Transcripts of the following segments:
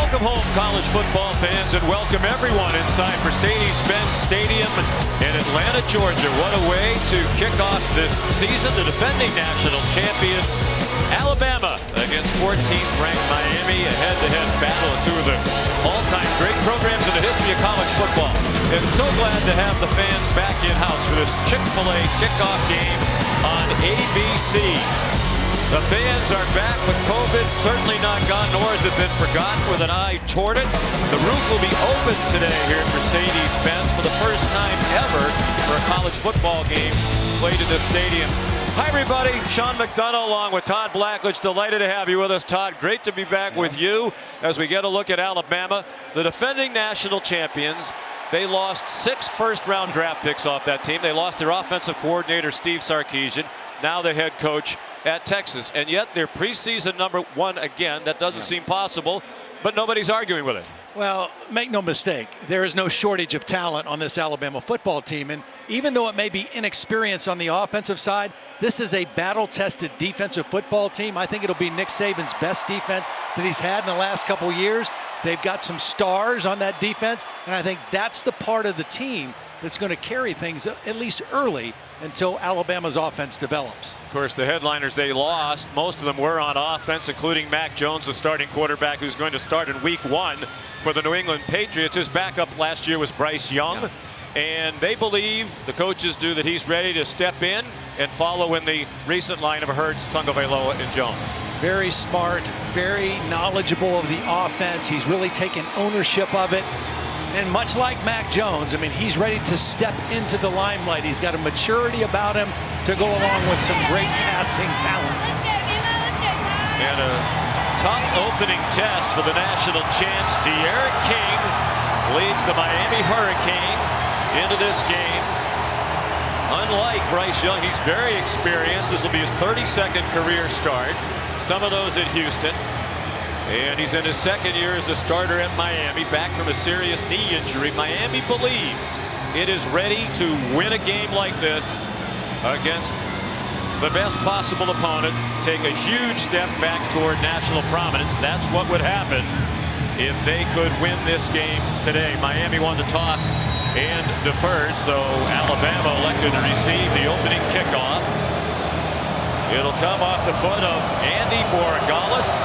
Welcome home, college football fans, and welcome everyone inside Mercedes-Benz Stadium in Atlanta, Georgia. What a way to kick off this season. The defending national champions, Alabama, against 14th ranked Miami. A head-to-head battle of two of the all-time great programs in the history of college football. And so glad to have the fans back in-house for this Chick-fil-A kickoff game on ABC. The fans are back, but COVID certainly not gone, nor has it been forgotten, with an eye toward it. The roof will be open today here at Mercedes-Benz for the first time ever for a college football game played in this stadium. Hi, everybody. Sean McDonough along with Todd Blackledge. Delighted to have you with us, Todd. Great to be back with you as we get a look at Alabama, the defending national champions. They lost 6 first-round draft picks off that team. They lost their offensive coordinator, Steve Sarkisian, now the head coach at Texas, and yet they're preseason #1 again. That doesn't seem possible, but nobody's arguing with it. Well, make no mistake, there is no shortage of talent on this Alabama football team, and even though it may be inexperienced on the offensive side, this is a battle-tested defensive football team. I think it'll be Nick Saban's best defense that he's had in the last couple years. They've got some stars on that defense, and I think that's the part of the team that's going to carry things at least early until Alabama's offense develops. Of course, the headliners they lost, most of them were on offense, including Mac Jones, the starting quarterback who's going to start in week 1 for the New England Patriots. His backup last year was Bryce Young, and they believe, the coaches do, that he's ready to step in and follow in the recent line of Hurts, Tagovailoa, and Jones. Very smart, very knowledgeable of the offense. He's really taken ownership of it. And much like Mac Jones, I mean, he's ready to step into the limelight. He's got a maturity about him to go along with some great passing talent. And a tough opening test for the national champs. D'Eriq King leads the Miami Hurricanes into this game. Unlike Bryce Young, he's very experienced. This will be his 32nd career start. Some of those at Houston. And he's in his 2nd year as a starter at Miami, back from a serious knee injury. Miami believes it is ready to win a game like this against the best possible opponent, take a huge step back toward national prominence. That's what would happen if they could win this game today. Miami won the toss and deferred, so Alabama elected to receive the opening kickoff. It'll come off the foot of Andy Borregales,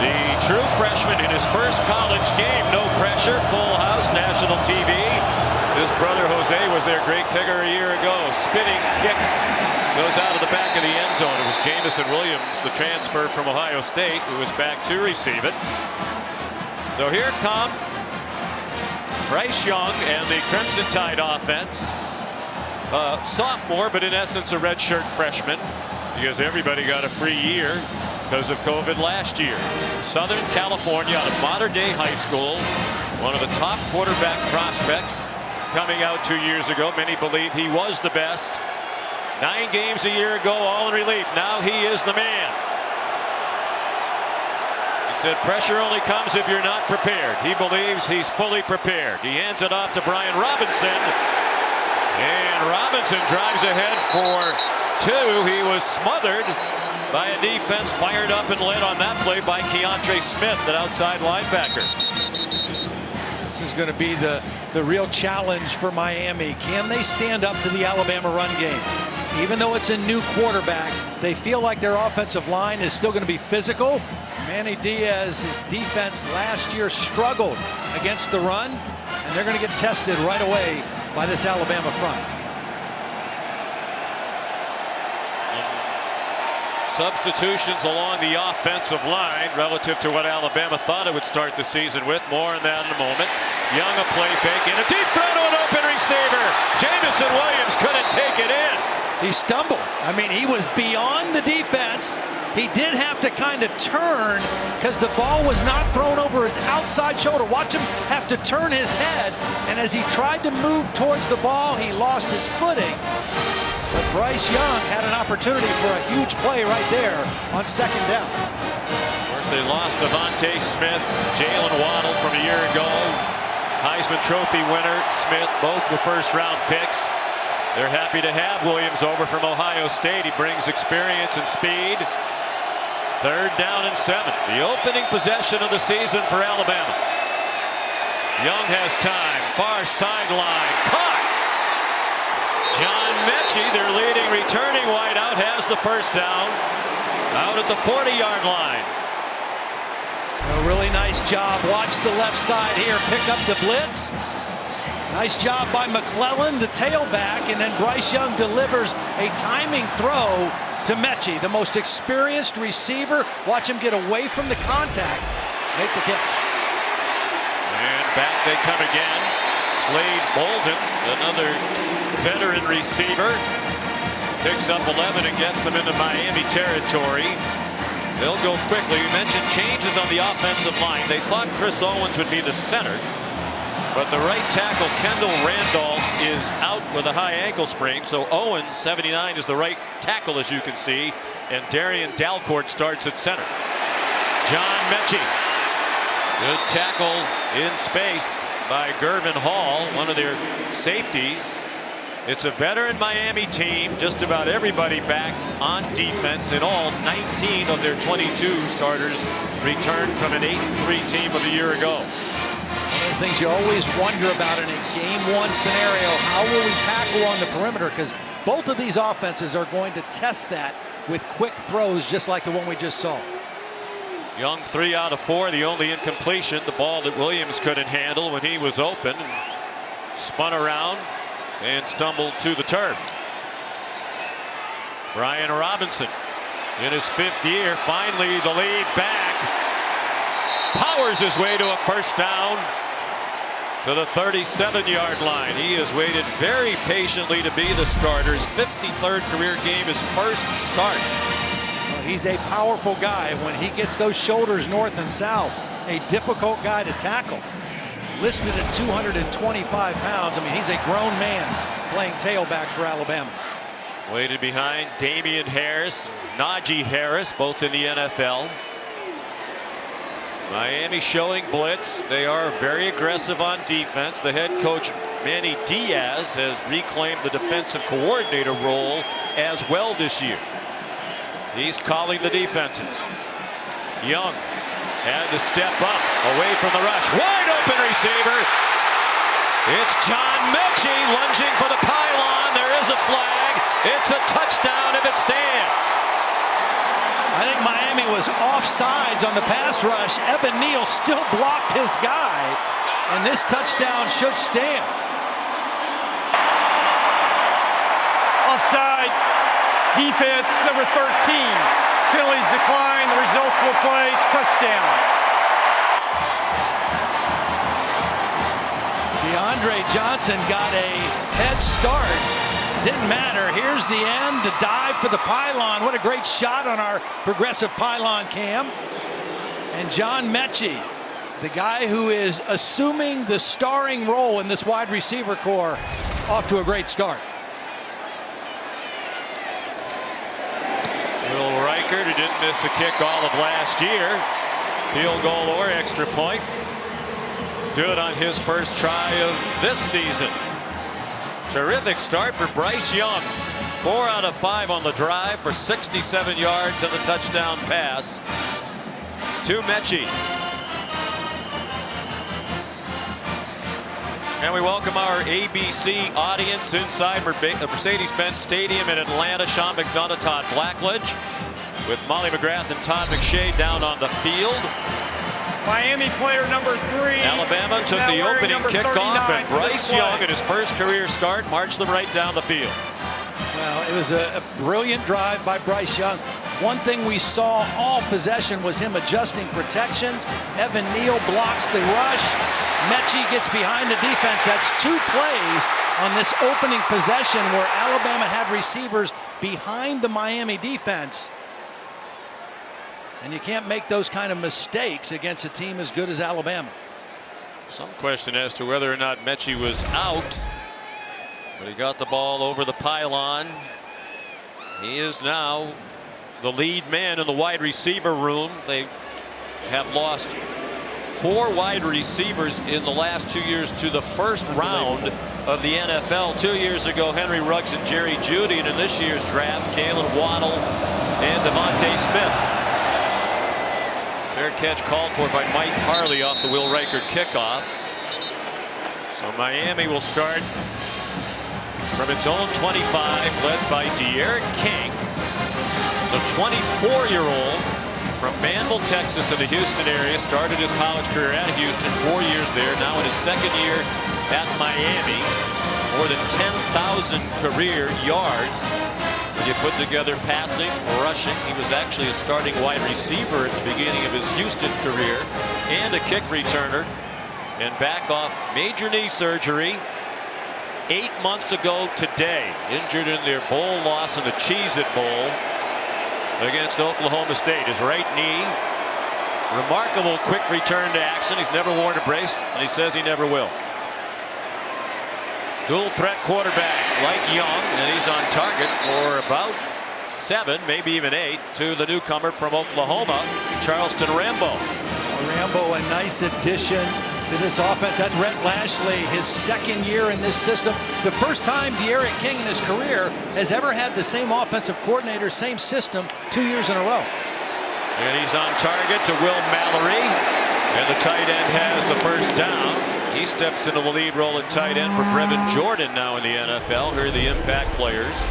the true freshman in his first college game. No pressure, full house, national TV. His brother Jose was their great kicker a year ago. Spinning kick goes out of the back of the end zone. It was Jamison Williams, the transfer from Ohio State, who was back to receive it. So here come Bryce Young and the Crimson Tide offense. Sophomore, but in essence a redshirt freshman, because everybody got a free year because of COVID last year. Southern California, out of Modern Day High School, one of the top quarterback prospects coming out 2 years ago. Many believe he was the best. 9 games a year ago, all in relief. Now he is the man. He said pressure only comes if you're not prepared. He believes he's fully prepared. He hands it off to Brian Robinson, and Robinson drives ahead for 2. He was smothered by a defense fired up and led on that play by Keontre Smith, that outside linebacker. This is going to be the real challenge for Miami. Can they stand up to the Alabama run game? Even though it's a new quarterback, they feel like their offensive line is still going to be physical. Manny Diaz, his defense last year struggled against the run, and they're going to get tested right away by this Alabama front. Substitutions along the offensive line relative to what Alabama thought it would start the season with. More on that in a moment. Young, a play fake, and a deep throw to an open receiver. Jamison Williams couldn't take it in. He stumbled. I mean, he was beyond the defense. He did have to kind of turn because the ball was not thrown over his outside shoulder. Watch him have to turn his head, and as he tried to move towards the ball, he lost his footing. But Bryce Young had an opportunity for a huge play right there on 2nd down. Of course, they lost Devontae Smith, Jalen Waddle from a year ago. Heisman Trophy winner Smith, both the first-round picks. They're happy to have Williams over from Ohio State. He brings experience and speed. 3rd down and 7. The opening possession of the season for Alabama. Young has time. Far sideline. Caught. John Mechie, their leading returning wideout, has the 1st down. Out at the 40-yard line. A really nice job. Watch the left side here. Pick up the blitz. Nice job by McClellan, the tailback, and then Bryce Young delivers a timing throw to Mechie, the most experienced receiver. Watch him get away from the contact. Make the catch. And back they come again. Slade Bolden, another veteran receiver, picks up 11 and gets them into Miami territory. They'll go quickly. You mentioned changes on the offensive line. They thought Chris Owens would be the center, but the right tackle, Kendall Randolph, is out with a high ankle sprain. So Owens, 79, is the right tackle, as you can see. And Darian Dalcourt starts at center. John Mechie. Good tackle in space by Gervin Hall, one of their safeties. It's a veteran Miami team. Just about everybody back on defense. In all, 19 of their 22 starters returned from an 8-3 team of a year ago. One of the things you always wonder about in a game 1 scenario, how will we tackle on the perimeter? Because both of these offenses are going to test that with quick throws, just like the one we just saw. Young 3 out of 4, the only incompletion, the ball that Williams couldn't handle when he was open, and spun around and stumbled to the turf. Brian Robinson in his 5th year, finally the lead back, powers his way to a 1st down to the 37-yard line. He has waited very patiently to be the starter. His 53rd career game, his 1st start. Well, he's a powerful guy. When he gets those shoulders north and south, a difficult guy to tackle. Listed at 225 pounds. I mean, he's a grown man playing tailback for Alabama. Waited behind Damian Harris, Najee Harris, both in the NFL. Miami showing blitz. They are very aggressive on defense. The head coach, Manny Diaz, has reclaimed the defensive coordinator role as well this year. He's calling the defenses. Young had to step up away from the rush. Wide open receiver. It's John Mechie lunging for the pylon. There is a flag. It's a touchdown if it stands. I think Miami was offsides on the pass rush. Evan Neal still blocked his guy, and this touchdown should stand. Offside. Defense number 13. Penalties decline. The results of the plays, touchdown. DeAndre Johnson got a head start. Didn't matter. Here's the end. The dive for the pylon. What a great shot on our progressive pylon cam. And John Mechie, the guy who is assuming the starring role in this wide receiver core, off to a great start. Will Reichert, who didn't miss a kick all of last year, field goal or extra point. Good on his 1st try of this season. Terrific start for Bryce Young. 4 out of 5 on the drive for 67 yards and the touchdown pass to Mechie. And we welcome our ABC audience inside Mercedes-Benz Stadium in Atlanta. Sean McDonough, Todd Blackledge, with Molly McGrath and Todd McShay down on the field. Miami player number 3. Alabama took the opening kickoff, and Bryce Young, in his 1st career start, marched them right down the field. Well, it was a brilliant drive by Bryce Young. One thing we saw all possession was him adjusting protections. Evan Neal blocks the rush. Mechie gets behind the defense. That's 2 plays on this opening possession where Alabama had receivers behind the Miami defense. And you can't make those kind of mistakes against a team as good as Alabama. Some question as to whether or not Mechie was out, but he got the ball over the pylon. He is now the lead man in the wide receiver room. They have lost 4 wide receivers in the last 2 years to the 1st round of the NFL. 2 years ago, Henry Ruggs and Jerry Jeudy, and in this year's draft, Jalen Waddle and Devontae Smith. Fair catch called for by Mike Harley off the Will Reichert kickoff. So Miami will start from its own 25, led by De'Aaron King, the 24-year-old from Manville, Texas, in the Houston area. Started his college career at Houston, 4 years there. Now in his second year at Miami. More than 10,000 career yards. When you put together passing, rushing, he was actually a starting wide receiver at the beginning of his Houston career and a kick returner. And back off major knee surgery 8 months ago today. Injured in their bowl loss in the Cheez-It Bowl against Oklahoma State. His right knee, remarkable quick return to action. He's never worn a brace, and he says he never will. Dual threat quarterback like Young, and he's on target for about 7, maybe even 8, to the newcomer from Oklahoma, Charleston Rambo. Rambo, a nice addition to this offense. That's Rhett Lashley, his second year in this system. The first time De'Aaron King in his career has ever had the same offensive coordinator, same system, 2 years in a row. And he's on target to Will Mallory, and the tight end has the first down. He steps into the lead role at tight end for Brevin Jordan now in the NFL. Here are the impact players.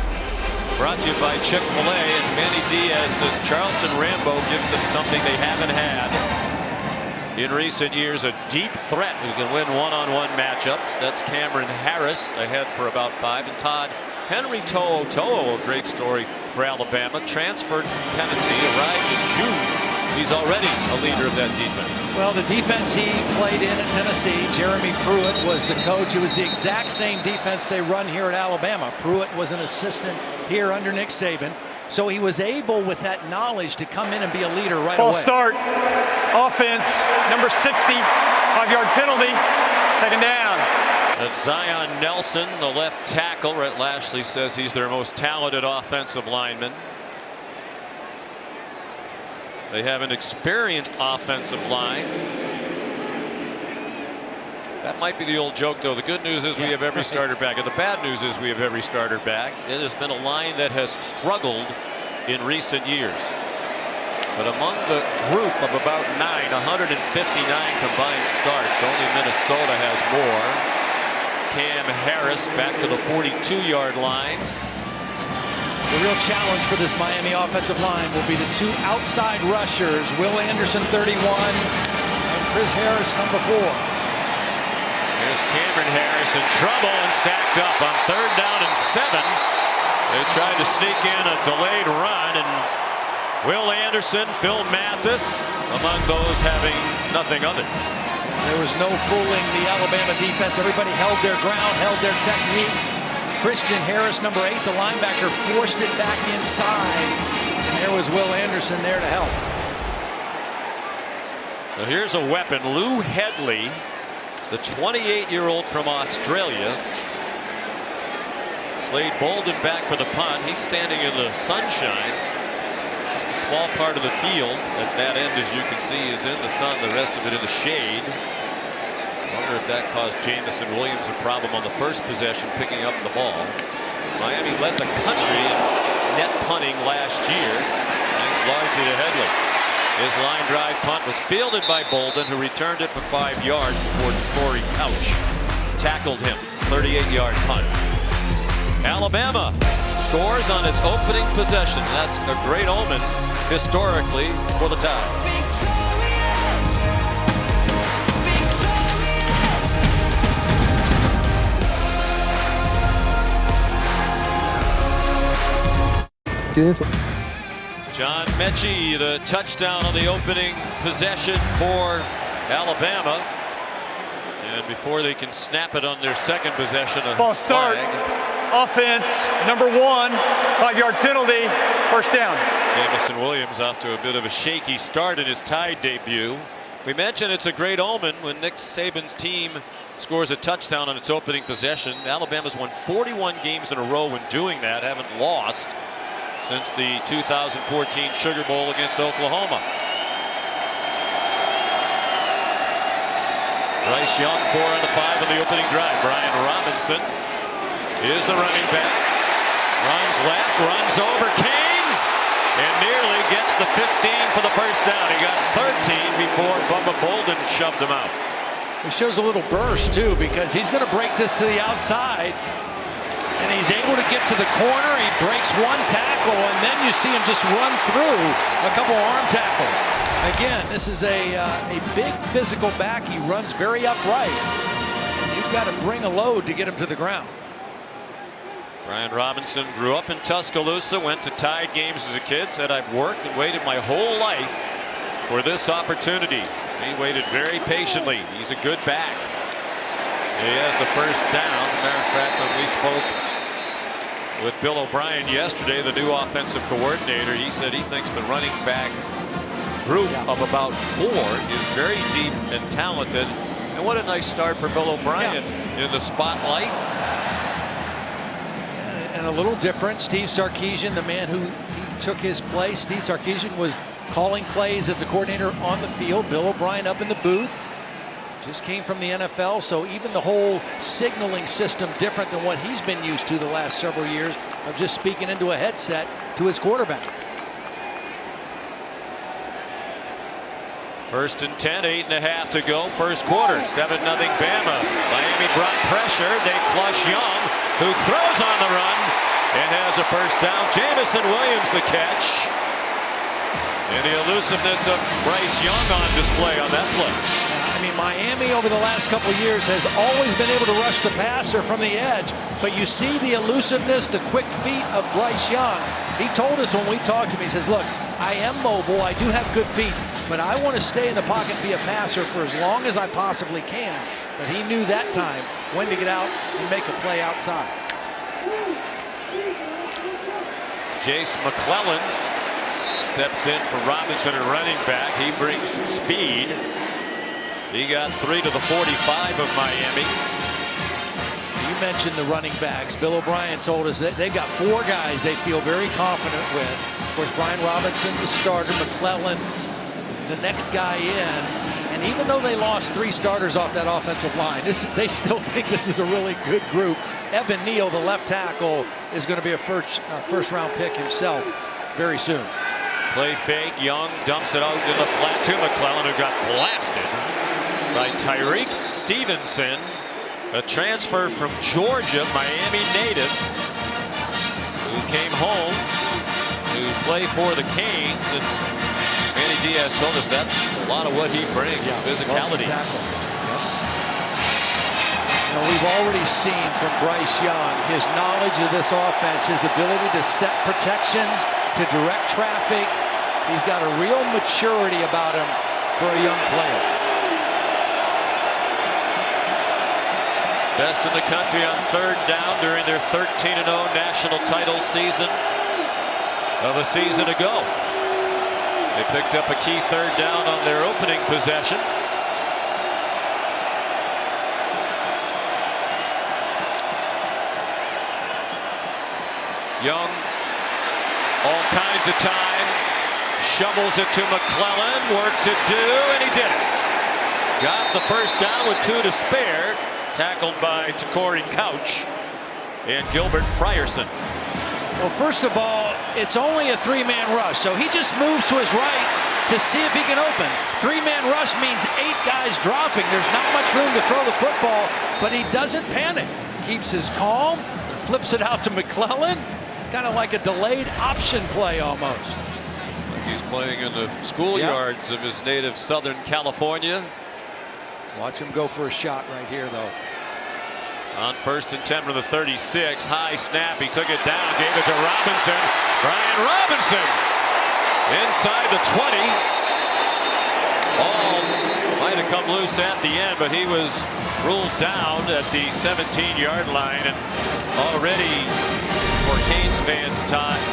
Brought to you by Chick-fil-A, and Manny Diaz says Charleston Rambo gives them something they haven't had in recent years, a deep threat who can win one-on-one matchups. That's Cameron Harris ahead for about 5. And Todd Henry To'o, a great story for Alabama, transferred from Tennessee, arrived in June. He's already a leader of that defense. Well, the defense he played in at Tennessee, Jeremy Pruitt was the coach. It was the exact same defense they run here at Alabama. Pruitt was an assistant here under Nick Saban. So he was able, with that knowledge, to come in and be a leader right away. False start. Offense, number 60, 5-yard penalty, second down. That's Zion Nelson, the left tackle. Rhett Lashley says he's their most talented offensive lineman. They have an experienced offensive line. That might be the old joke, though. The good news is we have every starter back, and the bad news is we have every starter back. It has been a line that has struggled in recent years. But among the group of about 159 combined starts, only Minnesota has more. Cam Harris back to the 42-yard line. The real challenge for this Miami offensive line will be the 2 outside rushers, Will Anderson, 31, and Chris Harris, number 4. There's Cameron Harris in trouble and stacked up on 3rd down and 7. They tried to sneak in a delayed run, and Will Anderson, Phil Mathis, among those having nothing of it. There was no fooling the Alabama defense. Everybody held their ground, held their technique. Christian Harris, number 8, the linebacker, forced it back inside. And there was Will Anderson there to help. So here's a weapon. Lou Headley, the 28-year-old from Australia. Slade Bolden back for the punt. He's standing in the sunshine. Just a small part of the field. At that end, as you can see, is in the sun. The rest of it in the shade. Wonder if that caused Jamison Williams a problem on the first possession picking up the ball. Miami led the country in net punting last year, thanks largely to Headley. His line drive punt was fielded by Bolden, who returned it for 5 yards before Corey Couch tackled him. 38-yard punt. Alabama scores on its opening possession. That's a great omen historically for the Tide. Beautiful. John Mechie, the touchdown on the opening possession for Alabama. And before they can snap it on their second possession, a false start. Flag. Offense, number 1, 5-yard penalty, first down. Jamison Williams off to a bit of a shaky start in his Tide debut. We mentioned it's a great omen when Nick Saban's team scores a touchdown on its opening possession. Alabama's won 41 games in a row when doing that, haven't lost since the 2014 Sugar Bowl against Oklahoma. Bryce Young 4 on the 5 on the opening drive. Brian Robinson is the running back. Runs left, runs over Canes, and nearly gets the 15 for the first down. He got 13 before Bubba Bolden shoved him out. It shows a little burst too, because he's going to break this to the outside, and he's able to get to the corner. He breaks one tackle, and then you see him just run through a couple arm tackles. Again, this is a big physical back. He runs very upright. You've got to bring a load to get him to the ground. Brian Robinson grew up in Tuscaloosa, went to Tide games as a kid, said, I've worked and waited my whole life for this opportunity. He waited very patiently. He's a good back. He has the first down. As a matter of fact, when we spoke with Bill O'Brien yesterday, the new offensive coordinator, he said he thinks the running back group of about 4 is very deep and talented. And what a nice start for Bill O'Brien in the spotlight. And a little different. Steve Sarkisian, the man who took his place. Steve Sarkisian was calling plays as a coordinator on the field. Bill O'Brien up in the booth. Just came from the NFL, so even the whole signaling system different than what he's been used to the last several years of just speaking into a headset to his quarterback. 1st and 10, 8.5 to go. First quarter, 7-0 Bama. Miami brought pressure. They flush Young, who throws on the run and has a first down. Jamison Williams the catch. And the elusiveness of Bryce Young on display on that play. I mean, Miami over the last couple of years has always been able to rush the passer from the edge, but you see the elusiveness, the quick feet of Bryce Young. He told us when we talked to him, he says, look, I am mobile, I do have good feet, but I want to stay in the pocket and be a passer for as long as I possibly can. But he knew that time when to get out and make a play outside. Jace McClellan steps in for Robinson at running back. He brings some speed. He got 3 to the 45 of Miami. You mentioned the running backs. Bill O'Brien told us that they've got 4 guys they feel very confident with. Of course, Brian Robinson, the starter, McClellan, the next guy in. And even though they lost 3 starters off that offensive line, they still think this is a really good group. Evan Neal, the left tackle, is going to be a first-round pick himself very soon. Play fake. Young dumps it out in the flat to McClellan, who got blasted by Tyreek Stevenson, a transfer from Georgia, Miami native, who came home to play for the Canes. And Manny Diaz told us that's a lot of what he brings, physicality. You know, we've already seen from Bryce Young his knowledge of this offense, his ability to set protections, to direct traffic. He's got a real maturity about him for a young player. Best in the country on 3rd down during their 13-0 national title season of a season ago. They picked up a key 3rd down on their opening possession. Young, all kinds of time, shovels it to McClellan, work to do, and he did it. Got the first down with 2 to spare. Tackled by Takori Couch and Gilbert Frierson. Well, first of all, it's only a 3-man rush, so he just moves to his right to see if he can open. 3-man rush means 8 guys dropping. There's not much room to throw the football, but he doesn't panic. Keeps his calm, flips it out to McClellan, kind of like a delayed option play almost. Like he's playing in the schoolyards of his native Southern California. Watch him go for a shot right here, though. On 1st and 10 from the 36. High snap. He took it down. Gave it to Robinson. Brian Robinson inside the 20. Ball might have come loose at the end, but he was ruled down at the 17-yard line. And already, for Canes fans,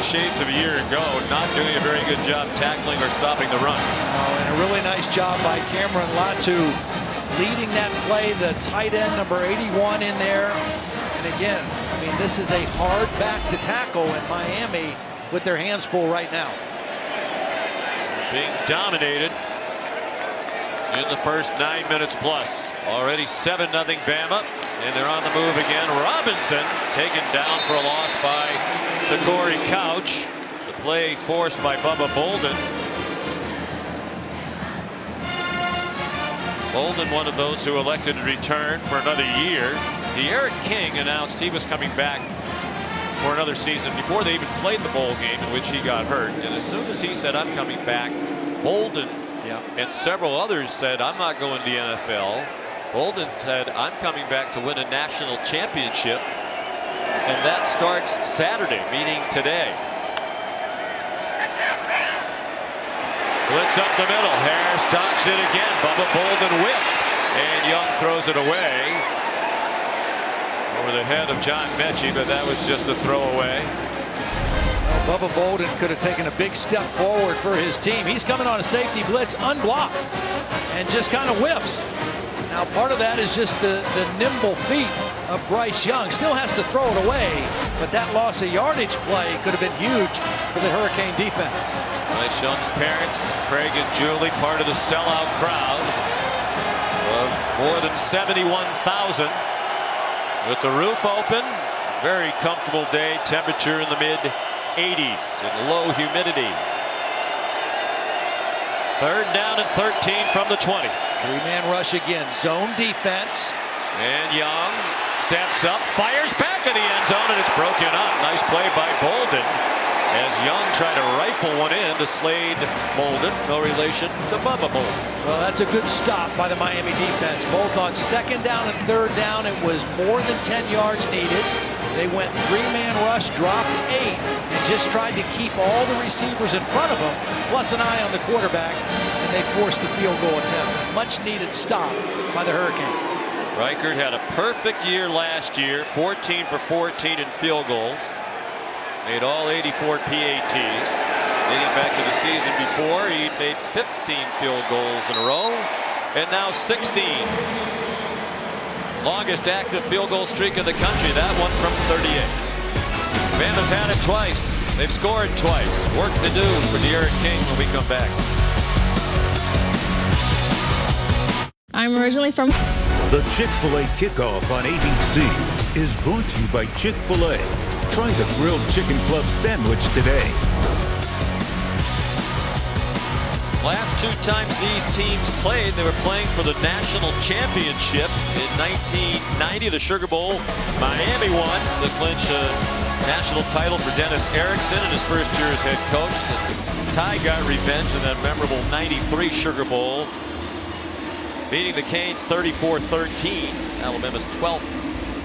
shades of a year ago, not doing a very good job tackling or stopping the run. Oh, and a really nice job by Cameron Latu, leading that play, the tight end number 81 in there. And again, I mean, this is a hard back to tackle in Miami with their hands full right now. Being dominated in the first 9 minutes plus. Already 7-0 Bama, and they're on the move again. Robinson taken down for a loss by Takori Couch. The play forced by Bubba Bolden. Bolden, one of those who elected to return for another year. D'Eriq King announced he was coming back for another season before they even played the bowl game in which he got hurt. And as soon as he said, I'm coming back, Bolden and several others said, I'm not going to the NFL. Bolden said, I'm coming back to win a national championship. And that starts Saturday, meaning today. Blitz up the middle. Harris dodged it again. Bubba Bolden whiffed. And Young throws it away. Over the head of John Mechie, but that was just a throwaway. Well, Bubba Bolden could have taken a big step forward for his team. He's coming on a safety blitz unblocked and just kind of whiffs. Now part of that is just the nimble feet of Bryce Young. Still has to throw it away, but that loss of yardage play could have been huge for the Hurricane defense. Bryce Young's parents, Craig and Julie, part of the sellout crowd of more than 71,000. With the roof open, very comfortable day, temperature in the mid-80s and low humidity. 3rd down and 13 from the 20. Three-man rush again, zone defense. And Young steps up, fires back in the end zone, and it's broken up. Nice play by Bolden as Young tried to rifle one in to Slade Bolden, no relation to Bubba Bolden. Well, that's a good stop by the Miami defense. Both on 2nd down and 3rd down, it was more than 10 yards needed. They went three-man rush, dropped 8, and just tried to keep all the receivers in front of them, plus an eye on the quarterback, and they forced the field goal attempt. Much needed stop by the Hurricanes. Reichert had a perfect year last year, 14 for 14 in field goals. Made all 84 PATs. Dating back to the season before, he made 15 field goals in a row, and now 16. Longest active field goal streak in the country, that one from 38. Bama's had it twice. They've scored twice. Work to do for D'Eriq King when we come back. I'm originally from... The Chick-fil-A Kickoff on ABC is brought to you by Chick-fil-A. Try the grilled chicken club sandwich today. Last 2 times these teams played, they were playing for the national championship. In 1990, the Sugar Bowl, Miami won to clinch a national title for Dennis Erickson in his first year as head coach. The Tide got revenge in that memorable 93 Sugar Bowl, beating the Canes 34-13, Alabama's 12th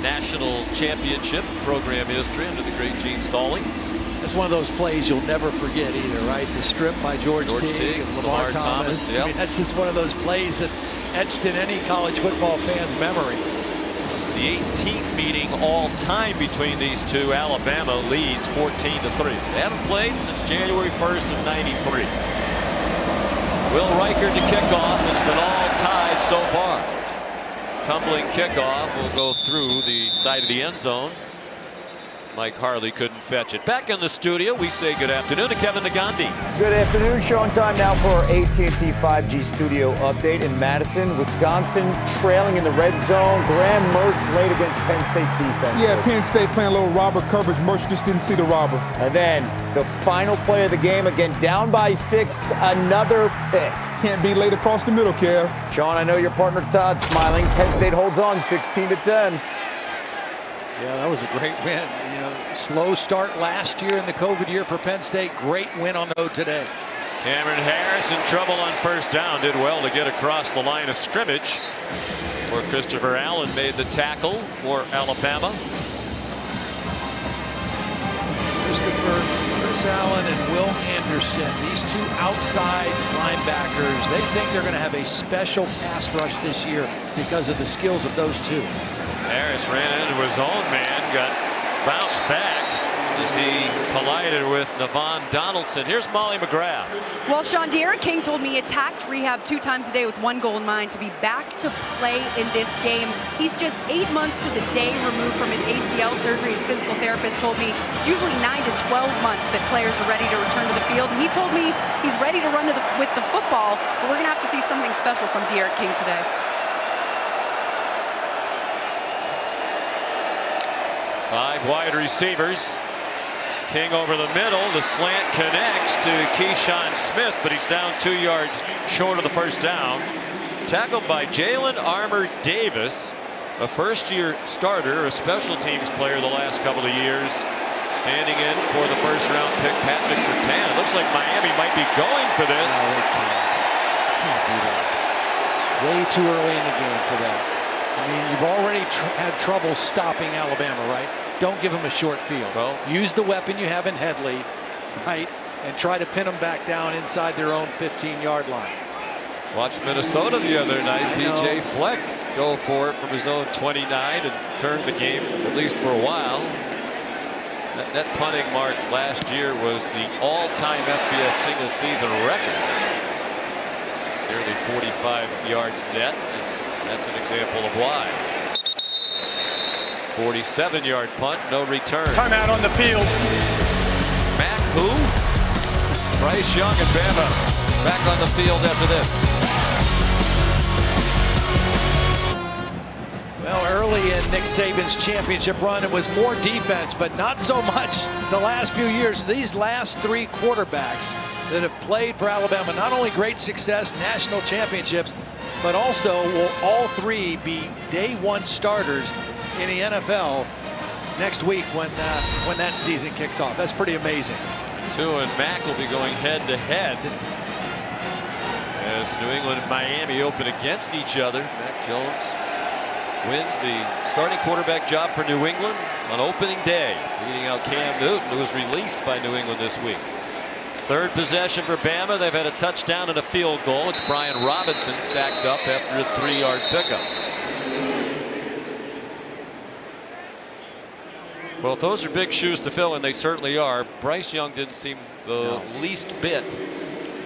national championship program history under the great Gene Stallings. That's one of those plays you'll never forget either, right? The strip by George Teague and Lamar Thomas. Yep. I mean, that's just one of those plays that's etched in any college football fan's memory. The 18th meeting all time between these two. Alabama leads 14-3. They haven't played since January 1st of 93. Will Reichert to kick off. It's been all tied so far. Tumbling kickoff will go through the side of the end zone. Mike Harley couldn't fetch it. Back in the studio, we say good afternoon to Kevin Nagandi. Good afternoon. Showing time now for our AT&T 5G studio update in Madison, Wisconsin, trailing in the red zone. Graham Mertz late against Penn State's defense. Yeah, Penn State playing a little robber coverage. Mertz just didn't see the robber. And then the final play of the game, again down by 6, another pick. Can't be laid across the middle, Kev. Sean, I know your partner Todd's smiling. Penn State holds on 16-10. Yeah, that was a great win. You know, slow start last year in the COVID year for Penn State. Great win on the road today. Cameron Harris in trouble on 1st down. Did well to get across the line of scrimmage, where Christopher Allen made the tackle for Alabama. Chris Allen and Will Anderson, these 2 outside linebackers, they think they're going to have a special pass rush this year because of the skills of those 2. Harris ran into his own man, got bounced back as he collided with Navon Donaldson. Here's Molly McGrath. Well, Sean, D'Eriq King told me he attacked rehab 2 times a day with 1 goal in mind to be back to play in this game. He's just 8 months to the day removed from his ACL surgery. His physical therapist told me it's usually 9 to 12 months that players are ready to return to the field. And he told me he's ready to run with the football, but we're going to have to see something special from D'Eriq King today. 5 wide receivers. King over the middle. The slant connects to Keyshawn Smith, but he's down 2 yards short of the first down. Tackled by Jalen Armour Davis, a first-year starter, a special teams player the last couple of years. Standing in for the first-round pick, Patrick Surtain. It looks like Miami might be going for this. No, they can't do that. Way too early in the game for that. I mean, you've already had trouble stopping Alabama, right? Don't give them a short field. Well, use the weapon you have in Headley, right? And try to pin them back down inside their own 15-yard line. Watch Minnesota the other night. P.J. Fleck go for it from his own 29 and turn the game, at least for a while. That net punting mark last year was the all-time FBS single season record. Nearly 45 yards net, and that's an example of why. 47-yard punt, no return. Timeout on the field. Mac who? Bryce Young and Bama back on the field after this. Well, early in Nick Saban's championship run, it was more defense, but not so much the last few years. These last 3 quarterbacks that have played for Alabama, not only great success, national championships, but also will all 3 be day 1 starters in the NFL next week when that season kicks off. That's pretty amazing. Tua and Mac will be going head-to-head as New England and Miami open against each other. Mac Jones wins the starting quarterback job for New England on opening day, beating out Cam Newton, who was released by New England this week. Third possession for Bama. They've had a touchdown and a field goal. It's Brian Robinson stacked up after a 3-yard pickup. Well, if those are big shoes to fill, and they certainly are, Bryce Young didn't seem the least bit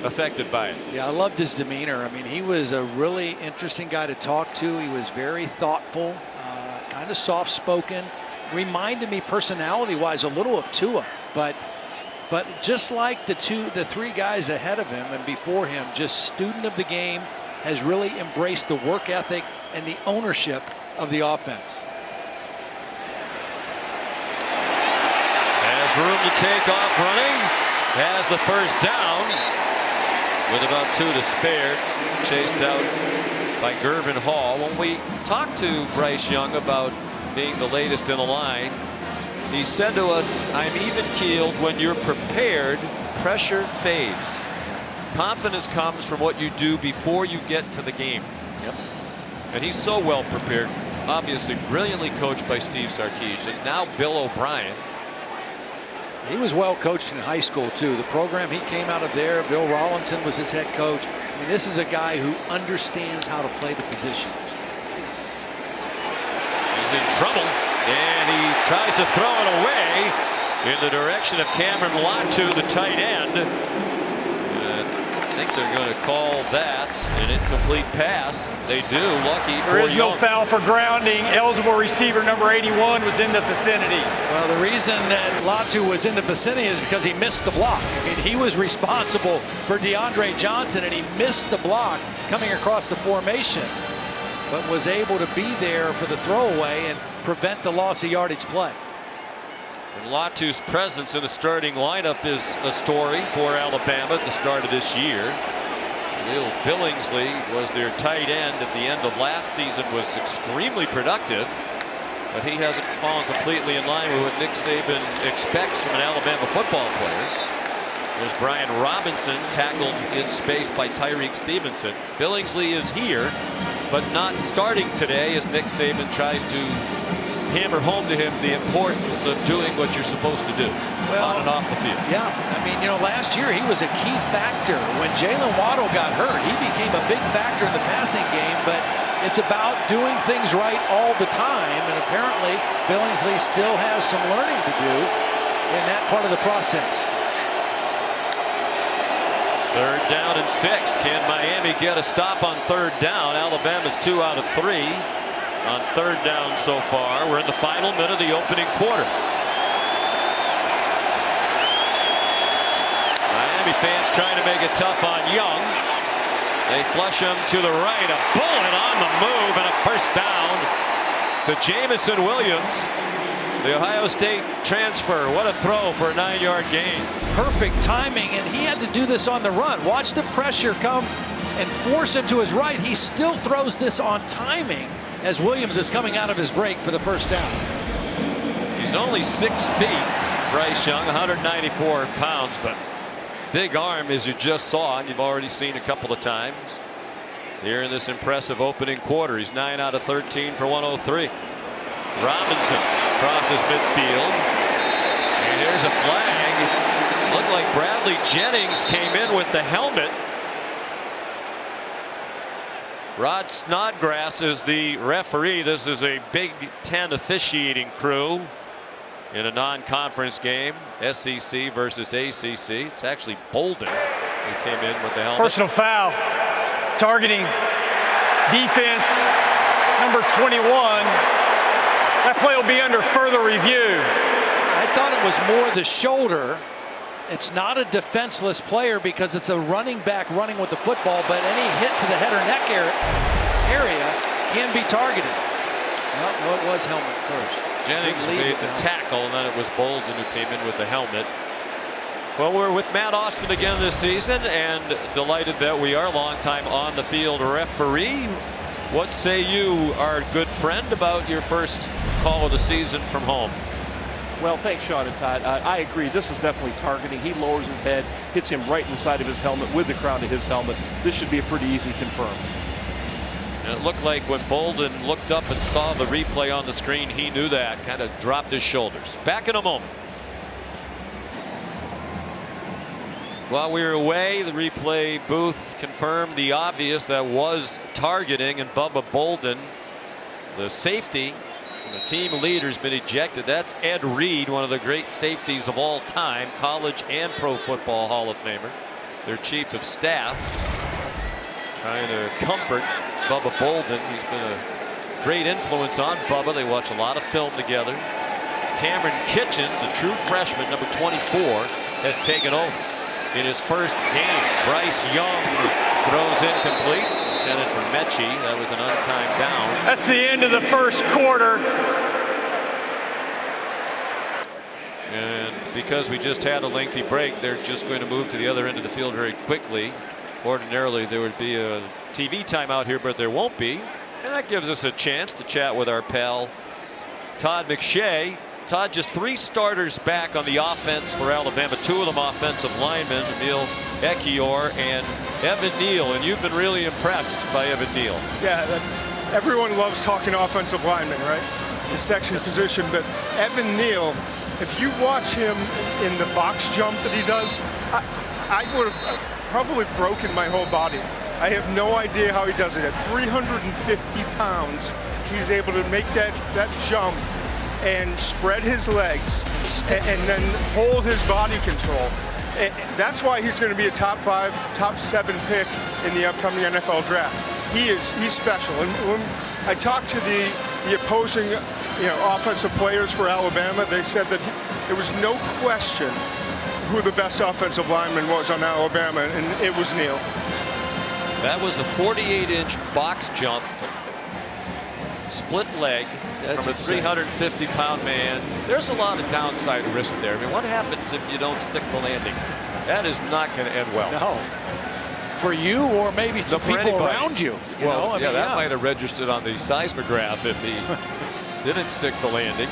affected by it. Yeah, I loved his demeanor. I mean, he was a really interesting guy to talk to. He was very thoughtful, kind of soft-spoken. Reminded me personality-wise a little of Tua, but just like the 3 guys ahead of him and before him, just student of the game, has really embraced the work ethic and the ownership of the offense. Has room to take off running, has the first down with about 2 to spare, chased out by Gervin Hall. When we talked to Bryce Young about being the latest in the line, he said to us, "I'm even keeled when you're prepared, pressure fades. Confidence comes from what you do before you get to the game." Yep. And he's so well prepared, obviously brilliantly coached by Steve Sarkisian, now Bill O'Brien. He was well coached in high school too. The program he came out of there, Bill Rawlinson was his head coach. I mean, this is a guy who understands how to play the position. He's in trouble, and he tries to throw it away in the direction of Cameron Latu, the tight end. I think they're going to call that an incomplete pass. They do. Lucky for There is no Young. foul for grounding. Eligible receiver number 81 was in the vicinity. Well, the reason that Latu was in the vicinity is because he missed the block. I mean, he was responsible for DeAndre Johnson, and he missed the block coming across the formation, but was able to be there for the throwaway and prevent the loss of yardage play. And Latu's presence in the starting lineup is a story for Alabama at the start of this year. Will Billingsley was their tight end at the end of last season, was extremely productive, but he hasn't fallen completely in line with what Nick Saban expects from an Alabama football player. There's Brian Robinson tackled in space by Tyreek Stevenson. Billingsley is here, but not starting today as Nick Saban tries to hammer home to him the importance of doing what you're supposed to do on and off the field. Yeah, I mean, you know, last year he was a key factor. When Jalen Waddle got hurt, he became a big factor in the passing game, but it's about doing things right all the time, and apparently Billingsley still has some learning to do in that part of the process. Third down and 6. Can Miami get a stop on third down? Alabama's 2 out of 3 on third down so far. We're in the final minute of the opening quarter. Miami fans trying to make it tough on Young. They flush him to the right. A bullet on the move and a first down to Jamison Williams. The Ohio State transfer. What a throw for a 9-yard gain. Perfect timing, and he had to do this on the run. Watch the pressure come and force him to his right. He still throws this on timing as Williams is coming out of his break for the first down. He's only 6 feet, Bryce Young, 194 pounds, but big arm, as you just saw, and you've already seen a couple of times here in this impressive opening quarter. He's 9 out of 13 for 103. Robinson crosses midfield, and here's a flag. Looked like Bradley Jennings came in with the helmet. Rod Snodgrass is the referee. This is a Big Ten officiating crew in a non-conference game, SEC versus ACC. It's actually Bolden who came in with the helmet. Personal foul. Targeting defense number 21. That play will be under further review. I thought it was more the shoulder. It's not a defenseless player because it's a running back running with the football, but any hit to the head or neck area can be targeted. Well, no, it was helmet first. Jennings made the tackle, and then it was Bolden who came in with the helmet. Well, we're with Matt Austin again this season, and delighted that we are longtime on the field referee. What say you, our good friend, about your first call of the season from home? Well, thanks, Sean and Todd. I agree. This is definitely targeting. He lowers his head, hits him right in the side of his helmet with the crown of his helmet. This should be a pretty easy confirm. And it looked like when Bolden looked up and saw the replay on the screen, he knew that, kind of dropped his shoulders. Back in a moment. While we were away, the replay booth confirmed the obvious, that was targeting, and Bubba Bolden, the safety, the team leader's been ejected. That's Ed Reed, one of the great safeties of all time, college and pro football Hall of Famer, their chief of staff, trying to comfort Bubba Bolden. He's been a great influence on Bubba. They watch a lot of film together. Cameron Kitchens, a true freshman, number 24, has taken over in his first game. Bryce Young throws incomplete, intended for Mechie. That was an untimed down. That's the end of the first quarter. And because we just had a lengthy break, they're just going to move to the other end of the field very quickly. Ordinarily there would be a TV timeout here, but there won't be, and that gives us a chance to chat with our pal Todd McShay. Todd, just 3 starters back on the offense for Alabama, 2 of them offensive linemen, Emil Ekiyor and Evan Neal, and you've been really impressed by Evan Neal. Yeah, everyone loves talking offensive linemen, right? The sexy position, but Evan Neal, if you watch him in the box jump that he does, I would have probably broken my whole body. I have no idea how he does it. At 350 pounds, he's able to make that jump and spread his legs and then hold his body control. And that's why he's going to be a top 5, top 7 pick in the upcoming NFL draft. He's special. And when I talked to the opposing offensive players for Alabama, they said that there was no question who the best offensive lineman was on Alabama, and it was Neal. That was a 48-inch box jump, split leg. That's a 350-pound man. There's a lot of downside risk there. I mean, what happens if you don't stick the landing? That is not going to end well. No. For you, or maybe some people around you. That might have registered on the seismograph if he didn't stick the landing.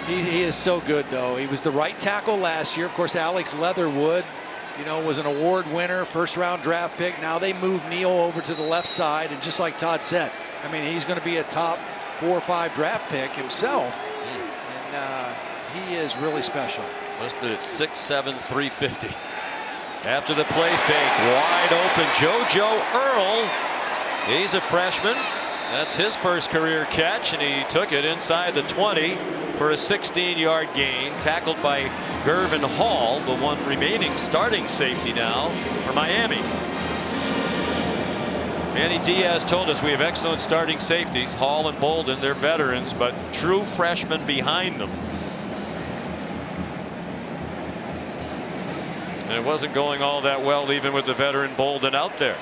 He is so good, though. He was the right tackle last year. Of course, Alex Leatherwood, was an award winner, first-round draft pick. Now they move Neal over to the left side, and just like Todd said, I mean, he's going to be a top 4 or 5 draft pick himself, and he is really special. Listed at 6'7", 350. After the play fake, wide open, JoJo Earl. He's a freshman. That's his first career catch, and he took it inside the 20 for a 16-yard gain, tackled by Gervin Hall, the one remaining starting safety now for Miami. Manny Diaz told us we have excellent starting safeties. Hall and Bolden, they're veterans, but true freshmen behind them. And it wasn't going all that well, even with the veteran Bolden out there.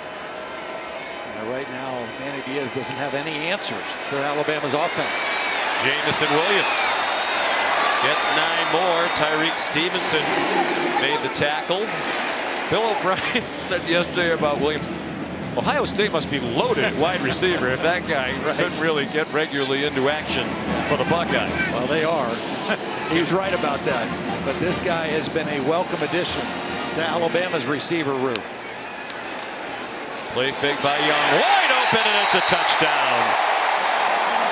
Right now, Manny Diaz doesn't have any answers for Alabama's offense. Jamison Williams. Gets 9 more. Tyreek Stevenson made the tackle. Bill O'Brien said yesterday about Williams, Ohio State must be loaded at wide receiver if that guy couldn't really get regularly into action for the Buckeyes. Well, they are. He was right about that. But this guy has been a welcome addition to Alabama's receiver room. Play fake by Young. Wide open, and it's a touchdown.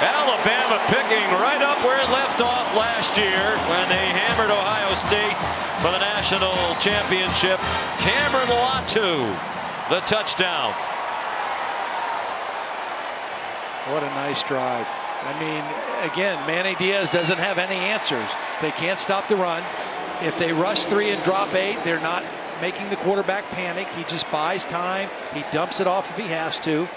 Alabama picking right up where it left off last year when they hammered Ohio State for the national championship. Cameron Latu, the touchdown. What a nice drive. I mean, again, Manny Diaz doesn't have any answers. They can't stop the run. If they rush 3 and drop 8, they're not making the quarterback panic. He just buys time. He dumps it off if he has to.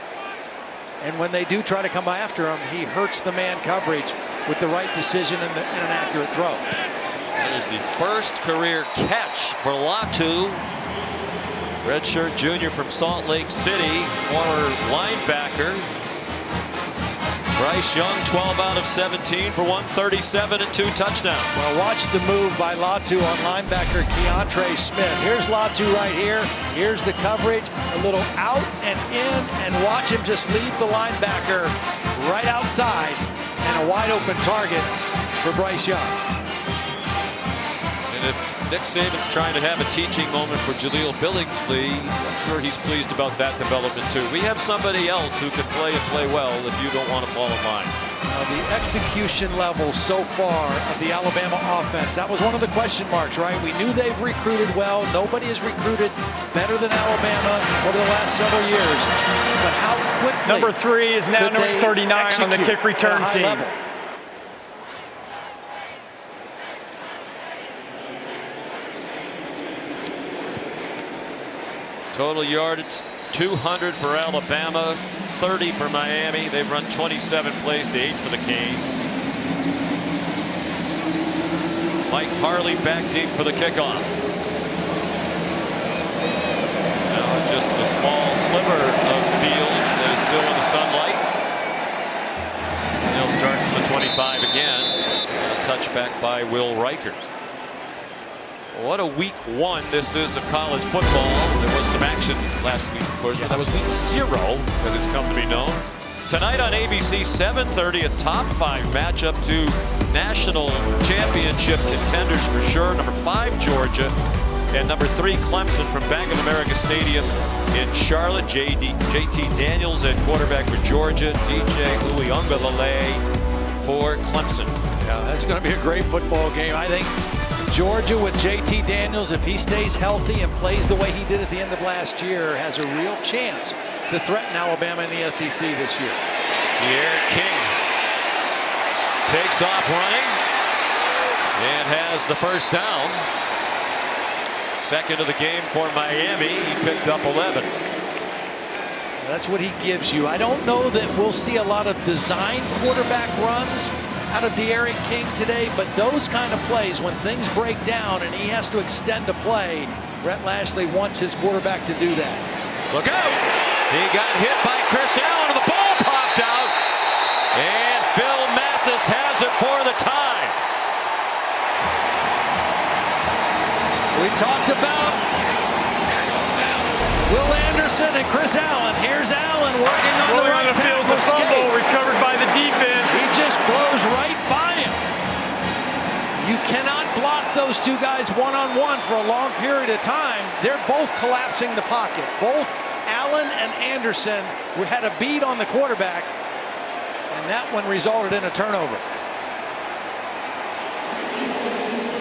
And when they do try to come after him, he hurts the man coverage with the right decision and an accurate throw. That is the first career catch for Latu. Redshirt junior from Salt Lake City, former linebacker. Bryce Young, 12 out of 17 for 137 and 2 touchdowns. Well, watch the move by Latu on linebacker Keontre Smith. Here's Latu right here. Here's the coverage. A little out and in, and watch him just leave the linebacker right outside, and a wide open target for Bryce Young. And if Nick Saban's trying to have a teaching moment for Jaleel Billingsley, I'm sure he's pleased about that development too. We have somebody else who can play and play well if you don't want to fall in line. The execution level so far of the Alabama offense, that was one of the question marks, right? We knew they've recruited well. Nobody has recruited better than Alabama over the last several years. But how quickly number 3 is now number 39 on the kick return team. Level? Total yardage 200 for Alabama, 30 for Miami. They've run 27 plays to 8 for the Canes. Mike Harley back deep for the kickoff. Now just the small sliver of field that is still in the sunlight. And they'll start from the 25 again. A touchback by Will Riker. What a week 1 this is of college football. There was some action last week, of course, but that was week 0, as it's come to be known. Tonight on ABC, 7:30, a top 5 matchup, 2 national championship contenders for sure. Number 5, Georgia, and number 3, Clemson from Bank of America Stadium in Charlotte. JT Daniels at quarterback for Georgia, DJ Uiagalelei for Clemson. Yeah, that's going to be a great football game. I think Georgia with JT Daniels, if he stays healthy and plays the way he did at the end of last year, has a real chance to threaten Alabama in the SEC this year. D'Eriq King takes off running and has the first down. Second of the game for Miami. He picked up 11. That's what he gives you. I don't know that we'll see a lot of design quarterback runs out of D'Eriq King today, but those kind of plays, when things break down and he has to extend a play, Brett Lashley wants his quarterback to do that. Look out! He got hit by Chris Allen, and the ball popped out, and Phil Mathis has it for the tie. We talked about Will Anderson and Chris Allen. Here's Allen working on the right field, the fumble recovered by the defense. He just blows right by him. You cannot block those two guys one-on-one for a long period of time. They're both collapsing the pocket. Both Allen and Anderson had a beat on the quarterback, and that one resulted in a turnover.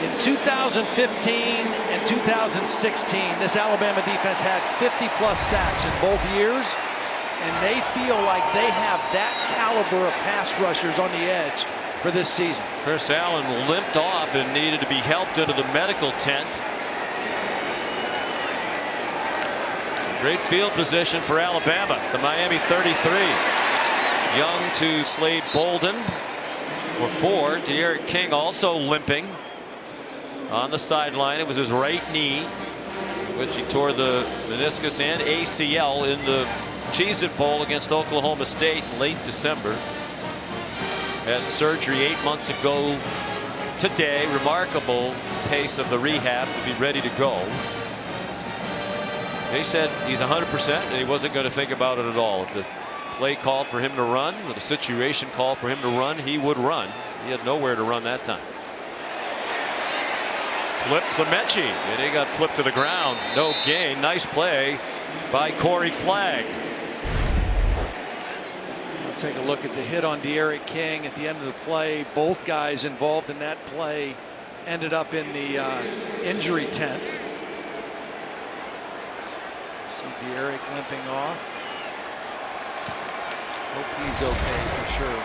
In 2015 and 2016, this Alabama defense had 50-plus sacks in both years, and they feel like they have that caliber of pass rushers on the edge for this season. Chris Allen limped off and needed to be helped into the medical tent. Great field position for Alabama. The Miami 33. Young to Slade Bolden for 4. D'Eriq King also limping on the sideline. It was his right knee, which he tore the meniscus and ACL in the Cheez-It Bowl against Oklahoma State in late December. Had surgery 8 months ago today. Remarkable pace of the rehab to be ready to go. They said he's 100% and he wasn't going to think about it at all. If the play called for him to run, or the situation called for him to run, he would run. He had nowhere to run that time. Flip Clemente, and he got flipped to the ground. No gain. Nice play by Corey Flagg. Let's take a look at the hit on De'Aaron King at the end of the play. Both guys involved in that play ended up in the injury tent. See De'Aaron limping off. Hope he's okay for sure.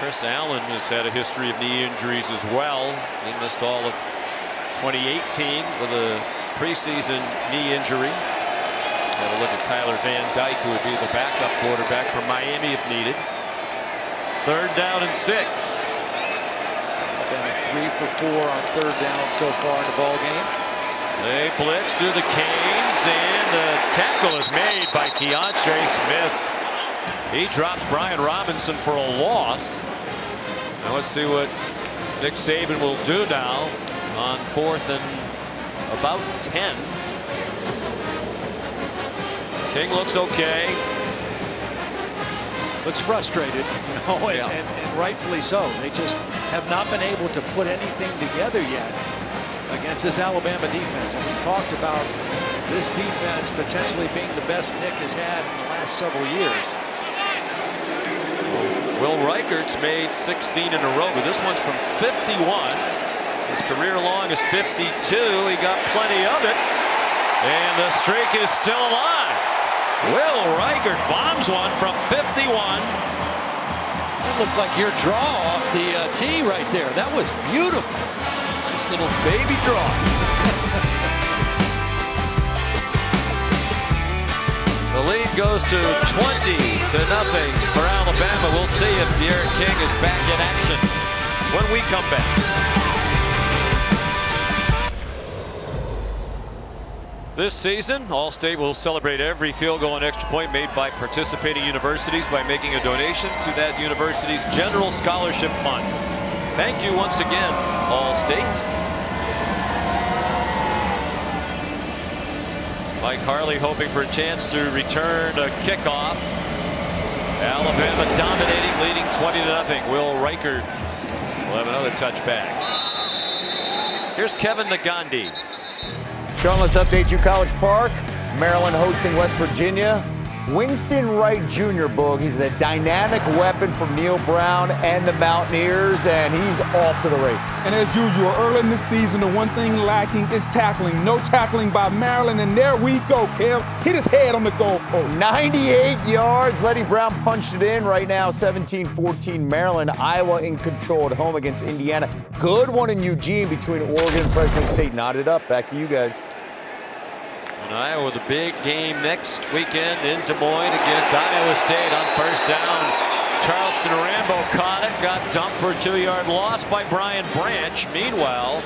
Chris Allen has had a history of knee injuries as well. He missed all of 2018 with a preseason knee injury. Got a look at Tyler Van Dyke, who would be the backup quarterback for Miami if needed. 3rd down and 6. Been 3 for 4 on 3rd down so far in the ball game. They blitz to the Canes, and the tackle is made by Keontre Smith. He drops Brian Robinson for a loss. Now let's see what Nick Saban will do now on 4th and about 10. King looks okay. Looks frustrated, you know, and rightfully so. They just have not been able to put anything together yet against this Alabama defense. And we talked about this defense potentially being the best Nick has had in the last several years. Will Reichert's made 16 in a row, but this one's from 51. His career long is 52. He got plenty of it, and the streak is still alive. Will Reichert bombs one from 51. That looked like your draw off the tee right there. That was beautiful. Nice little baby draw. The lead goes to 20-0 for Alabama. We'll see if De'Aaron King is back in action when we come back. This season, Allstate will celebrate every field goal and extra point made by participating universities by making a donation to that university's General Scholarship Fund. Thank you once again, Allstate. Mike Harley hoping for a chance to return a kickoff. Alabama dominating, leading 20-0. Will Reichert will have another touchback. Here's Kevin Nagandi. Sean, let's update you. College Park, Maryland hosting West Virginia. Winston Wright Jr. Boog. He's the dynamic weapon for Neil Brown and the Mountaineers, and he's off to the races. And as usual, early in the season, the one thing lacking is tackling. No tackling by Maryland, and there we go, Kev. Hit his head on the goal post. 98 yards. Letty Brown punched it in right now. 17-14 Maryland. Iowa in control at home against Indiana. Good one in Eugene between Oregon and Fresno State. Knotted up. Back to you guys. And Iowa with a big game next weekend in Des Moines against Iowa State on 1st down. Charleston Rambo caught it, got dumped for a 2-yard loss by Brian Branch. Meanwhile,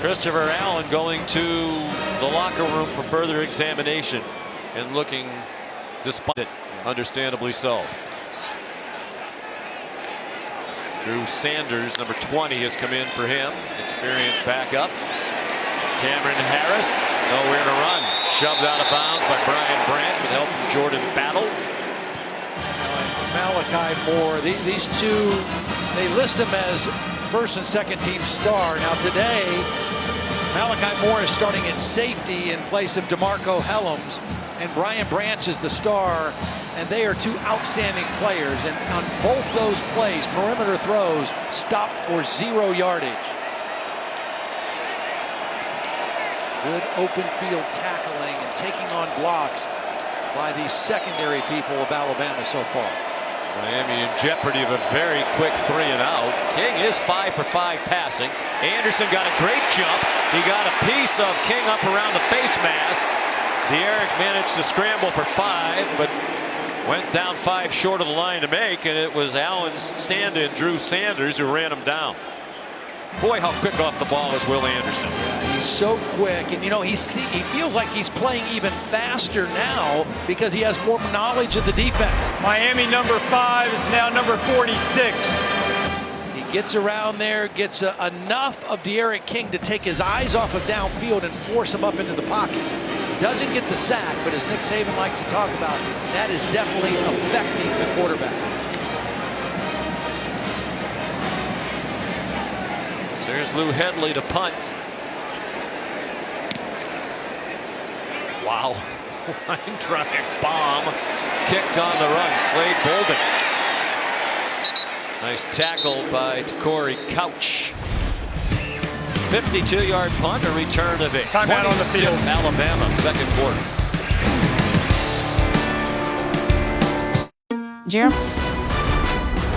Christopher Allen going to the locker room for further examination and looking despondent, understandably so. Drew Sanders, number 20, has come in for him. Experienced backup. Cameron Harris, nowhere to run. Shoved out of bounds by Brian Branch with help from Jordan Battle. Malachi Moore, these two, they list him as 1st and 2nd team star. Now today, Malachi Moore is starting at safety in place of DeMarco Helms, and Brian Branch is the star, and they are two outstanding players. And on both those plays, perimeter throws stopped for 0 yardage. Good open field tackling and taking on blocks by the secondary people of Alabama so far. Miami in jeopardy of a very quick 3 and out. King is 5 for 5 passing. Anderson got a great jump. He got a piece of King up around the face mask. De'Aaron managed to scramble for 5, but went down 5 short of the line to make, and it was Allen's stand-in, Drew Sanders, who ran him down. Boy, how quick off the ball is Will Anderson. Yeah, he's so quick, and you know, he feels like he's playing even faster now because he has more knowledge of the defense. Miami number 5 is now number 46. He gets around there, gets enough of D'Eriq King to take his eyes off of downfield and force him up into the pocket. Doesn't get the sack, but as Nick Saban likes to talk about, that is definitely affecting the quarterback. There's Lou Hedley to punt. Wow. Line drive bomb kicked on the run. Slade Bolden. Nice tackle by Corey Couch. 52-yard punt, a return of it. Timeout on the field. Alabama, second quarter. Jeremy.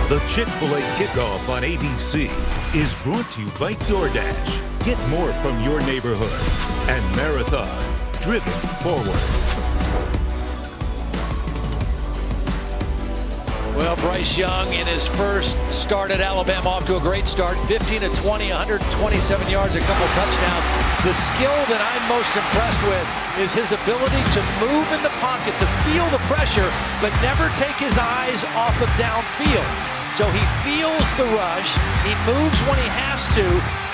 The Chick-fil-A kickoff on ABC is brought to you by DoorDash. Get more from your neighborhood. And Marathon, driven forward. Well, Bryce Young in his first start at Alabama off to a great start. 15 of 20, 127 yards, a couple touchdowns. The skill that I'm most impressed with is his ability to move in the pocket, to feel the pressure, but never take his eyes off of downfield. So he feels the rush, he moves when he has to,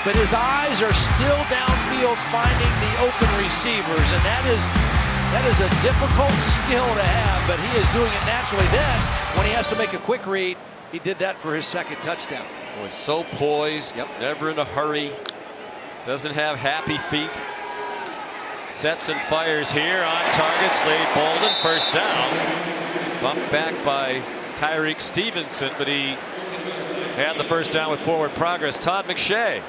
but his eyes are still downfield finding the open receivers, and that is a difficult skill to have, but he is doing it naturally. Then, when he has to make a quick read, he did that for his second touchdown. Boy, so poised, never in a hurry, doesn't have happy feet. Sets and fires here on target. Slade Bolden, first down. Bumped back by Tyreek Stevenson, but he had the first down with forward progress. Todd McShay.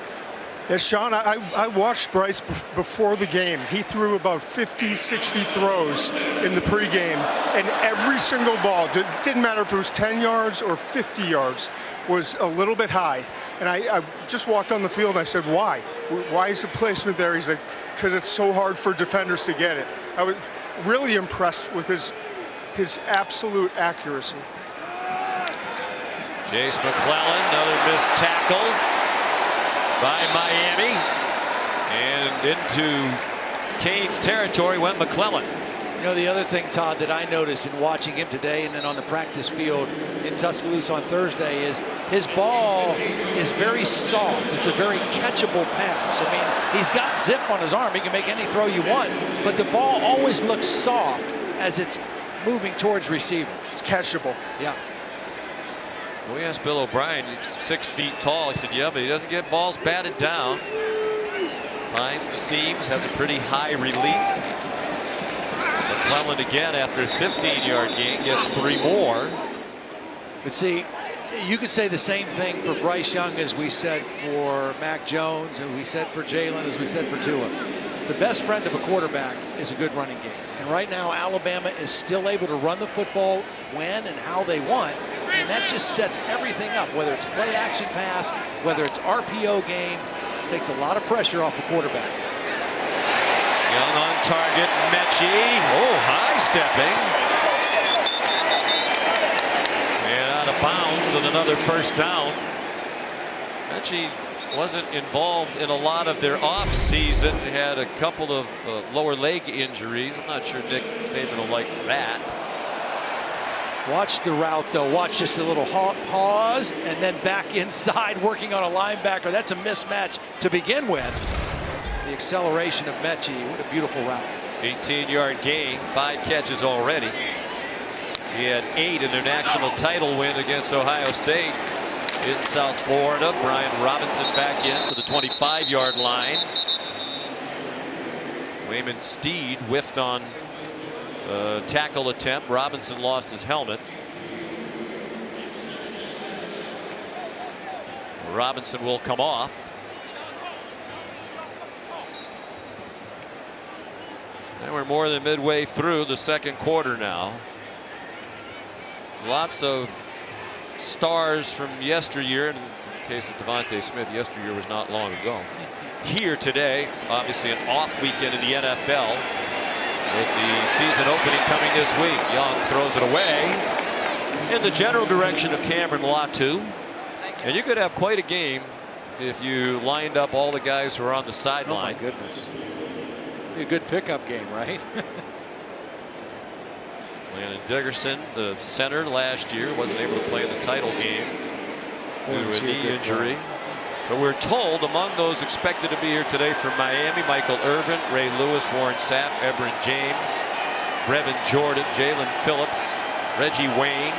Yes, Sean, I watched Bryce before the game. He threw about 50, 60 throws in the pregame, and every single ball, didn't matter if it was 10 yards or 50 yards, was a little bit high. And I just walked on the field and I said, why? Why is the placement there? He's like, because it's so hard for defenders to get it. I was really impressed with his absolute accuracy. Chase McClellan, another missed tackle by Miami, and into Canes territory went McClellan. You know, the other thing, Todd, that I noticed in watching him today and then on the practice field in Tuscaloosa on Thursday is his ball is very soft. It's a very catchable pass. I mean, he's got zip on his arm. He can make any throw you want, but the ball always looks soft as it's moving towards receivers. It's catchable. Yeah. We asked Bill O'Brien, he's 6 feet tall. He said, yeah, but he doesn't get balls batted down. Finds the seams, has a pretty high release. McClellan again after a 15-yard gain gets 3 more. But see, you could say the same thing for Bryce Young as we said for Mac Jones, and we said for Jalen, as we said for Tua. The best friend of a quarterback is a good running game. And right now, Alabama is still able to run the football when and how they want. And that just sets everything up, whether it's play action pass, whether it's RPO game, takes a lot of pressure off the quarterback. Young on target, Mechie. Oh, high stepping. And out of bounds with another first down. Mechie wasn't involved in a lot of their off season. Had a couple of lower leg injuries. I'm not sure Nick Saban will like that. Watch the route, though. Watch just a little pause and then back inside working on a linebacker. That's a mismatch to begin with. The acceleration of Mechie. What a beautiful route. 18-yard gain, 5 catches already. He had 8 in their national title win against Ohio State in South Florida. Brian Robinson back in to the 25-yard line. Wayman Steed whiffed on tackle attempt. Robinson lost his helmet. Robinson will come off. And we're more than midway through the second quarter now. Lots of stars from yesteryear. In the case of Devontae Smith, yesteryear was not long ago. Here today, it's obviously an off weekend in the NFL. With the season opening coming this week. Young throws it away in the general direction of Cameron Latu. And you could have quite a game if you lined up all the guys who are on the sideline. Oh my goodness. Be a good pickup game, right? Landon Dickerson, the center last year, wasn't able to play in the title game. due to a knee injury. But we're told among those expected to be here today from Miami, Michael Irvin, Ray Lewis, Warren Sapp, Ebron James, Brevin Jordan, Jalen Phillips, Reggie Wayne.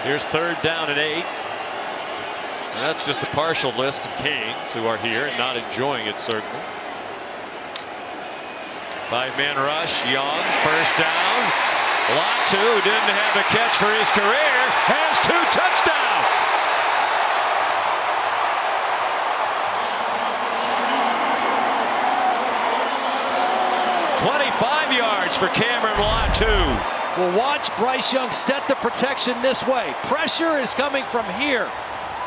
Here's 3rd down and 8. And that's just a partial list of Canes who are here and not enjoying it, certainly. 5-man rush, Young, 1st down. Latu, who didn't have a catch for his career, has 2 touchdowns. "25 yards for Cameron Latu." Well, watch Bryce Young set the protection this way. Pressure is coming from here.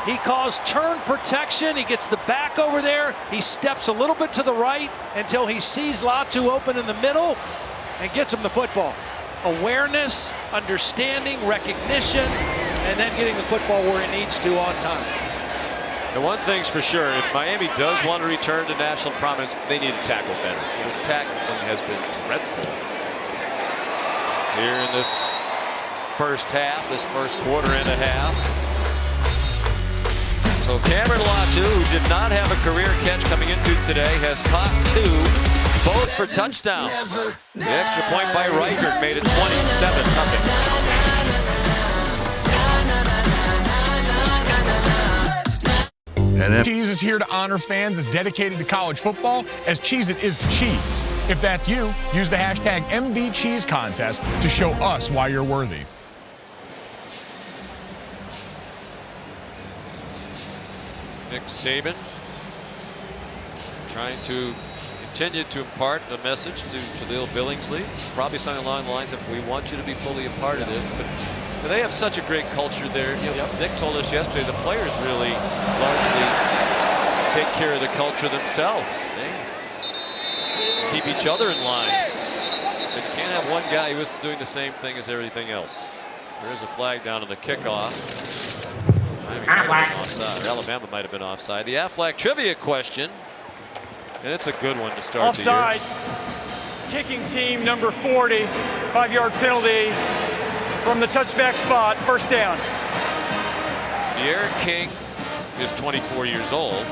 He calls turn protection. He gets the back over there. He steps a little bit to the right until he sees Latu open in the middle and gets him the football. Awareness, understanding, recognition, and then getting the football where he needs to on time. And one thing's for sure, if Miami does want to return to national prominence, they need to tackle better. The tackling has been dreadful here in this first half, this first quarter and a half. So Cameron Latu, who did not have a career catch coming into today, has caught 2, both for touchdowns. The extra point by Reichert made it 27-0. Cheese is here to honor fans as dedicated to college football as Cheez-It is to cheese. If that's you, use the hashtag #MVCheeseContest to show us why you're worthy. Nick Saban trying to continue to impart a message to Jaleel Billingsley. Probably something along the lines of, we want you to be fully a part of this. But they have such a great culture there. You know, Nick told us yesterday the players really largely take care of the culture themselves. They keep each other in line. So you can't have one guy who isn't doing the same thing as everything else. There is a flag down on the kickoff. Alabama might have been offside. The Aflac trivia question, and it's a good one to start offside. the year. Kicking team number 40, 5-yard penalty from the touchback spot, 1st down. D'Eriq King is 24 years old.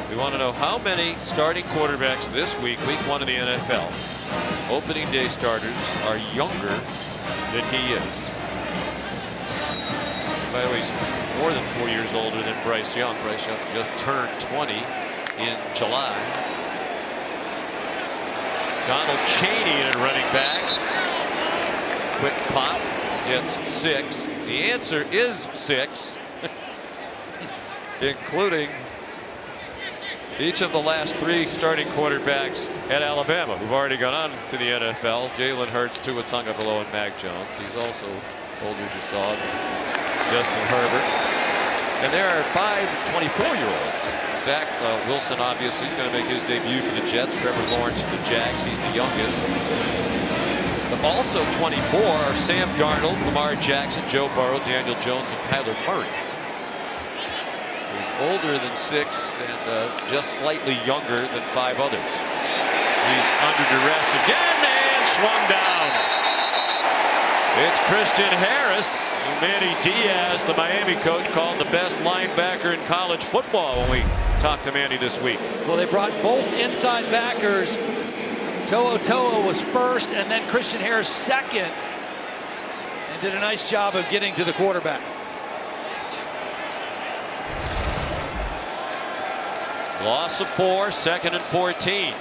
We want to know how many starting quarterbacks this week, week 1 in the NFL, opening day starters, are younger than he is. By the way, he's more than 4 years older than Bryce Young. Bryce Young just turned 20 in July. Donald Chaney at running back. Quick pop gets 6. The answer is 6, including each of the last 3 starting quarterbacks at Alabama who've already gone on to the NFL. Jalen Hurts, Tua Tagovailoa, and Mac Jones. He's also older, as you saw, Justin Herbert. And there are 5 24-year-olds. Zach Wilson, obviously, is going to make his debut for the Jets. Trevor Lawrence for the Jags. He's the youngest. But also 24 are Sam Darnold, Lamar Jackson, Joe Burrow, Daniel Jones, and Kyler Murray. He's older than 6 and just slightly younger than 5 others. He's under duress again and swung down. It's Christian Harris, who Manny Diaz, the Miami coach, called the best linebacker in college football when we talked to Manny this week. Well, they brought both inside backers. Toa was first, and then Christian Harris second, and did a nice job of getting to the quarterback. Loss of 4, 2nd and 14.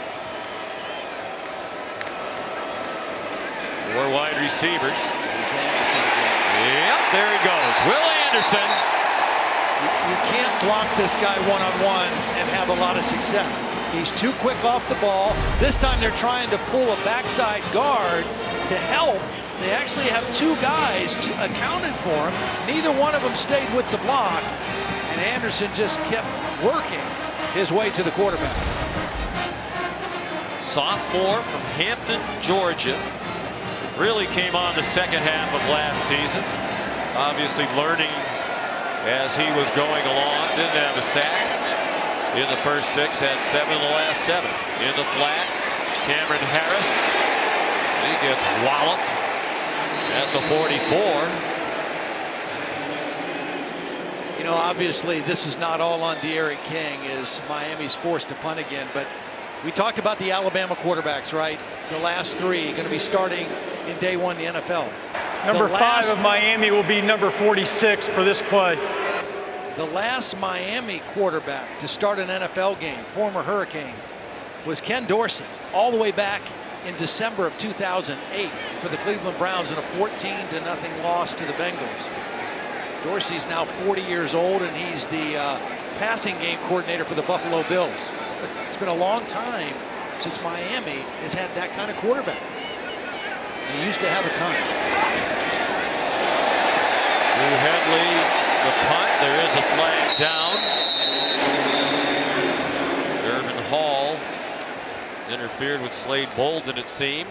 4 wide receivers. Yep, there he goes. Will Anderson. You can't block this guy one-on-one and have a lot of success. He's too quick off the ball. This time they're trying to pull a backside guard to help. They actually have 2 guys accounted for him. Neither one of them stayed with the block, and Anderson just kept working his way to the quarterback. Sophomore from Hampton, Georgia. Really came on the second half of last season. Obviously learning as he was going along. Didn't have a sack in the first 6. Had 7 in the last 7. In the flat, Cameron Harris. He gets walloped at the 44. You know, obviously this is not all on De'Aaron King as Miami's forced to punt again, but we talked about the Alabama quarterbacks, right? The last three going to be starting in day one in the NFL. Number 5 of Miami will be number 46 for this play. The last Miami quarterback to start an NFL game, former Hurricane, was Ken Dorsey, all the way back in December of 2008 for the Cleveland Browns in a 14-0 loss to the Bengals. Dorsey's now 40 years old, and he's the passing game coordinator for the Buffalo Bills. It's been a long time since Miami has had that kind of quarterback. They used to have a ton. Drew Headley, the punt. There is a flag down. Irvin Hall interfered with Slade Bolden, it seemed.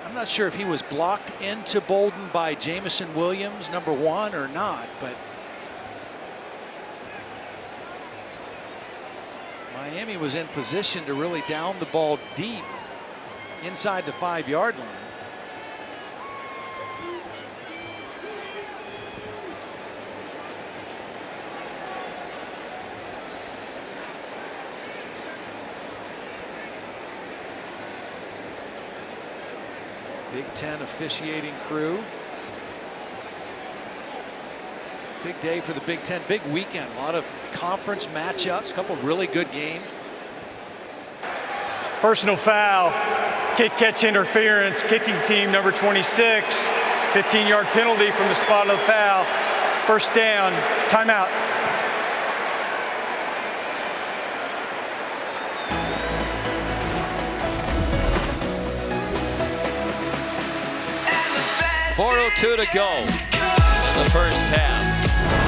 I'm not sure if he was blocked into Bolden by Jamison Williams, number 1, or not, but Miami was in position to really down the ball deep inside the 5-yard line. Big Ten officiating crew. Big day for the Big Ten, big weekend. A lot of conference matchups, a couple really good games. Personal foul, kick catch interference, kicking team number 26, 15-yard penalty from the spot of the foul. First down, timeout. .402 to go in the first half.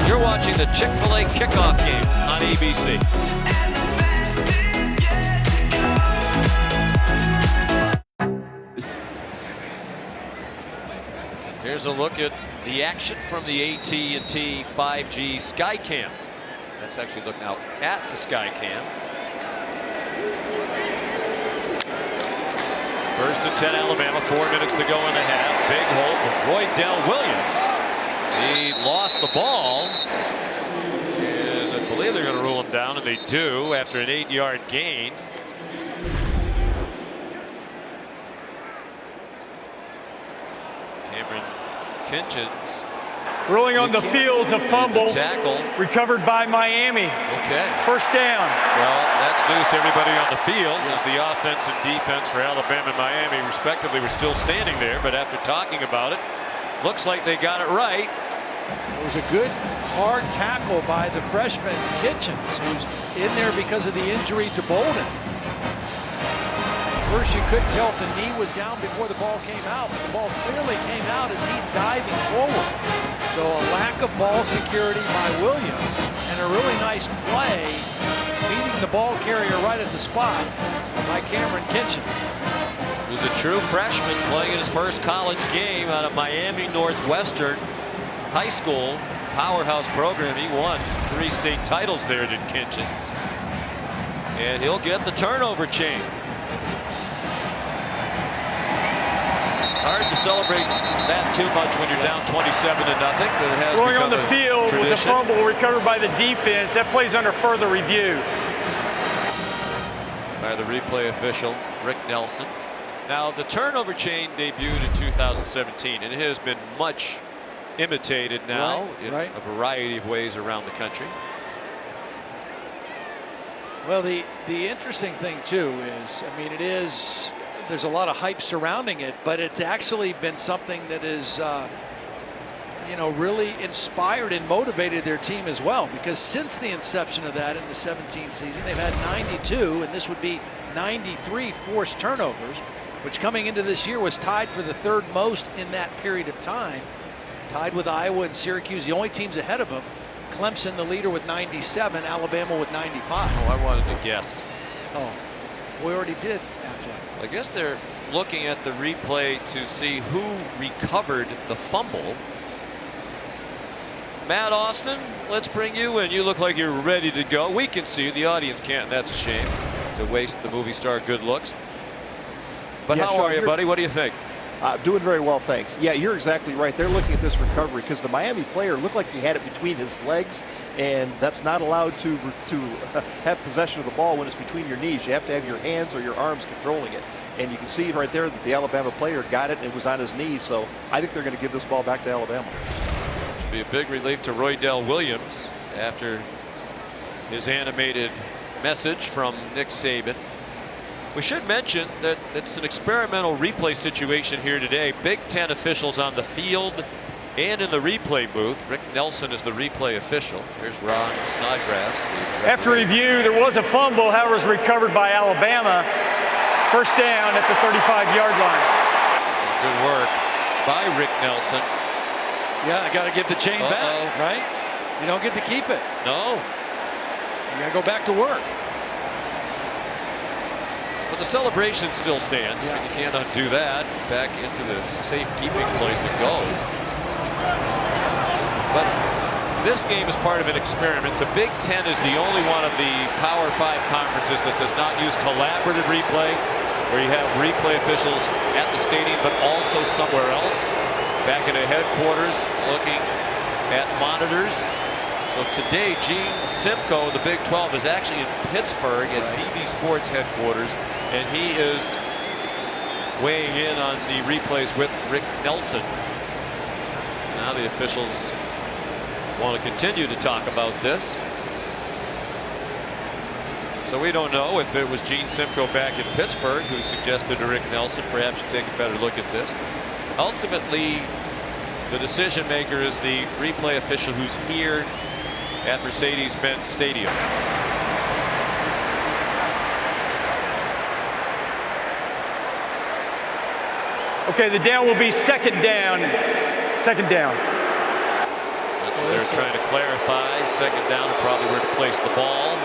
You're watching the Chick-fil-A kickoff game on ABC. Here's a look at the action from the AT&T 5G Skycam. Let's actually look now at the Skycam. First and 10 Alabama, 4 minutes to go in the half. Big hole from Roydell Williams. He lost the ball. And I believe they're going to rule him down, and they do after an 8-yard gain. Cameron Kinchins. Ruling on the fields, a fumble. Tackle. Recovered by Miami. Okay. First down. Well, that's news to everybody on the field, as the offense and defense for Alabama and Miami, respectively, were still standing there. But after talking about it, looks like they got it right. It was a good, hard tackle by the freshman Kitchens, who's in there because of the injury to Bolden. First, you couldn't tell if the knee was down before the ball came out, but the ball clearly came out as he's diving forward. So a lack of ball security by Williams, and a really nice play, beating the ball carrier right at the spot by Cameron Kitchen. He was a true freshman playing in his first college game out of Miami Northwestern High School powerhouse program. He won 3 state titles there, did Kitchens. And he'll get the turnover chain. Hard to celebrate that too much when you're down 27-0. But it has Rolling on become the field was a fumble recovered by the defense. That plays under further review. By the replay official, Rick Nelson. Now, the turnover chain debuted in 2017, and it has been much imitated now in a variety of ways around the country. Well, the interesting thing too is, I mean, there's a lot of hype surrounding it, but it's actually been something that is, you know, really inspired and motivated their team as well, because since the inception of that in the 17 season, they've had 92, and this would be 93 forced turnovers, which coming into this year was tied for the 3rd most in that period of time, tied with Iowa and Syracuse, the only teams ahead of them. Clemson, the leader, with 97, Alabama with 95. Oh, I wanted to guess. Oh, we already did, Affleck. I guess they're looking at the replay to see who recovered the fumble. Matt Austin, let's bring you in. You look like you're ready to go. We can see you. The audience can't. That's a shame to waste the movie star good looks. But Yeah, how sure, are you, buddy? What do you think? Doing very well, thanks. Yeah, you're exactly right. They're looking at this recovery because the Miami player looked like he had it between his legs, and that's not allowed to have possession of the ball when it's between your knees. You have to have your hands or your arms controlling it. And you can see right there that the Alabama player got it and it was on his knees. So I think they're going to give this ball back to Alabama. Which would be a big relief to Roydell Williams after his animated message from Nick Saban. We should mention that it's an experimental replay situation here today. Big Ten officials on the field and in the replay booth. Rick Nelson is the replay official. Here's Ron Snodgrass. After review, there was a fumble, however, was recovered by Alabama. First down at the 35-yard line. Good work by Rick Nelson. Yeah, I got to give the chain back, right? You don't get to keep it. No. You got to go back to work. But the celebration still stands. Yeah. You can't undo that. Back into the safekeeping place it goes. But this game is part of an experiment. The Big Ten is the only one of the Power 5 conferences that does not use collaborative replay, where you have replay officials at the stadium but also somewhere else, back in a headquarters looking at monitors. So today, Gene Simcoe, the Big 12, is actually in Pittsburgh at DB Sports headquarters, and he is weighing in on the replays with Rick Nelson. Now the officials want to continue to talk about this. So we don't know if it was Gene Simcoe back in Pittsburgh who suggested to Rick Nelson perhaps you take a better look at this. Ultimately, the decision maker is the replay official who's here at Mercedes-Benz Stadium. Okay, the down will be second down. Second down. That's what they're trying to clarify. Second down, probably where to place the ball.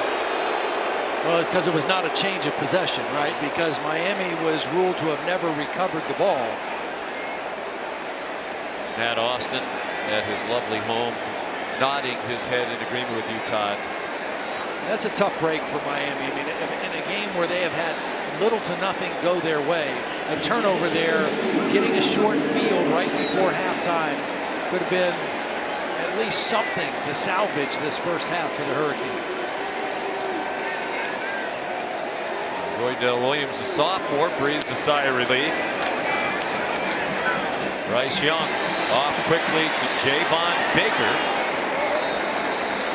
Well, because it was not a change of possession, right? Because Miami was ruled to have never recovered the ball. Matt Austin at his lovely home, nodding his head in agreement with you, Todd. That's a tough break for Miami. I mean, in a game where they have had little to nothing go their way, a turnover there, getting a short field right before halftime could have been at least something to salvage this first half for the Hurricanes. Roydell Williams, the sophomore, breathes a sigh of relief. Bryce Young off quickly to Javon Baker.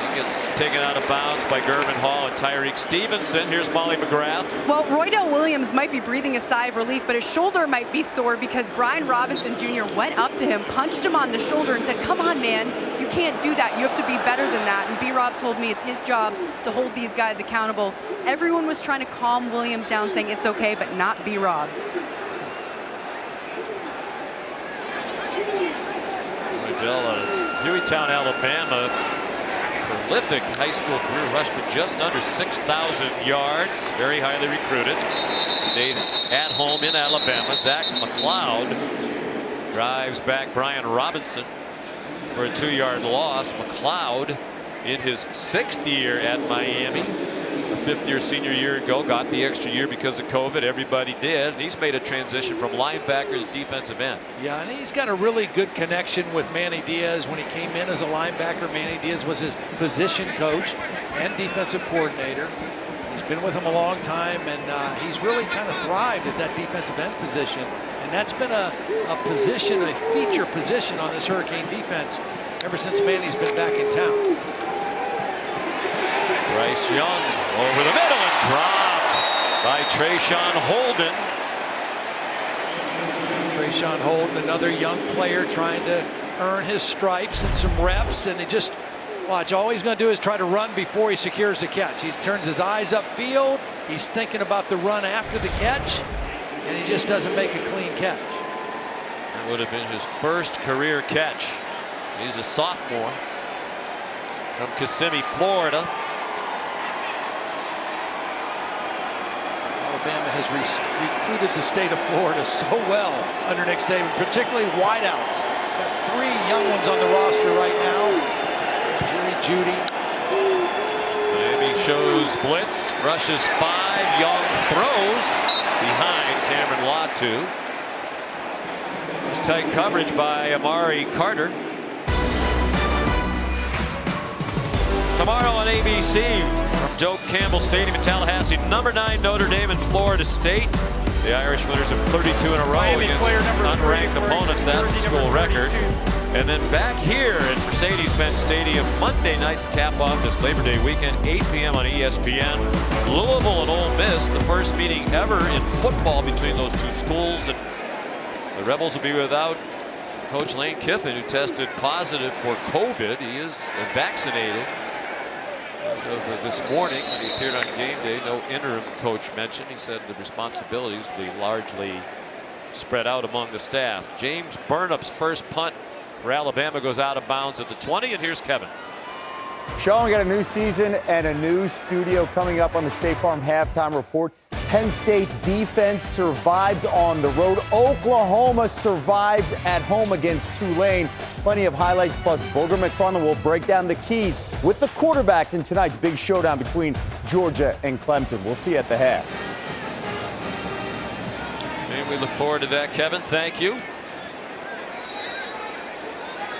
He gets taken out of bounds by Gervin Hall and Tyreek Stevenson. Here's Molly McGrath. Well, Roydell Williams might be breathing a sigh of relief, but his shoulder might be sore because Brian Robinson Jr. went up to him, punched him on the shoulder and said, "Come on, man, you can't do that. You have to be better than that." And B-Rob told me it's his job to hold these guys accountable. Everyone was trying to calm Williams down, saying it's okay, but not B-Rob. Roydell out of Hueytown, Alabama. Prolific high school career, rushed for just under 6,000 yards. Very highly recruited. Stayed at home in Alabama. Zach McLeod drives back Brian Robinson for a 2-yard loss. McLeod in his 6th year at Miami. A 5th-year senior year ago, got the extra year because of COVID. Everybody did. And he's made a transition from linebacker to defensive end. Yeah, and he's got a really good connection with Manny Diaz. When he came in as a linebacker, Manny Diaz was his position coach and defensive coordinator. He's been with him a long time, and he's really kind of thrived at that defensive end position. And that's been a position, a feature position on this Hurricane defense ever since Manny's been back in town. Bryce Young over the middle and dropped by Trayshawn Holden. Trayshawn Holden, another young player trying to earn his stripes and some reps, and he just, watch, all he's going to do is try to run before he secures the catch. He turns his eyes upfield, he's thinking about the run after the catch, and he just doesn't make a clean catch. That would have been his first career catch. He's a sophomore from Kissimmee, Florida. Alabama has recruited the state of Florida so well under Nick Saban, particularly wideouts. Got 3 young ones on the roster right now. Jerry Jeudy. Miami shows blitz, rushes 5, Young throws behind Cameron Latu. Here's tight coverage by Amari Carter. Tomorrow on ABC from Joe Campbell Stadium in Tallahassee, number 9 Notre Dame and Florida State. The Irish winners of 32 in a row against unranked opponents. That's the school record. And then back here at Mercedes-Benz Stadium Monday night to cap off this Labor Day weekend, 8 p.m. on ESPN. Louisville and Ole Miss, the first meeting ever in football between those two schools. And the Rebels will be without Coach Lane Kiffin, who tested positive for COVID. He is vaccinated. As of this morning, when he appeared on game day, no interim coach mentioned. He said the responsibilities will be largely spread out among the staff. James Burnup's first punt for Alabama goes out of bounds at the 20, and here's Kevin. Sean, we got a new season and a new studio coming up on the State Farm Halftime Report. Penn State's defense survives on the road. Oklahoma survives at home against Tulane. Plenty of highlights, plus Booger McFarland will break down the keys with the quarterbacks in tonight's big showdown between Georgia and Clemson. We'll see you at the half. And we look forward to that, Kevin. Thank you.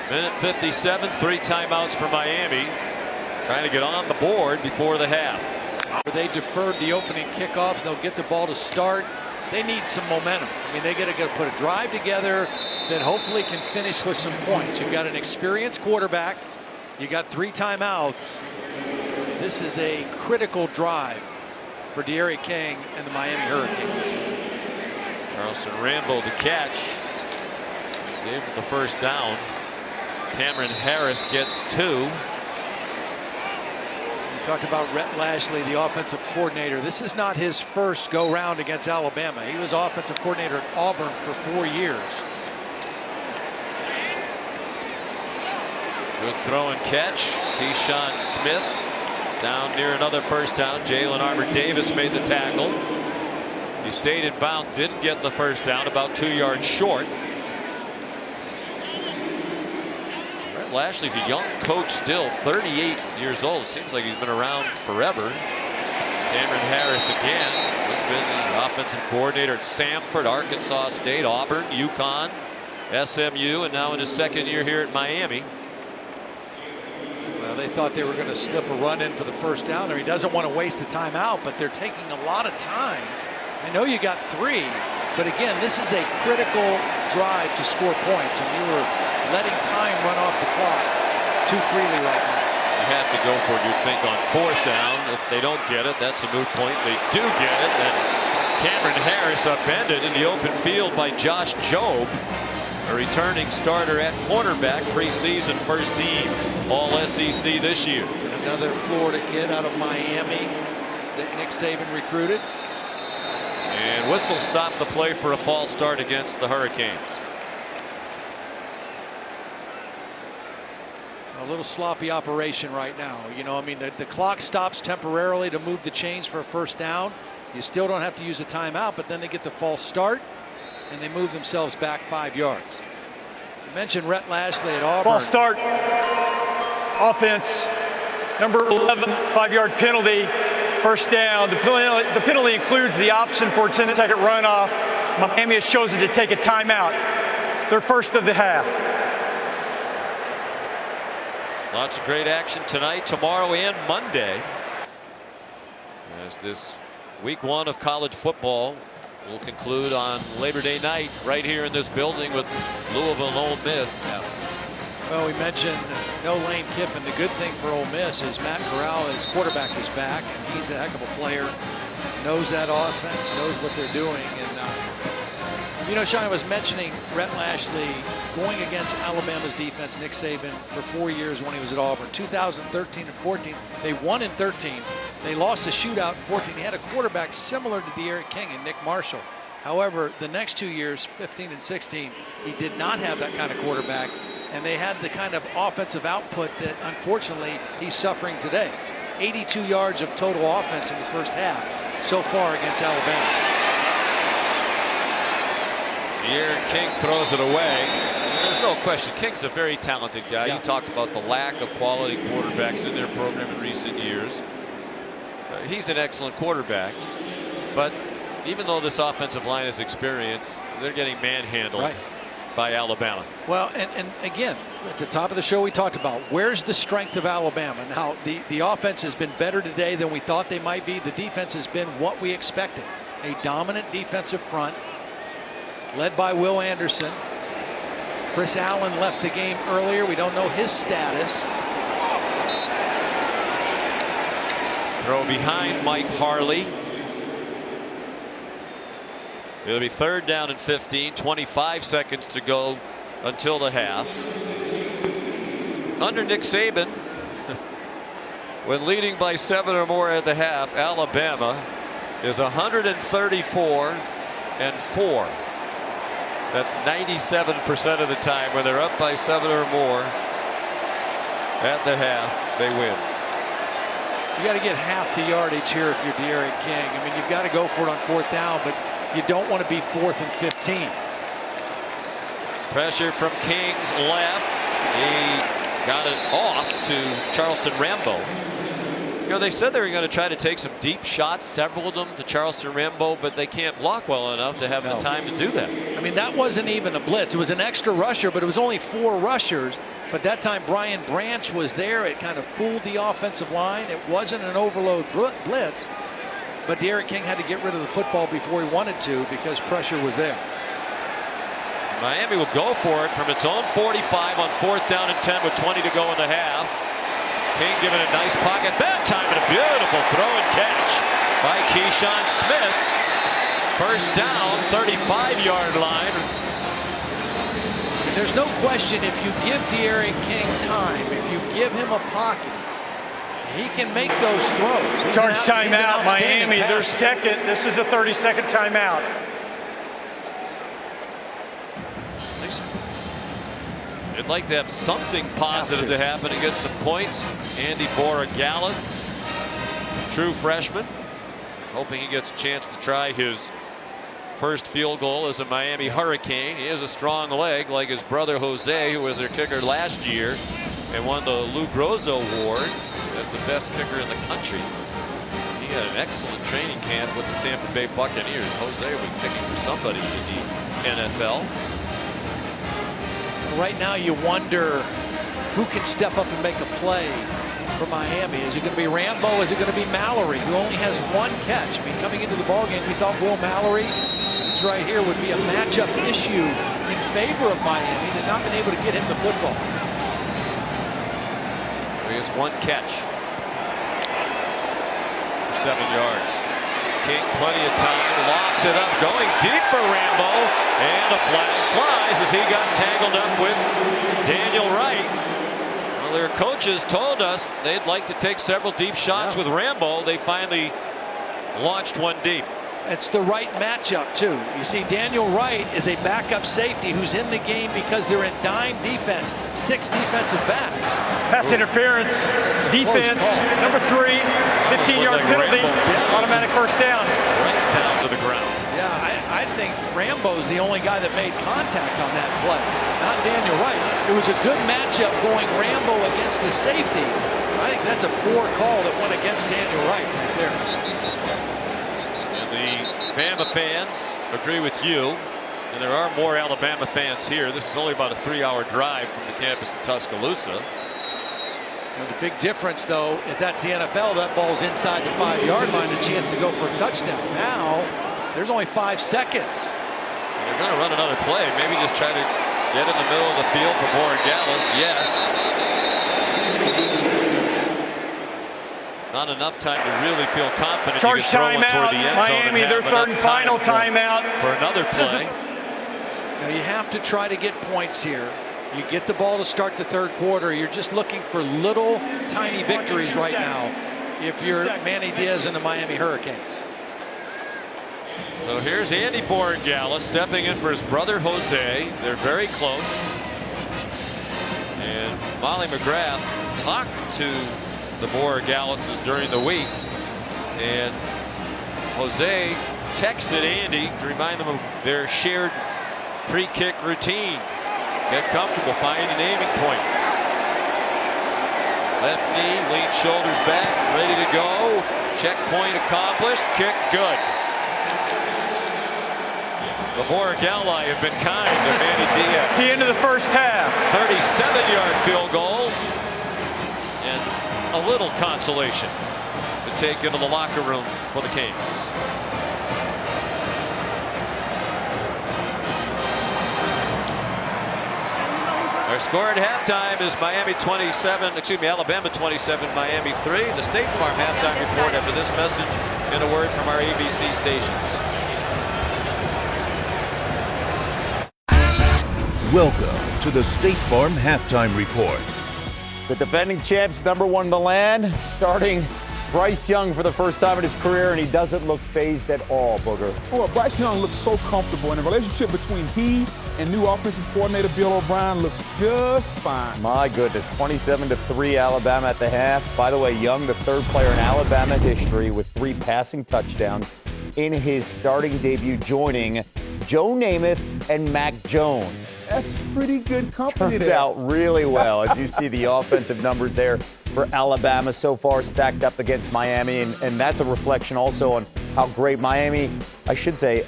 Minute 57, 3 timeouts for Miami. Trying to get on the board before the half. They deferred the opening kickoffs. They'll get the ball to start. They need some momentum. I mean, they got to put a drive together that hopefully can finish with some points. You've got an experienced quarterback. You got 3 timeouts. This is a critical drive for D'Eriq King and the Miami Hurricanes. Charleston Rambo to catch. Gave him the first down. Cameron Harris gets 2. Talked about Rhett Lashley, the offensive coordinator. This is not his first go-round against Alabama. He was offensive coordinator at Auburn for 4 years. Good throw and catch. Keyshawn Smith down near another first down. Jalen Armour-Davis made the tackle. He stayed in bounds, didn't get the first down, about 2 yards short. Lashley's a young coach still, 38 years old. Seems like he's been around forever. Cameron Harris again. He's been the offensive coordinator at Samford, Arkansas State, Auburn, UConn, SMU, and now in his second year here at Miami. Well, they thought they were going to slip a run in for the first down there. He doesn't want to waste a timeout, but they're taking a lot of time. I know you got 3, but again, this is a critical drive to score points, and you were letting time run off the clock too freely right now. You have to go for it, you'd think, on 4th down. If they don't get it, that's a moot point. They do get it, and Cameron Harris upended in the open field by Josh Jobe, a returning starter at cornerback, preseason first team All-SEC this year. Another Florida kid out of Miami that Nick Saban recruited. And whistle stopped the play for a false start against the Hurricanes. A little sloppy operation right now. You know, I mean, the clock stops temporarily to move the chains for a first down. You still don't have to use a timeout, but then they get the false start and they move themselves back 5 yards. You mentioned Rhett Lashley at Auburn. False start. Offense. Number 11, 5-yard penalty. First down. The penalty includes the option for a 10-second runoff. Miami has chosen to take a timeout. Their first of the half. Lots of great action tonight, tomorrow, and Monday. As this week 1 of college football will conclude on Labor Day night right here in this building with Louisville and Ole Miss. Well, we mentioned no Lane Kiffin. The good thing for Ole Miss is Matt Corral, his quarterback, is back, and he's a heck of a player. Knows that offense, knows what they're doing. And you know, Sean, I was mentioning Rhett Lashley going against Alabama's defense, Nick Saban, for 4 years when he was at Auburn. 2013 and 14, they won in 13. They lost a shootout in 14. They had a quarterback similar to D'Eriq King and Nick Marshall. However, the next 2 years, 15 and 16, he did not have that kind of quarterback, and they had the kind of offensive output that, unfortunately, he's suffering today. 82 yards of total offense in the first half so far against Alabama. D'Eriq King throws it away. There's no question. King's a very talented guy. Yeah. You talked about the lack of quality quarterbacks in their program in recent years. He's an excellent quarterback. But even though this offensive line is experienced, they're getting manhandled. Right. by Alabama. Well, and again, at the top of the show we talked about where's the strength of Alabama. Now the offense has been better today than we thought they might be. The defense has been what we expected. A dominant defensive front led by Will Anderson. Chris Allen left the game earlier. We don't know his status. Throw behind Mike Harley. It'll be 3rd down and 15, 25 seconds to go until the half. Under Nick Saban, when leading by 7 or more at the half, Alabama is 134-4. That's 97% of the time when they're up by 7 or more at the half, they win. You got to get half the yardage here if you're D'Eriq King. I mean, you've got to go for it on 4th down, but you don't want to be 4th and 15. Pressure from King's left. He got it off to Charleston Rambo. You know, they said they were going to try to take some deep shots, several of them to Charleston Rambo, but they can't block well enough to have the time to do that. I mean, that wasn't even a blitz. It was an extra rusher, but it was only 4 rushers. But that time Brian Branch was there. It kind of fooled the offensive line. It wasn't an overload blitz. But D'Eriq King had to get rid of the football before he wanted to because pressure was there. Miami will go for it from its own 45 on 4th down and 10 with 20 to go in the half. King giving a nice pocket. That time and a beautiful throw and catch by Keyshawn Smith. 1st down, 35-yard line. There's no question if you give D'Eriq King time, if you give him a pocket, he can make those throws. Charge timeout, Miami. Their second. This is a 30-second timeout. They'd like to have something positive to happen and get some points. Andy Borregales, true freshman, hoping he gets a chance to try his first field goal as a Miami Hurricane. He has a strong leg like his brother Jose, who was their kicker last year and won the Lou Groza Award as the best kicker in the country. He had an excellent training camp with the Tampa Bay Buccaneers. Jose was kicking for somebody in the NFL. Right now you wonder who can step up and make a play for Miami. Is it going to be Rambo? Is it going to be Mallory, who only has 1 catch? I mean, coming into the ballgame, we thought Will Mallory, who's right here, would be a matchup issue in favor of Miami. They've not been able to get him the football. He has 1 catch for 7 yards. King, plenty of time, lofts it up, going deep for Rambo, and a flag flies as he got tangled up with Daniel Wright. Well, their coaches told us they'd like to take several deep shots with Rambo. They finally launched 1 deep. It's the right matchup, too. You see, Daniel Wright is a backup safety who's in the game because they're in dime defense, 6 defensive backs. Pass interference, defense, number 3, 15-yard penalty, automatic 1st down. Right down to the ground. Yeah, I think Rambo's the only guy that made contact on that play, not Daniel Wright. It was a good matchup going Rambo against the safety. I think that's a poor call that went against Daniel Wright right there. The Bama fans agree with you, and there are more Alabama fans here. This is only about a 3-hour drive from the campus in Tuscaloosa. Now the big difference, though, if that's the NFL, that ball's inside the 5-yard line, a chance to go for a touchdown. Now, there's only 5 seconds. They're going to run another play. Maybe just try to get in the middle of the field for Borregales. Yes. Not enough time to really feel confident. Charge you can throw one toward the end zone. Miami, their 3rd and final timeout. For another play. Now you have to try to get points here. You get the ball to start the 3rd quarter. You're just looking for little tiny victories right now if you're Manny Diaz and the Miami Hurricanes. So here's Andy Borregales stepping in for his brother Jose. They're very close. And Molly McGrath talked to the Borregaleses during the week, and Jose texted Andy to remind them of their shared pre-kick routine. Get comfortable, find an aiming point. Left knee, lean shoulders back, ready to go. Checkpoint accomplished, kick good. The Boric ally have been kind to Manny Diaz. It's the end of the first half. 37-yard field goal. And a little consolation to take into the locker room for the Kings. Our score at halftime is Alabama 27, Miami 3. The State Farm halftime report after this message and a word from our ABC stations. Welcome to the State Farm halftime report. The defending champs, #1 in the land, starting Bryce Young for the first time in his career, and he doesn't look phased at all, Booger. Well, Bryce Young looks so comfortable, and the relationship between he and new offensive coordinator Bill O'Brien looks just fine. My goodness, 27-3 Alabama at the half. By the way, Young, the third player in Alabama history with 3 passing touchdowns in his starting debut, joining Joe Namath and Mac Jones. That's pretty good company. Turned out really well, as you see the offensive numbers there for Alabama so far stacked up against Miami, and that's a reflection also on how great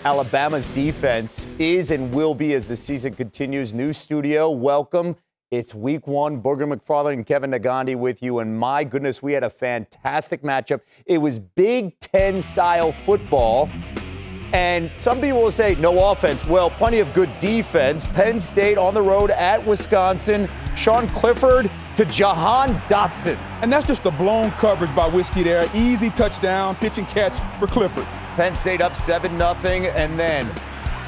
Alabama's defense is and will be as the season continues. New studio, welcome. It's week 1. Booger McFarland and Kevin Nagandi with you, and my goodness, we had a fantastic matchup. It was Big Ten style football. And some people will say no offense. Well, plenty of good defense. Penn State on the road at Wisconsin. Sean Clifford to Jahan Dotson. And that's just a blown coverage by Whiskey there. Easy touchdown, pitch and catch for Clifford. Penn State up 7-0, and then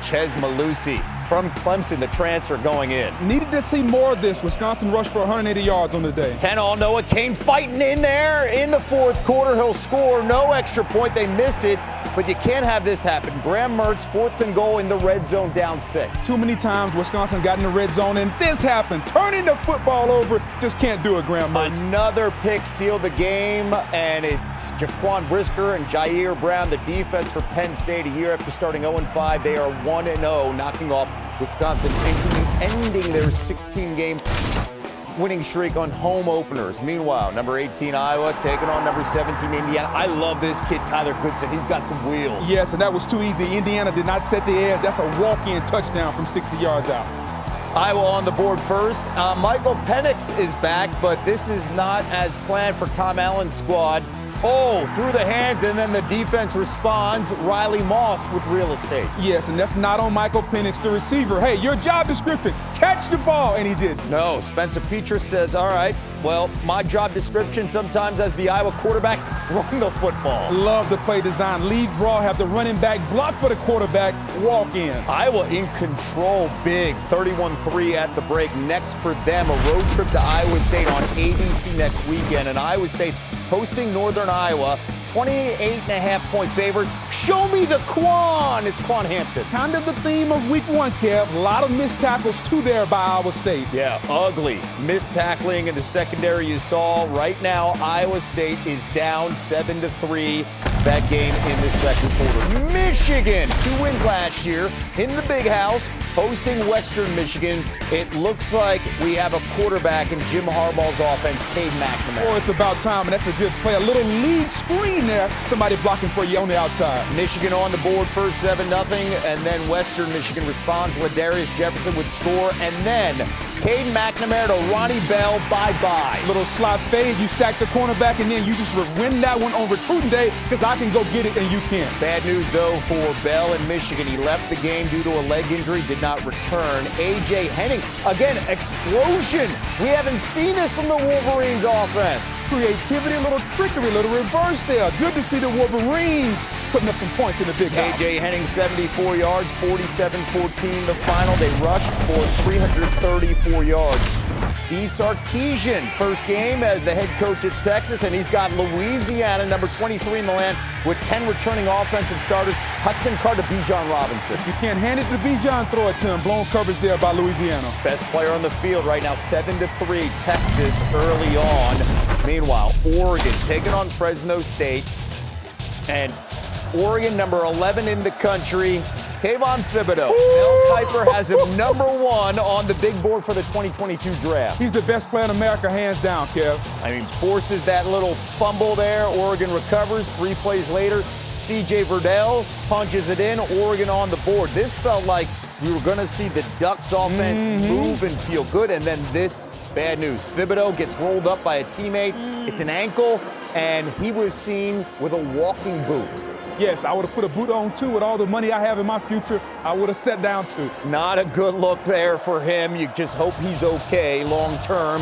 Chez Malusi from Clemson, the transfer, going in. Needed to see more of this. Wisconsin rushed for 180 yards on the day. 10-all Noah Kane fighting in there in the fourth quarter. He'll score. No extra point. They miss it. But you can't have this happen. Graham Mertz, 4th and goal in the red zone, down 6. Too many times Wisconsin got in the red zone, and this happened. Turning the football over, just can't do it, Graham Mertz. Another pick sealed the game, and it's Jaquan Brisker and Jair Brown, the defense for Penn State. A year after starting 0-5, they are 1-0, knocking off Wisconsin, ending their 16-game winning streak on home openers. Meanwhile, number 18 Iowa taking on number 17 Indiana. I love this kid, Tyler Goodson. He's got some wheels. Yes, and that was too easy. Indiana did not set the edge. That's a walk-in touchdown from 60 yards out. Iowa on the board first. Michael Penix is back, but this is not as planned for Tom Allen's squad. Oh, through the hands, and then the defense responds. Riley Moss with real estate. Yes, and that's not on Michael Penix, the receiver. Hey, your job description, catch the ball, and he didn't. No, Spencer Petras says, all right, well, my job description sometimes as the Iowa quarterback, run the football. Love the play design. Lead draw, have the running back block for the quarterback, walk in. Iowa in control big, 31-3 at the break. Next for them, a road trip to Iowa State on ABC next weekend, and Iowa State hosting Northern Iowa, 28.5-point favorites. Show me the Quan. It's Quan Hampton. Kind of the theme of week 1, Kev. A lot of missed tackles, 2 there by Iowa State. Yeah, ugly. Missed tackling in the secondary you saw. Right now, Iowa State is down 7-3. That game in the second quarter. Michigan, 2 wins last year in the Big House, hosting Western Michigan. It looks like we have a quarterback in Jim Harbaugh's offense, Cade McNamara. Oh, it's about time, and that's a good play. A little lead screen there. Somebody blocking for you on the outside. Michigan on the board first, 7-0, and then Western Michigan responds. Ladarius Jefferson would score, and then Cade McNamara to Ronnie Bell, bye-bye. Little slot fade, you stack the cornerback, and then you just win that one on recruiting day because I can go get it and you can't. Bad news, though, for Bell in Michigan. He left the game due to a leg injury, did not return. A.J. Henning, again, explosion. We haven't seen this from the Wolverines offense. Creativity, a little trickery, a little reverse there. Good to see the Wolverines putting up some points in the Big House. A.J. Henning, 74 yards, 47-14 the final. They rushed for 334 yards. Steve Sarkisian, first game as the head coach at Texas, and he's got Louisiana, number 23 in the land, with 10 returning offensive starters. Hudson Card to Bijan Robinson. If you can't hand it to Bijan, throw it to him. Blown coverage there by Louisiana. Best player on the field right now, 7-3, Texas early on. Meanwhile, Oregon taking on Fresno State, and Oregon, number 11 in the country, Kayvon Thibodeau. Mel Kiper has him number 1 on the big board for the 2022 draft. He's the best player in America, hands down, Kev. I mean, forces that little fumble there. Oregon recovers 3 plays later. C.J. Verdell punches it in. Oregon on the board. This felt like we were going to see the Ducks offense move and feel good. And then this, bad news. Thibodeau gets rolled up by a teammate. It's an ankle, and he was seen with a walking boot. Yes, I would have put a boot on, too. With all the money I have in my future, I would have sat down, too. Not a good look there for him. You just hope he's okay long term.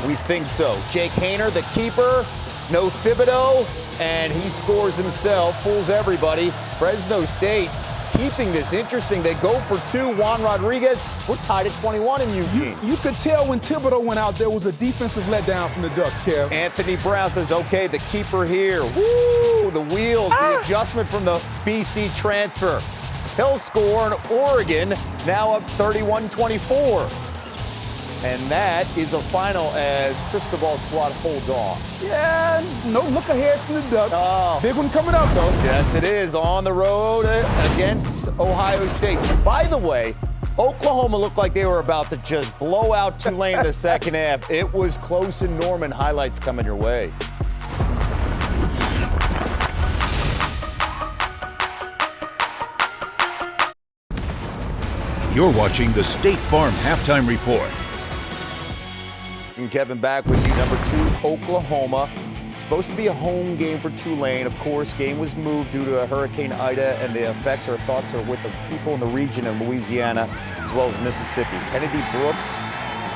We think so. Jake Haener, the keeper, no Thibodeau, and he scores himself, fools everybody. Fresno State keeping this interesting. They go for two. Juan Rodriguez, we're tied at 21 in Eugene. You could tell when Thibodeau went out, there was a defensive letdown from the Ducks, Kev. Anthony Brown says, okay, the keeper here. Woo, the wheels, the adjustment from the BC transfer. He'll score, and Oregon now up 31-24. And that is a final as Cristobal squad hold on. Yeah, no look ahead from the Ducks. Big one coming up, though. Yes, it is. On the road against Ohio State. By the way, Oklahoma looked like they were about to just blow out Tulane in the second half. It was close in Norman. Highlights coming your way. You're watching the State Farm Halftime Report. And Kevin back with you. Number 2, Oklahoma. Supposed to be a home game for Tulane. Of course, game was moved due to Hurricane Ida, and the effects or thoughts are with the people in the region of Louisiana as well as Mississippi. Kennedy Brooks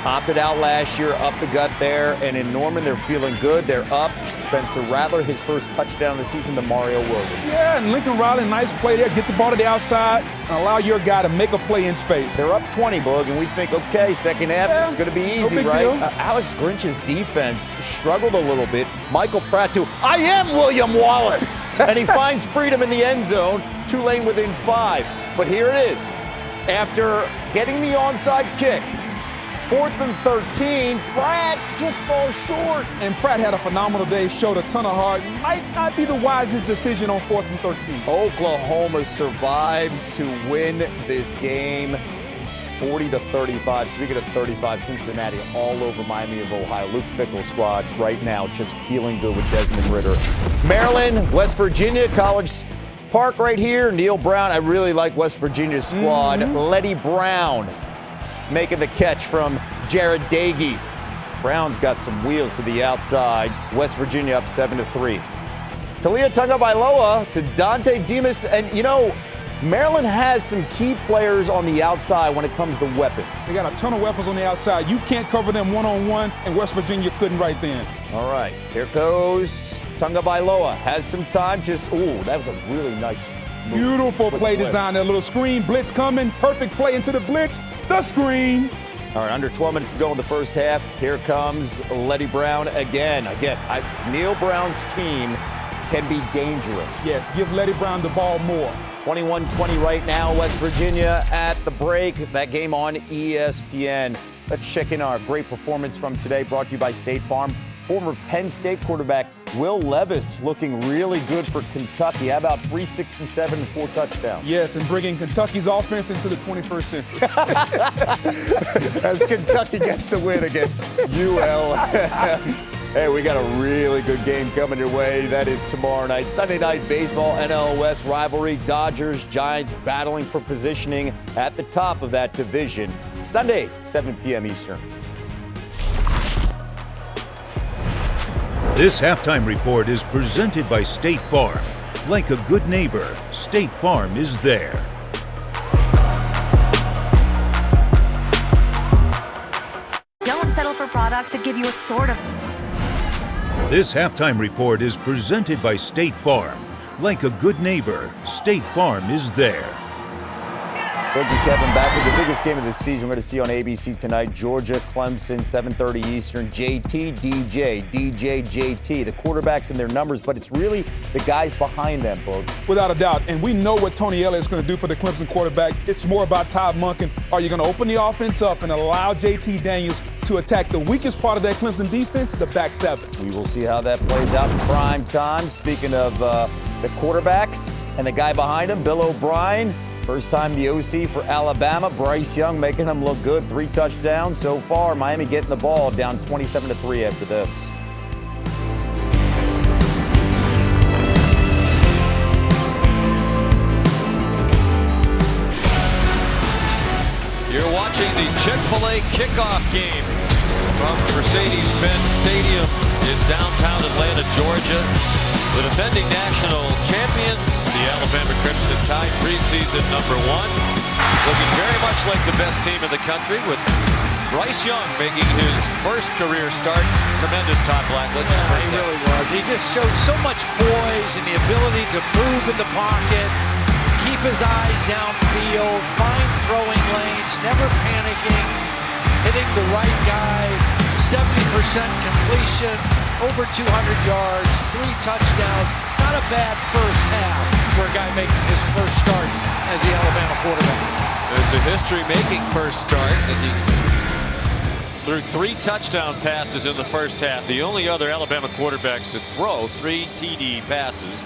opted out last year, up the gut there, and in Norman, they're feeling good. They're up. Spencer Rattler, his first touchdown of the season to Mario Williams. Yeah, and Lincoln Riley, nice play there. Get the ball to the outside and allow your guy to make a play in space. They're up 20, Boog, and we think, okay, second half is going to be easy, right? Alex Grinch's defense struggled a little bit. Michael Pratt to, I am William Wallace, and he finds freedom in the end zone. Tulane within 5. But here it is. After getting the onside kick, 4th and 13, Pratt just falls short. And Pratt had a phenomenal day, showed a ton of heart. Might not be the wisest decision on 4th and 13. Oklahoma survives to win this game 40-35. Speaking of 35, Cincinnati all over Miami of Ohio. Luke Fickell's squad right now just feeling good with Desmond Ridder. Maryland, West Virginia, College Park right here. Neil Brown, I really like West Virginia's squad. Letty Brown making the catch from Jared Dagey. Brown's got some wheels to the outside. West Virginia up 7-3. Talia Tagovailoa to Dante Demas. And, you know, Maryland has some key players on the outside when it comes to weapons. They got a ton of weapons on the outside. You can't cover them one-on-one, and West Virginia couldn't right then. All right, here goes Tagovailoa. Has some time. That was a really nice move. Beautiful play design there. Little screen, blitz coming. Perfect play into the blitz. The screen. All right, under 12 minutes to go in the first half. Here comes Letty Brown again. Neil Brown's team can be dangerous. Yes, give Letty Brown the ball more. 21-20 right now, West Virginia at the break. That game on ESPN. Let's check in our great performance from today, brought to you by State Farm. Former Penn State quarterback Will Levis looking really good for Kentucky. How about 367 and 4 touchdowns? Yes, and bringing Kentucky's offense into the 21st century. As Kentucky gets the win against UL. Hey, we got a really good game coming your way. That is tomorrow night. Sunday Night Baseball, NL West rivalry. Dodgers, Giants battling for positioning at the top of that division. Sunday, 7 p.m. Eastern. This halftime report is presented by State Farm. Like a good neighbor, State Farm is there. Don't settle for products that give you a sort of... This halftime report is presented by State Farm. Like a good neighbor, State Farm is there. Thank you, Kevin. Back with the biggest game of the season we're going to see on ABC tonight. Georgia, Clemson, 7:30 Eastern. JT, JT. The quarterbacks and their numbers, but it's really the guys behind them, folks. Without a doubt. And we know what Tony Elliott's going to do for the Clemson quarterback. It's more about Todd Monken. Are you going to open the offense up and allow JT Daniels to attack the weakest part of that Clemson defense, the back seven? We will see how that plays out in prime time. Speaking of the quarterbacks and the guy behind him, Bill O'Brien. First time the OC for Alabama. Bryce Young making him look good. 3 touchdowns so far. Miami getting the ball down 27-3 after this. watching the Chick-fil-A kickoff game from Mercedes-Benz Stadium in downtown Atlanta, Georgia. The defending national champions, the Alabama Crimson Tide, preseason #1. Looking very much like the best team in the country, with Bryce Young making his first career start. Tremendous, Todd Blackledge. Yeah, he really was. He just showed so much poise and the ability to move in the pocket, keep his eyes downfield, find throwing lanes, never panicking, hitting the right guy, 70% completion, over 200 yards, 3 touchdowns. Not a bad first half for a guy making his first start as the Alabama quarterback. It's a history-making first start. And he threw 3 touchdown passes in the first half. The only other Alabama quarterbacks to throw 3 TD passes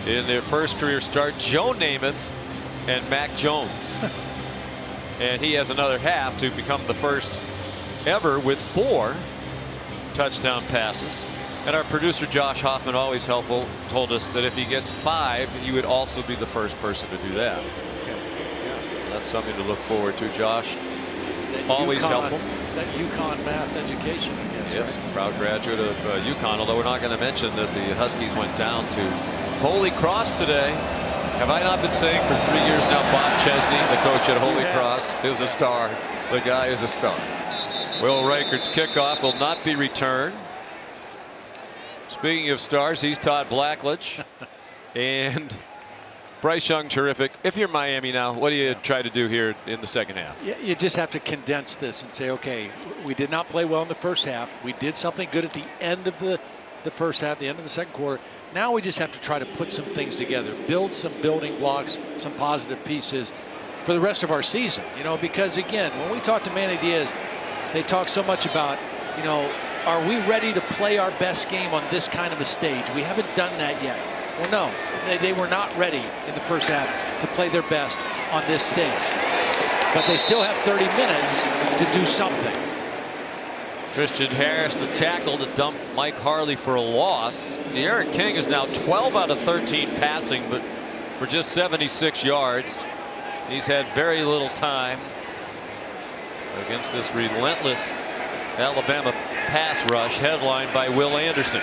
in their first career start, Joe Namath and Mac Jones. And he has another half to become the first ever with 4 touchdown passes. And our producer Josh Hoffman, always helpful, told us that if he gets 5, he would also be the first person to do that. That's something to look forward to, Josh. Always helpful. That UConn math education, I guess. Yes, right? proud graduate of UConn, although we're not going to mention that the Huskies went down to Holy Cross today. Have I not been saying for 3 years now, Bob Chesney, the coach at Holy Cross, is a star. The guy is a star. Will Reichard's kickoff will not be returned. Speaking of stars, he's Todd Blackledge. And Bryce Young, terrific. If you're Miami now, what do you try to do here in the second half? You just have to condense this and say, okay, we did not play well in the first half. We did something good at the end of the first half, the end of the second quarter. Now we just have to try to put some things together, build some building blocks, some positive pieces for the rest of our season. You know, because again, when we talk to Manny Diaz, they talk so much about, you know, are we ready to play our best game on this kind of a stage? We haven't done that yet. Well, no, they were not ready in the first half to play their best on this stage. But they still have 30 minutes to do something. Christian Harris, the tackle to dump Mike Harley for a loss. De'Aaron King is now 12 out of 13 passing, but for just 76 yards. He's had very little time against this relentless Alabama pass rush headlined by Will Anderson.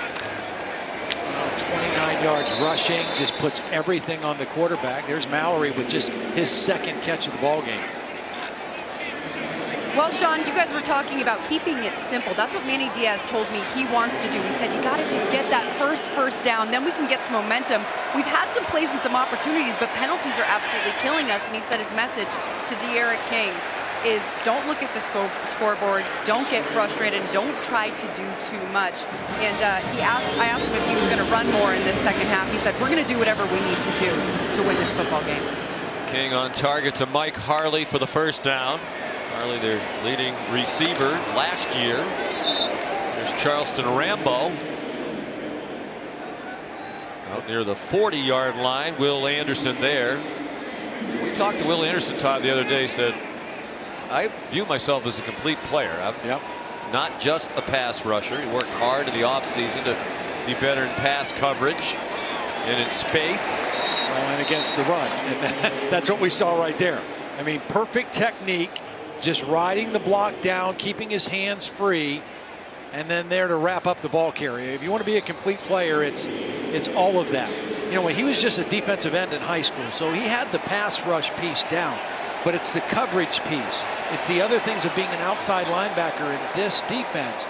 29 yards rushing, just puts everything on the quarterback. There's Mallory with just his second catch of the ball game. Well, Sean, you guys were talking about keeping it simple. That's what Manny Diaz told me he wants to do. He said, you got to just get that first down, then we can get some momentum. We've had some plays and some opportunities, but penalties are absolutely killing us. And he said his message to De'Aaron King is don't look at the scoreboard, don't get frustrated, don't try to do too much. And I asked him if he was going to run more in this second half. He said, we're going to do whatever we need to do to win this football game. King on target to Mike Harley for the first down. Harley, their leading receiver last year. There's Charleston Rambo out near the 40-yard line. Will Anderson there. We talked to Will Anderson, Todd, the other day. Said, I view myself as a complete player. I'm not just a pass rusher. He worked hard in the offseason to be better in pass coverage and in space. And against the run. And that's what we saw right there. I mean, perfect technique, just riding the block down, keeping his hands free, and then there to wrap up the ball carrier. If you want to be a complete player, it's all of that. You know, when he was just a defensive end in high school, so he had the pass rush piece down. But it's the coverage piece. It's the other things of being an outside linebacker in this defense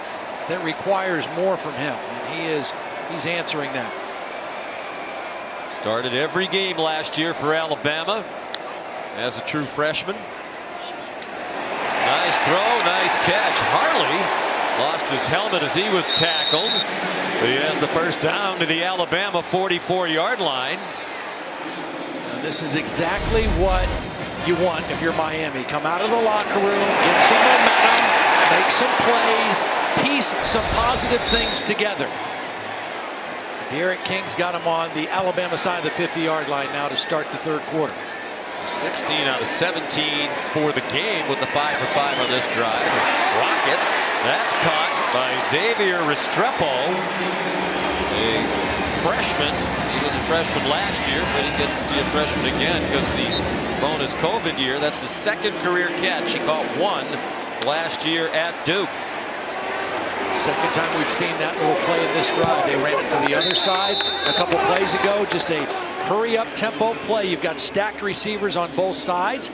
that requires more from him, and he's answering that. Started every game last year for Alabama as a true freshman. Nice throw, nice catch. Harley lost his helmet as he was tackled. He has the first down to the Alabama 44-yard line. And this is exactly what you want if you're Miami. Come out of the locker room, get some momentum, make some plays, piece some positive things together. De'Aaron King's got him on the Alabama side of the 50-yard line now to start the third quarter. 16 out of 17 for the game with the 5 for 5 on this drive. Rocket, that's caught by Xavier Restrepo. A freshman. He was a freshman last year, but he gets to be a freshman again because of the bonus COVID year. That's his second career catch. He caught one last year at Duke. Second time we've seen that little play in this drive. They ran it to the other side a couple plays ago. Just a hurry-up tempo play. You've got stacked receivers on both sides.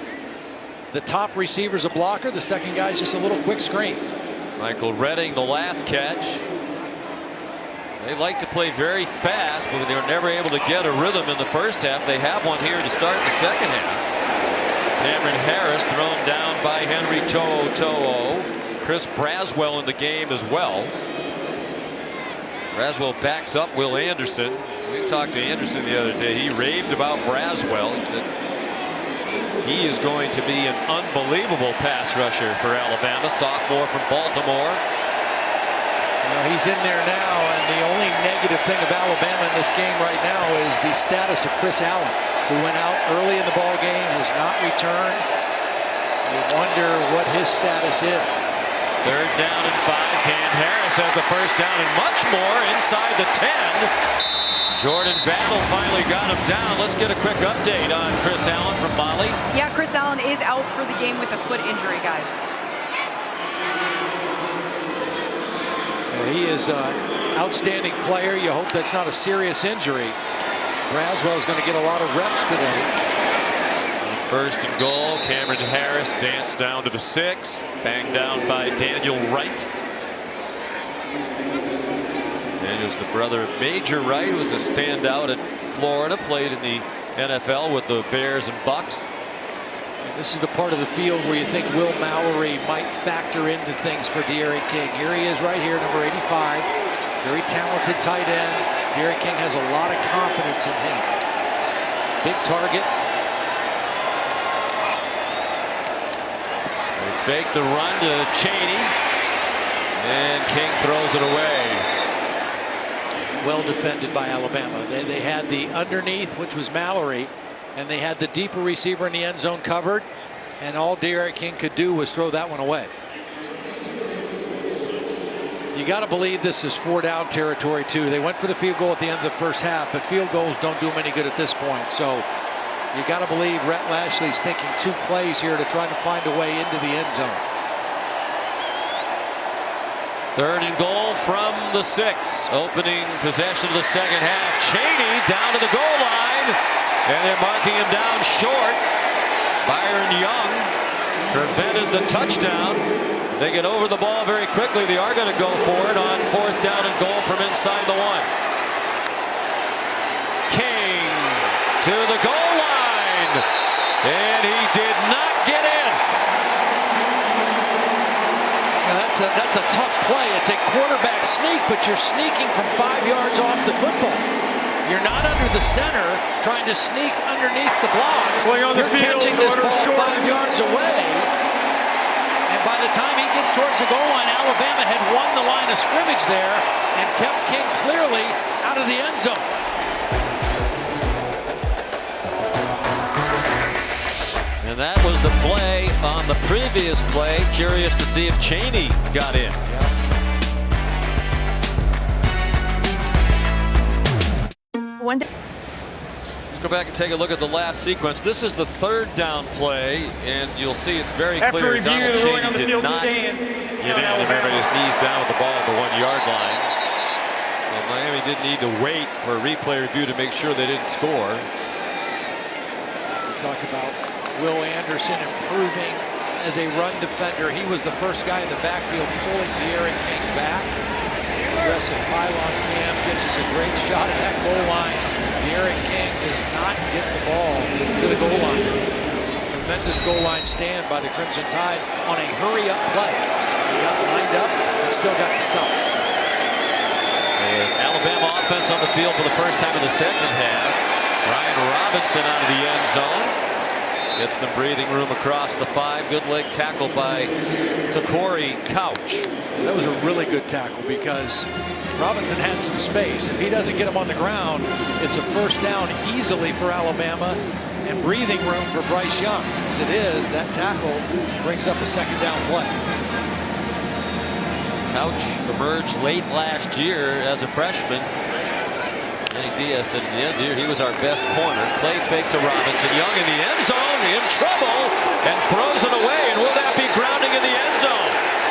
The top receiver's a blocker. The second guy's just a little quick screen. Michael Redding, the last catch. They like to play very fast, but they were never able to get a rhythm in the first half. They have one here to start the second half. Cameron Harris thrown down by Henry To'o. Chris Braswell in the game as well. Braswell backs up Will Anderson. We talked to Anderson the other day. He raved about Braswell. He said he is going to be an unbelievable pass rusher for Alabama. Sophomore from Baltimore. Well, he's in there now, and the only negative thing of Alabama in this game right now is the status of Chris Allen, who went out early in the ball game, has not returned. You wonder what his status is. Third down and 5. Cam Harris has the first down and much more inside the 10. Jordan Battle finally got him down. Let's get a quick update on Chris Allen from Molly. Yeah, Chris Allen is out for the game with a foot injury, guys. He is an outstanding player. You hope that's not a serious injury. Braswell is going to get a lot of reps today. First and goal. Cameron Harris danced down to the 6. Banged down by Daniel Wright. Daniel's the brother of Major Wright, who was a standout at Florida, played in the NFL with the Bears and Bucks. This is the part of the field where you think Will Mallory might factor into things for De'Aaron King. Here he is right here, number 85. Very talented tight end. De'Aaron King has a lot of confidence in him. Big target. They fake the run to Chaney. And King throws it away. Well defended by Alabama. They had the underneath, which was Mallory, and they had the deeper receiver in the end zone covered, and all De'Aaron King could do was throw that one away. You got to believe this is 4-down territory too. They went for the field goal at the end of the first half, but field goals don't do them any good at this point. So you got to believe Rhett Lashley's thinking 2 plays here to try to find a way into the end zone. Third and goal from the 6. Opening possession of the second half. Chaney down to the goal line. And they're marking him down short. Byron Young prevented the touchdown. They get over the ball very quickly. They are going to go for it on 4th down and goal from inside the 1. King to the goal line. And he did not get in. That's a tough play. It's a quarterback sneak, but you're sneaking from 5 yards off the football. You're not under the center trying to sneak underneath the blocks. You're catching this ball 5 yards away. And by the time he gets towards the goal line, Alabama had won the line of scrimmage there and kept King clearly out of the end zone. And that was the play on the previous play. Curious to see if Chaney got in. Let's go back and take a look at the last sequence. This is the 3rd down play, and you'll see it's very clear Donald Chaney did not get in. Remember, his knees down with the ball at the 1-yard line. And Miami didn't need to wait for a replay review to make sure they didn't score. We talked about Will Anderson improving as a run defender. He was the first guy in the backfield pulling De'Aaron King back. Aggressive pylon cam gives us a great shot at that goal line. De'Aaron King does not get the ball to the goal line. Tremendous goal line stand by the Crimson Tide on a hurry-up play. He got lined up and still got the stop. Alabama offense on the field for the first time in the second half. Ryan Robinson out of the end zone. Gets them breathing room across the 5. Good leg tackle by Takori Couch. That was a really good tackle because Robinson had some space. If he doesn't get him on the ground, it's a first down easily for Alabama and breathing room for Bryce Young. As it is, that tackle brings up a 2nd down play. Couch emerged late last year as a freshman. And Diaz said at the end here, he was our best corner. Play fake to Robinson. Young in the end zone, in trouble, and throws it away. And will that be grounding in the end zone?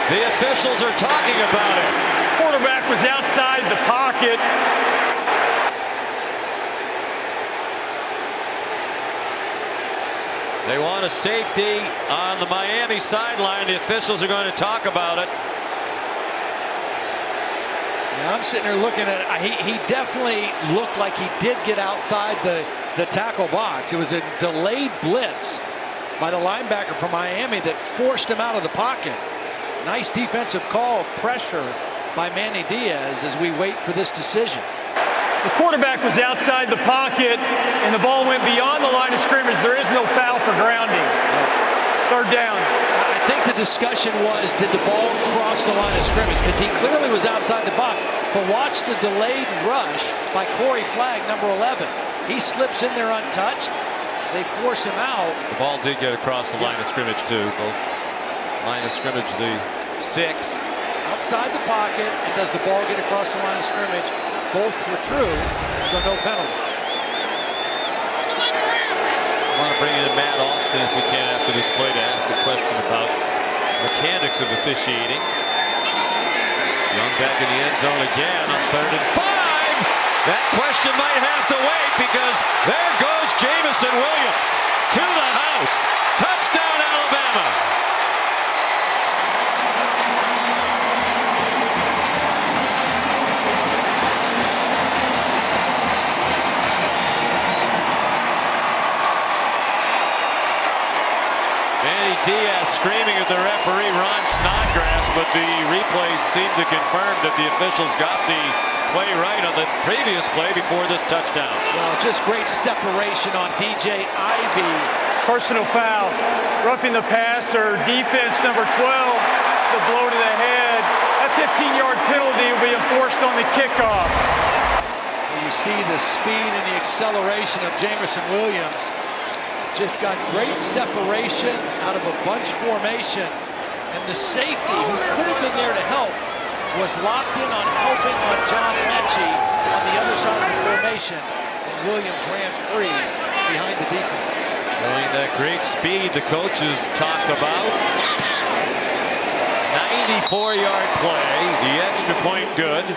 The officials are talking about it. Quarterback was outside the pocket. They want a safety on the Miami sideline. The officials are going to talk about it. Yeah, I'm sitting here looking at it. He definitely looked like he did get outside the tackle box. It was a delayed blitz by the linebacker from Miami that forced him out of the pocket. Nice defensive call of pressure by Manny Diaz as we wait for this decision. The quarterback was outside the pocket, and the ball went beyond the line of scrimmage. There is no foul for grounding. Third down. I think the discussion was, did the ball cross the line of scrimmage? Because he clearly was outside the box. But watch the delayed rush by Corey Flagg, number 11. He slips in there untouched. They force him out. The ball did get across the line of scrimmage, too. The line of scrimmage, the 6. Outside the pocket, and does the ball get across the line of scrimmage? Both were true, so no penalty. I want to bring in Matt Austin if we can after this play to ask a question about mechanics of officiating. Young back in the end zone again on 3rd and 5. That question might have to wait because there goes Jamison Williams to the house. Touchdown, Alabama. Diaz screaming at the referee, Ron Snodgrass, but the replays seem to confirm that the officials got the play right on the previous play before this touchdown. Well, just great separation on DJ Ivy. Personal foul. Roughing the passer, defense number 12, the blow to the head. That 15-yard penalty will be enforced on the kickoff. You see the speed and the acceleration of Jamison Williams. Just got great separation out of a bunch formation, and the safety who could have been there to help was locked in on helping on John Mechie on the other side of the formation, and Williams ran free behind the defense. Showing that great speed the coaches talked about. 94-yard play, the extra point good.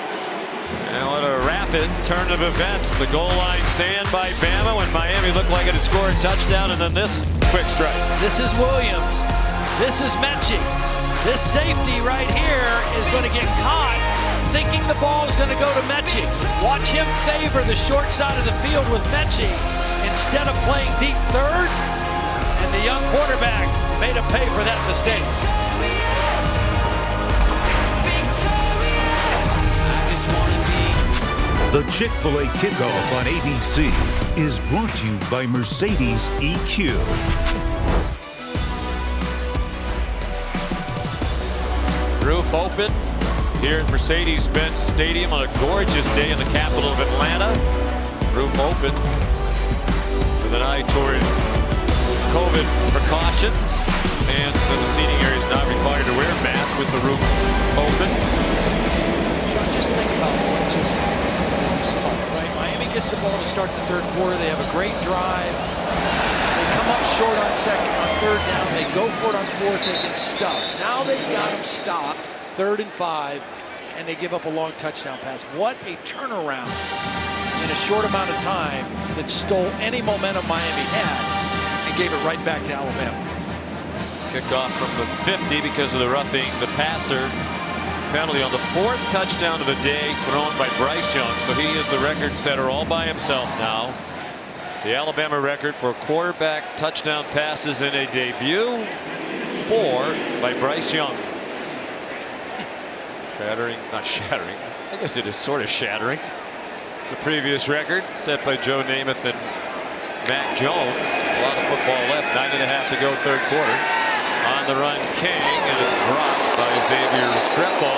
And what a rapid turn of events. The goal line stand by Bama when Miami looked like it had scored a touchdown, and then this quick strike. This is Williams. This is Mechie. This safety right here is going to get caught thinking the ball is going to go to Mechie. Watch him favor the short side of the field with Mechie instead of playing deep third, and the young quarterback made him pay for that mistake. The Chick-fil-A Kickoff on ABC is brought to you by Mercedes EQ. Roof open here at Mercedes-Benz Stadium on a gorgeous day in the capital of Atlanta. Roof open with an eye toward COVID precautions. Fans in the seating area is not required to wear masks with the roof open. Just think about what just happened. Right? Miami gets the ball to start the third quarter. They have a great drive. They come up short on third down. They go for it on fourth. They get stuck. Now they've got them stopped, 3rd and 5, and they give up a long touchdown pass. What a turnaround in a short amount of time that stole any momentum Miami had and gave it right back to Alabama. Kickoff from the 50 because of the roughing the passer penalty on the 4th touchdown of the day thrown by Bryce Young. So he is the record setter all by himself now. The Alabama record for quarterback touchdown passes in a debut, 4 by Bryce Young. Not shattering. I guess it is sort of shattering the previous record set by Joe Namath and Mac Jones. A lot of football left, 9.5 to go, third quarter. On the run, King, and it's dropped by Xavier Restrepo.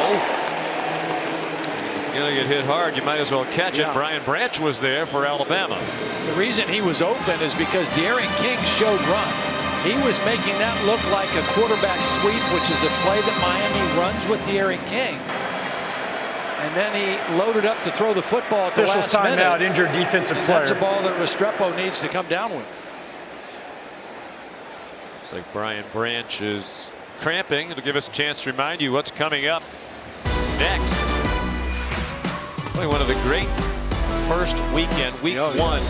If you're going to get hit hard, you might as well catch it. Brian Branch was there for Alabama. The reason he was open is because De'Aaron King showed run. He was making that look like a quarterback sweep, which is a play that Miami runs with De'Aaron King. And then he loaded up to throw the football at the Official's last minute. timeout, injured defensive player. That's a ball that Restrepo needs to come down with. Looks like Brian Branch is cramping. It'll give us a chance to remind you what's coming up next. Probably one of the great first weekend, week one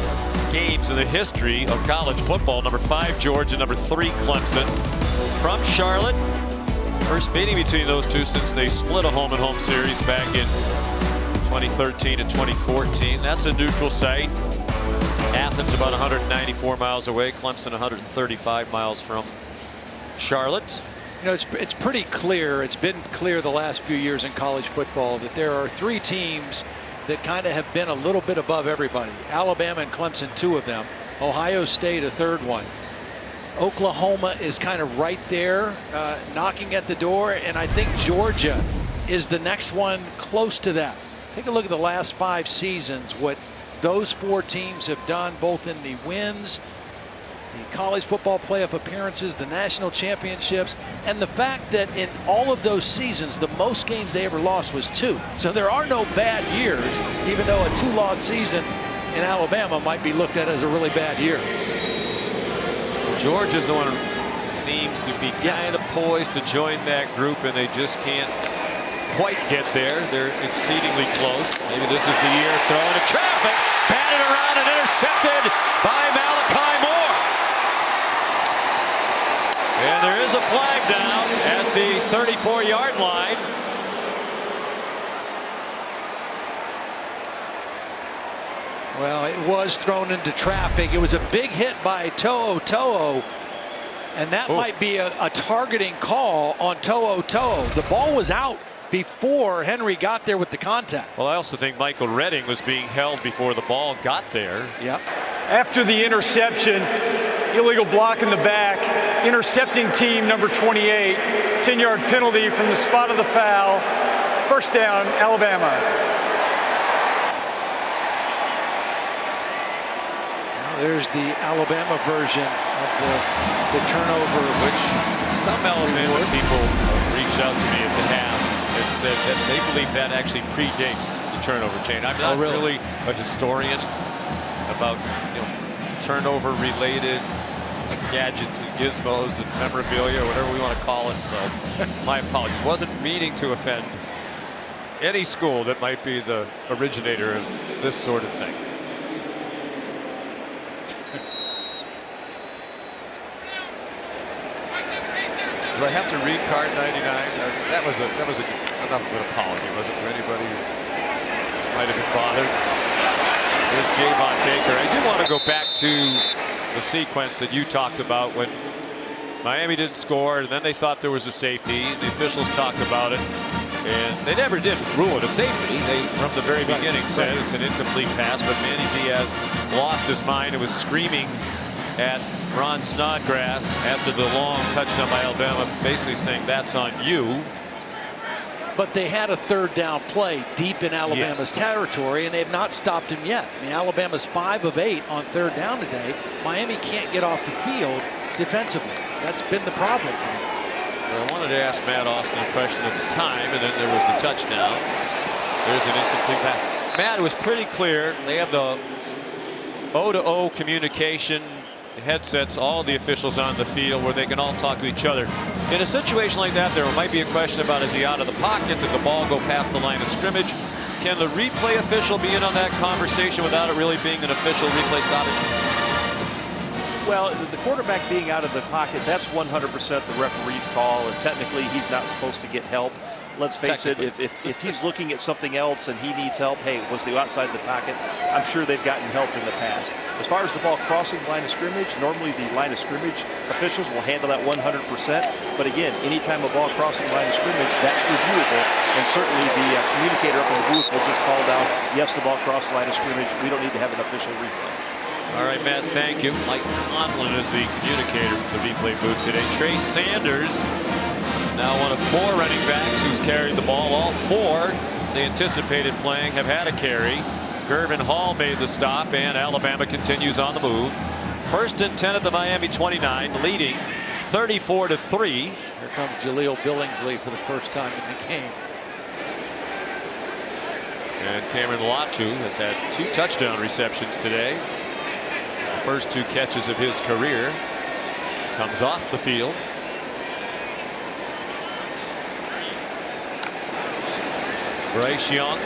games in the history of college football. Number 5 Georgia, number 3 Clemson. From Charlotte. First meeting between those two since they split a home-and-home series back in 2013 and 2014. That's a neutral site. Athens about 194 miles away. Clemson 135 miles from Charlotte. You know, it's pretty clear. It's been clear the last few years in college football that there are 3 teams that kind of have been a little bit above everybody. Alabama and Clemson, 2 of them. Ohio State, a 3rd one. Oklahoma is kind of right there, knocking at the door, and I think Georgia is the next one close to that. Take a look at the last 5 seasons, what those 4 teams have done, both in the wins, the college football playoff appearances, the national championships, and the fact that in all of those seasons, the most games they ever lost was 2. So there are no bad years, even though a 2-loss season in Alabama might be looked at as a really bad year. Georgia's the one who seems to be kind of poised to join that group, and they just can't quite get there. They're exceedingly close. Maybe this is the year. Throw into traffic, batted around and intercepted by Malachi Moore. And there is a flag down at the 34-yard line. Well, it was thrown into traffic. It was a big hit by To'o, and that might be a targeting call on To'o. The ball was out before Henry got there with the contact. Well, I also think Michael Redding was being held before the ball got there. Yep. After the interception, illegal block in the back, intercepting team number 28, 10-yard penalty from the spot of the foul. First down, Alabama. There's the Alabama version of the turnover, which some Alabama people reached out to me at the half and said that they believe that actually predates the turnover chain. I'm not really a historian about turnover-related gadgets and gizmos and memorabilia, whatever we want to call it. So my apologies. Wasn't meaning to offend any school that might be the originator of this sort of thing. Do I have to read card 99? That was enough of an apology, was it, for anybody who might have been bothered? There's Javon Baker. I do want to go back to the sequence that you talked about when Miami didn't score, and then they thought there was a safety. The officials talked about it, and they never did rule it a safety. They, from the very beginning, said it's an incomplete pass, but Manny Diaz lost his mind and was screaming at Ron Snodgrass after the long touchdown by Alabama, basically saying that's on you. But they had a 3rd down play deep in Alabama's territory, and they have not stopped him yet. I mean, Alabama's 5 of 8 on 3rd down today. Miami can't get off the field defensively. That's been the problem for them. Well, I wanted to ask Matt Austin a question at the time, and then there was the touchdown. There's an incomplete pass. Matt, it was pretty clear. They have the O-to-O communication headsets, all the officials on the field, where they can all talk to each other. In a situation like that, there might be a question about, is he out of the pocket? Did the ball go past the line of scrimmage? Can the replay official be in on that conversation without it really being an official replay stoppage? Well, the quarterback being out of the pocket, that's 100% the referee's call, and technically he's not supposed to get help. Let's face it, if he's looking at something else and he needs help, hey, was he outside the pocket? I'm sure they've gotten help in the past. As far as the ball crossing the line of scrimmage, normally the line of scrimmage officials will handle that 100%. But again, anytime a ball crossing the line of scrimmage, that's reviewable. And certainly the communicator up in the booth will just call down, yes, the ball crossed the line of scrimmage. We don't need to have an official replay. All right, Matt, thank you. Mike Conlon is the communicator for the replay booth today. Trey Sanders, now one of 4 running backs who's carried the ball. All 4 they anticipated playing have had a carry. Gervin Hall made the stop, and Alabama continues on the move. 1st and 10 at the Miami 29, leading 34-3. Here comes Jaleel Billingsley for the first time in the game. And Cameron Latu has had 2 touchdown receptions today. The first 2 catches of his career. Comes off the field. Bryce Young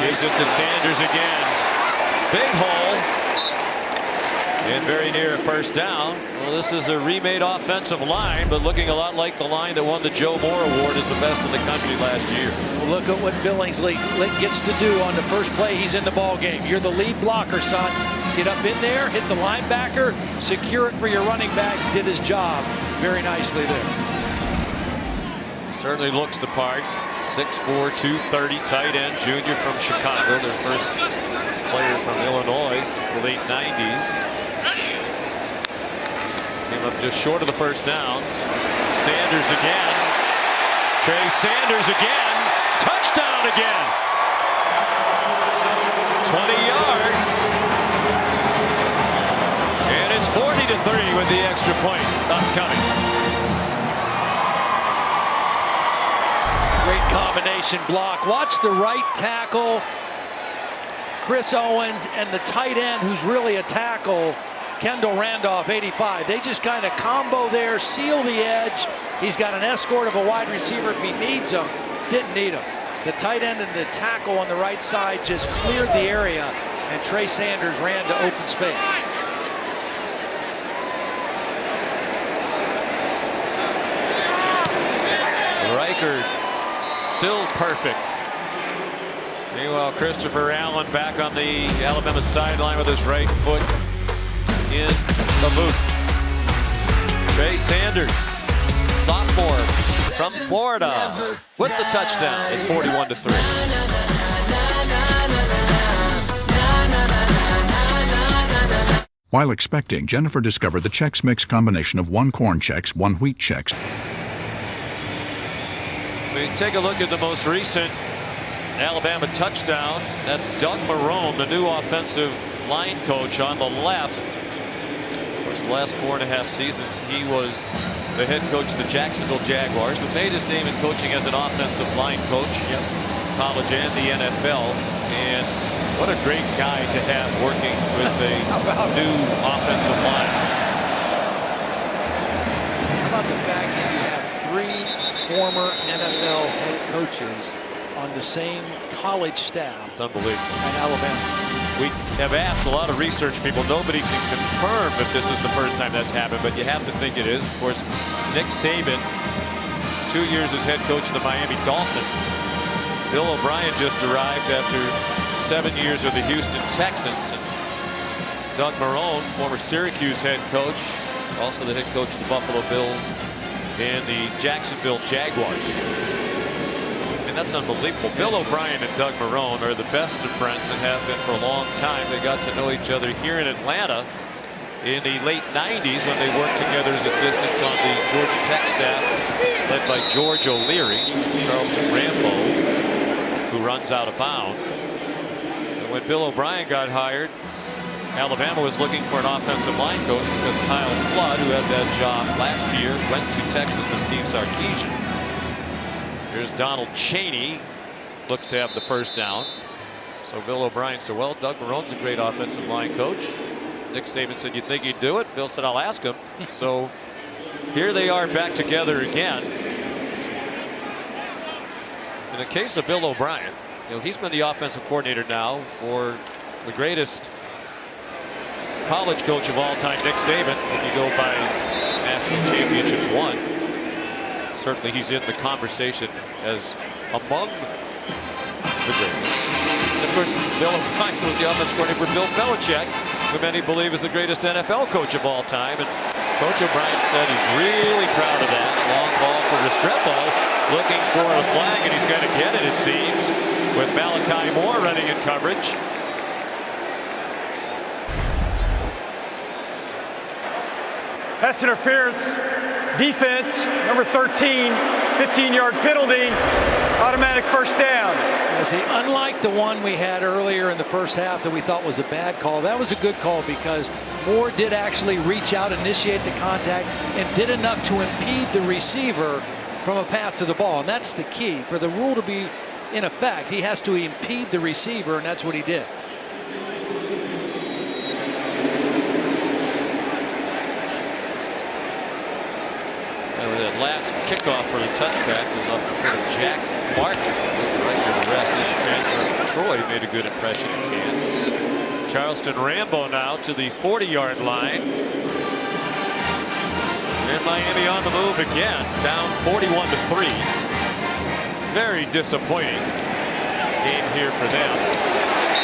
gives it to Sanders again. Big hole. And very near a first down. Well, this is a remade offensive line, but looking a lot like the line that won the Joe Moore Award as the best in the country last year. Well, look at what Billingsley gets to do on the first play. He's in the ball game. You're the lead blocker, son. Get up in there, hit the linebacker, secure it for your running back. Did his job very nicely there. Certainly looks the part. 6'4", 230 tight end, junior from Chicago. Their first player from Illinois since the late 90s. Came up just short of the first down. Sanders again. Trey Sanders again. Touchdown again. 20 yards. And it's 40-3 with the extra point upcoming. Great combination block. Watch the right tackle, Chris Owens, and the tight end, who's really a tackle, Kendall Randolph, 85. They just kind of combo there, seal the edge. He's got an escort of a wide receiver if he needs him. Didn't need him. The tight end and the tackle on the right side just cleared the area, and Trey Sanders ran to open space. Riker still perfect. Meanwhile, Christopher Allen back on the Alabama sideline with his right foot in the boot. Trey Sanders, sophomore from Florida, with the touchdown. It's 41-3. While expecting, Jennifer discovered the Chex Mix combination of 1 corn Chex, 1 wheat Chex. So you take a look at the most recent Alabama touchdown. That's Doug Marrone, the new offensive line coach on the left. Of course, the last 4.5 seasons, he was the head coach of the Jacksonville Jaguars, but made his name in coaching as an offensive line coach, college and the NFL. And what a great guy to have working with a new offensive line. How about the fact that you have 3 former NFL head coaches on the same college staff? It's unbelievable. At Alabama. We have asked a lot of research people. Nobody can confirm if this is the first time that's happened, but you have to think it is. Of course, Nick Saban, 2 years as head coach of the Miami Dolphins. Bill O'Brien just arrived after 7 years with the Houston Texans. And Doug Marrone, former Syracuse head coach, also the head coach of the Buffalo Bills and the Jacksonville Jaguars. And that's unbelievable. Bill O'Brien and Doug Marrone are the best of friends and have been for a long time. They got to know each other here in Atlanta in the late 90s when they worked together as assistants on the Georgia Tech staff led by George O'Leary, Charleston Rambo, who runs out of bounds. And when Bill O'Brien got hired, Alabama was looking for an offensive line coach because Kyle Flood, who had that job last year, went to Texas with Steve Sarkisian. Here's Donald Chaney, looks to have the first down. So Bill O'Brien said, well, Doug Marrone's a great offensive line coach. Nick Saban said, you think he'd do it? Bill said, I'll ask him. So here they are back together again. In the case of Bill O'Brien, you know, he's been the offensive coordinator now for the greatest college coach of all time, Nick Saban, if you go by national championships won. Certainly he's in the conversation as among the greatest. And of course, Bill O'Brien was the offensive coordinator for Bill Belichick, who many believe is the greatest NFL coach of all time. And Coach O'Brien said he's really proud of that. Long ball for Restrepo, looking for a flag, and he's going to get it, it seems, with Malachi Moore running in coverage. Pass interference, defense, number 13, 15-yard penalty, automatic first down. See, unlike the one we had earlier in the first half that we thought was a bad call, that was a good call because Moore did actually reach out, initiate the contact, and did enough to impede the receiver from a path to the ball. And that's the key. For the rule to be in effect, he has to impede the receiver, and that's what he did. That last kickoff for the touchback was off the foot of Jack Martin. Moves right to the rest. His transfer from Troy made a good impression in camp. Charleston Rambo now to the 40-yard line. And Miami on the move again, down 41-3. Very disappointing game here for them.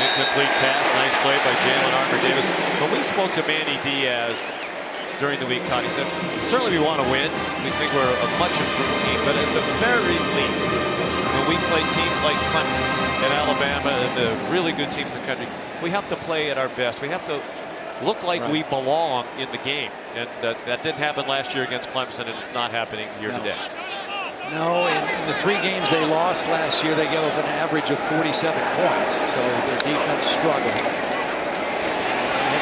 Incomplete pass, nice play by Jalen Armour-Davis. When we spoke to Manny Diaz during the week, Todd, he said, certainly we want to win. We think we're a much improved team, but at the very least, when we play teams like Clemson and Alabama and the really good teams in the country, we have to play at our best. We have to look like we belong in the game. And that didn't happen last year against Clemson, and it's not happening here today. No, in the 3 games they lost last year, they gave up an average of 47 points, so their defense struggled.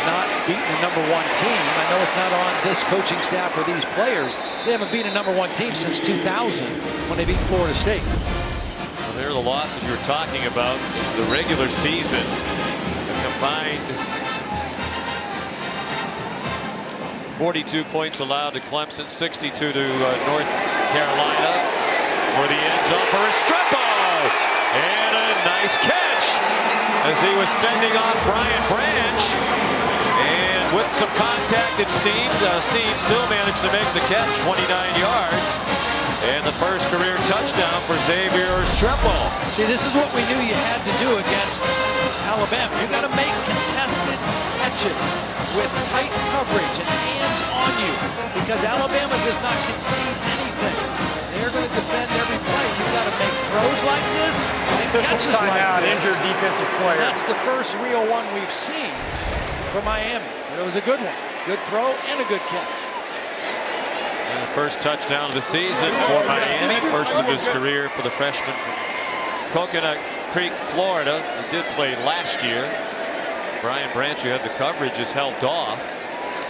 Not beaten a #1 team. I know it's not on this coaching staff or these players. They haven't beaten a #1 team since 2000 when they beat Florida State. Well, there are the losses you were talking about. The regular season, a combined 42 points allowed to Clemson, 62 to North Carolina. For the end zone for Restrepo. And a nice catch as he was fending off Brian Branch. With some contact, it seemed, still managed to make the catch, 29 yards. And the first career touchdown for Xavier Restrepo. See, this is what we knew you had to do against Alabama. You got to make contested catches with tight coverage and hands on you, because Alabama does not concede anything. They're going to defend every play. You got to make throws like this and catches like this. Injured defensive player. And that's the first real one we've seen for Miami. But it was a good one. Good throw and a good catch. And the first touchdown of the season for Miami. First of his career for the freshman from Coconut Creek, Florida. He did play last year. Brian Branch, who had the coverage, is helped off.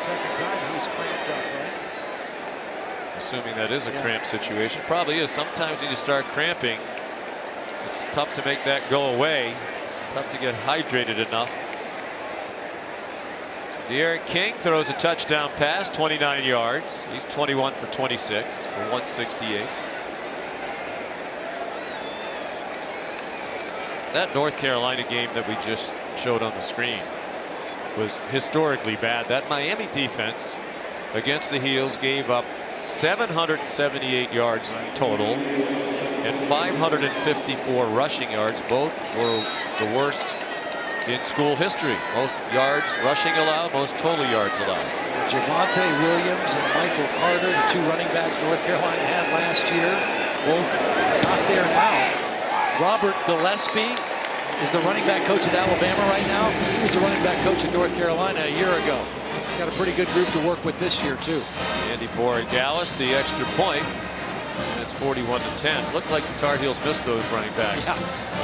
Second time he's cramped up, right? Assuming that is a cramp situation. Probably is. Sometimes when you start cramping, it's tough to make that go away. Tough to get hydrated enough. De'Aaron King throws a touchdown pass, 29 yards. He's 21 for 26 for 168. That North Carolina game that we just showed on the screen was historically bad. That Miami defense against the Heels gave up 778 yards total and 554 rushing yards. Both were the worst in school history. Most yards rushing allowed, most total yards allowed. Javonte Williams and Michael Carter, the 2 running backs North Carolina had last year, both not there now. Robert Gillespie is the running back coach at Alabama right now. He was the running back coach at North Carolina a year ago. Got a pretty good group to work with this year too. Andy Borregales, the extra point, and it's 41-10. Looked like the Tar Heels missed those running backs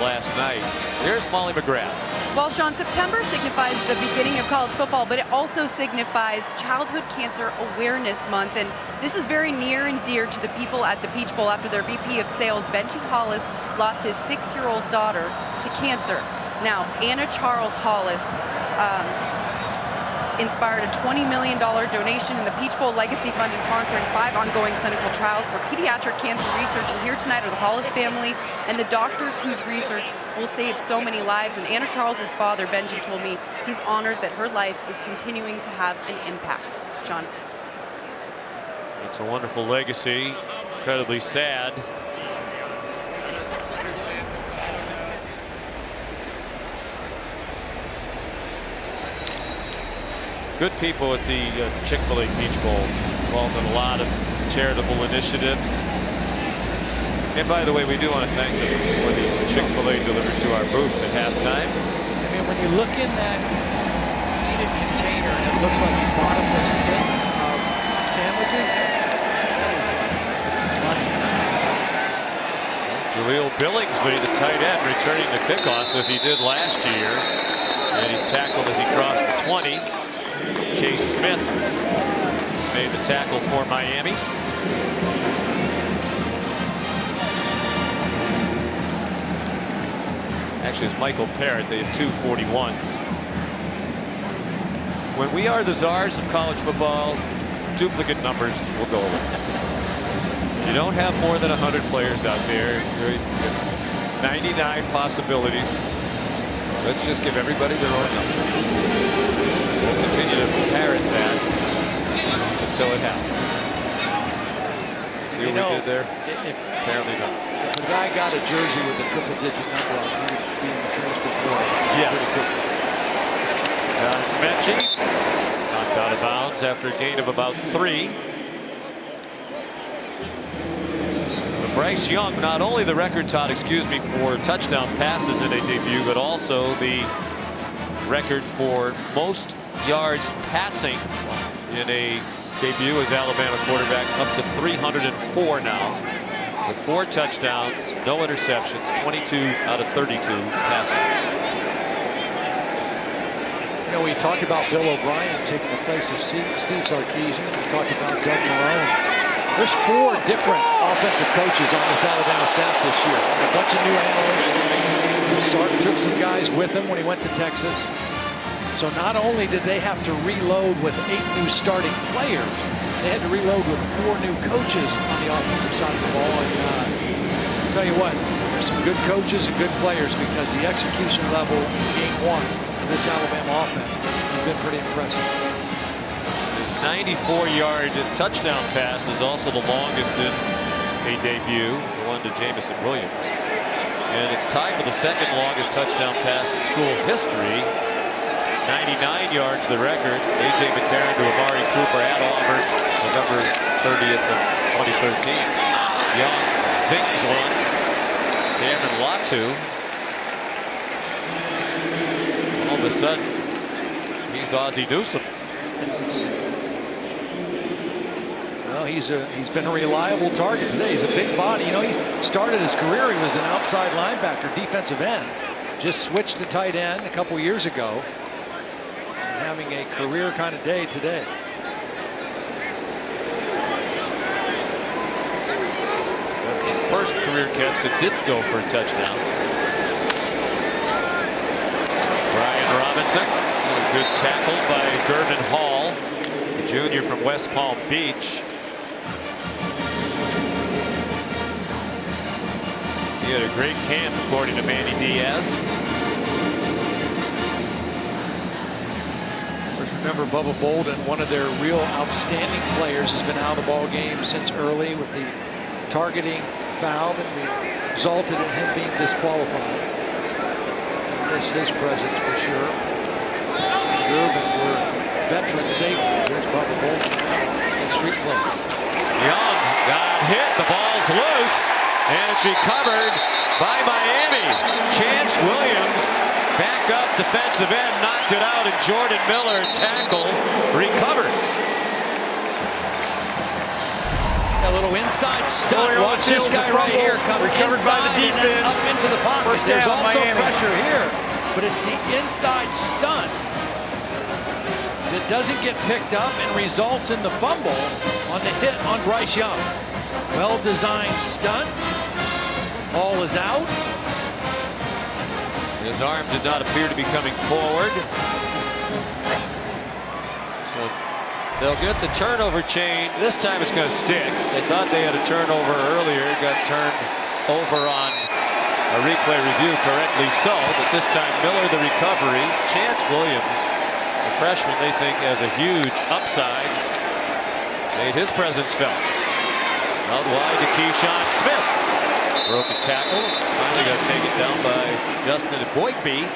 last night. Here's Molly McGrath. Well, Sean, September signifies the beginning of college football, but it also signifies Childhood Cancer Awareness Month. And this is very near and dear to the people at the Peach Bowl after their VP of Sales, Benji Hollis, lost his 6-year-old daughter to cancer. Now, Anna Charles Hollis inspired a $20 million donation, and the Peach Bowl Legacy Fund is sponsoring 5 ongoing clinical trials for pediatric cancer research. And here tonight are the Hollis family and the doctors whose research will save so many lives. And Anna Charles's father, Benji, told me he's honored that her life is continuing to have an impact. Sean. It's a wonderful legacy. Incredibly sad. Good people at the Chick-fil-A Peach Bowl, involved in a lot of charitable initiatives. And by the way, we do want to thank them for the Chick-fil-A delivered to our booth at halftime. I mean, when you look in that heated container and it looks like a bottomless pit of sandwiches, that is money. Jaleel Billingsley, the tight end, returning the kickoffs as he did last year. And he's tackled as he crossed the 20. Chase Smith made the tackle for Miami. Actually, it's Michael Parrott. They have 2 41s. When we are the czars of college football, duplicate numbers will go away. You don't have more than 100 players out there. 99 possibilities. Let's just give everybody their own number. We'll continue to parrot that until it happens. See what we did there? Apparently not. If a guy got a jersey with a triple-digit number on it, he would be in the transfer portal. Yes. Mechie knocked out of bounds after a gain of about 3. Bryce Young, not only the record, Todd, for touchdown passes in a debut, but also the record for most yards passing in a debut as Alabama quarterback, up to 304 now, with 4 touchdowns, no interceptions, 22 out of 32 passing. You know, we talked about Bill O'Brien taking the place of Steve Sarkisian. We talked about Doug Marrone. There's 4 different offensive coaches on this Alabama staff this year. A bunch of new analysts. Sark took some guys with him when he went to Texas. So not only did they have to reload with 8 new starting players, they had to reload with 4 new coaches on the offensive side of the ball. And I'll tell you what, there's some good coaches and good players, because the execution level in game 1 of this Alabama offense has been pretty impressive. 94-yard touchdown pass is also the longest in a debut, the one to Jamison Williams. And it's tied for the second longest touchdown pass in school history. 99 yards, the record. A.J. McCarron to Amari Cooper at Auburn, November 30th of 2013. Young zings one. Cameron Latu. All of a sudden, he's Ozzie Newsome. Well, he's been a reliable target today. He's a big body. You know, he started his career, he was an outside linebacker, defensive end. Just switched to tight end a couple years ago. And having a career kind of day today. That's his first career catch that didn't go for a touchdown. Brian Robinson, a good tackle by Gervin Hall, the junior from West Palm Beach. He had a great camp, according to Manny Diaz. Remember, Bubba Bolden, one of their real outstanding players, has been out of the ball game since early with the targeting foul that resulted in him being disqualified. Miss his presence for sure. Gervin were veteran safeties. There's Bubba Bolden. Street play. Young got hit. The ball's loose, and it's recovered by Miami. Chance Williams, back up defensive end, knocked it out, and Jordan Miller tackle, recovered. A little inside stunt. Watch this guy right here come recovered by the defense. Up into the pocket. First There's down, also Miami. pressure here, but it's the inside stunt that doesn't get picked up and results in the fumble on the hit on Bryce Young. Well-designed stunt. Ball is out. His arm did not appear to be coming forward. So they'll get the turnover chain. This time it's going to stick. They thought they had a turnover earlier. Got turned over on a replay review, correctly so. But this time Miller the recovery. Chance Williams, the freshman they think has a huge upside, made his presence felt. Out wide to Keyshawn Smith. Broken tackle. Finally got taken down by Justin Boygby.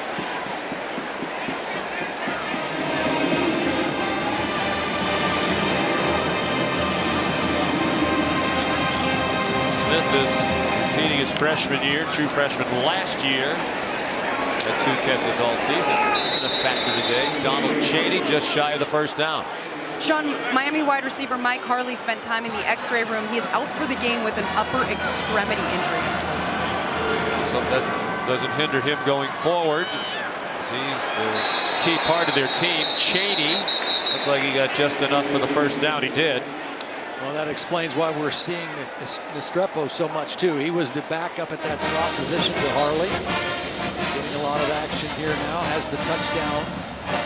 Smith is repeating his freshman year, true freshman last year. Had 2 catches all season. Been a factor today. Donald Chaney just shy of the first down. Sean, Miami wide receiver Mike Harley spent time in the X-ray room. He is out for the game with an upper extremity injury. So that doesn't hinder him going forward. He's a key part of their team. Chaney looked like he got just enough for the first down. He did. Well, that explains why we're seeing Nestrepo so much too. He was the backup at that slot position to Harley. Getting lot of action here now. Has the touchdown.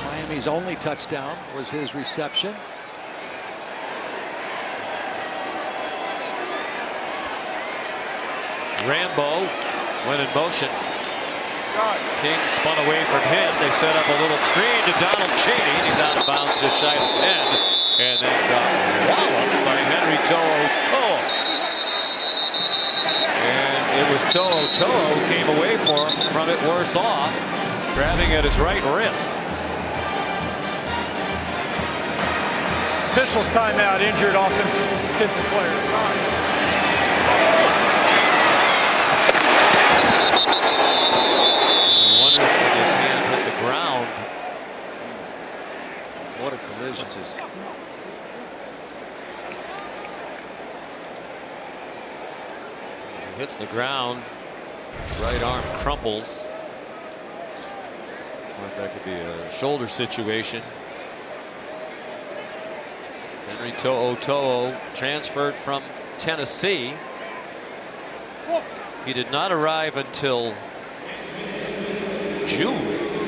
Miami's only touchdown was his reception. Rambo went in motion. King spun away from him. They set up a little screen to Donald Cheney. He's out of bounds just shy of 10. And then got walloped by Henry To'o. And it was To'o who came away from it worse off, grabbing at his right wrist. Officials timeout, injured offensive player. His hand hit the ground. What a collision. As he hits the ground, right arm crumples. Like that could be a shoulder situation. Henry To'o transferred from Tennessee. He did not arrive until June.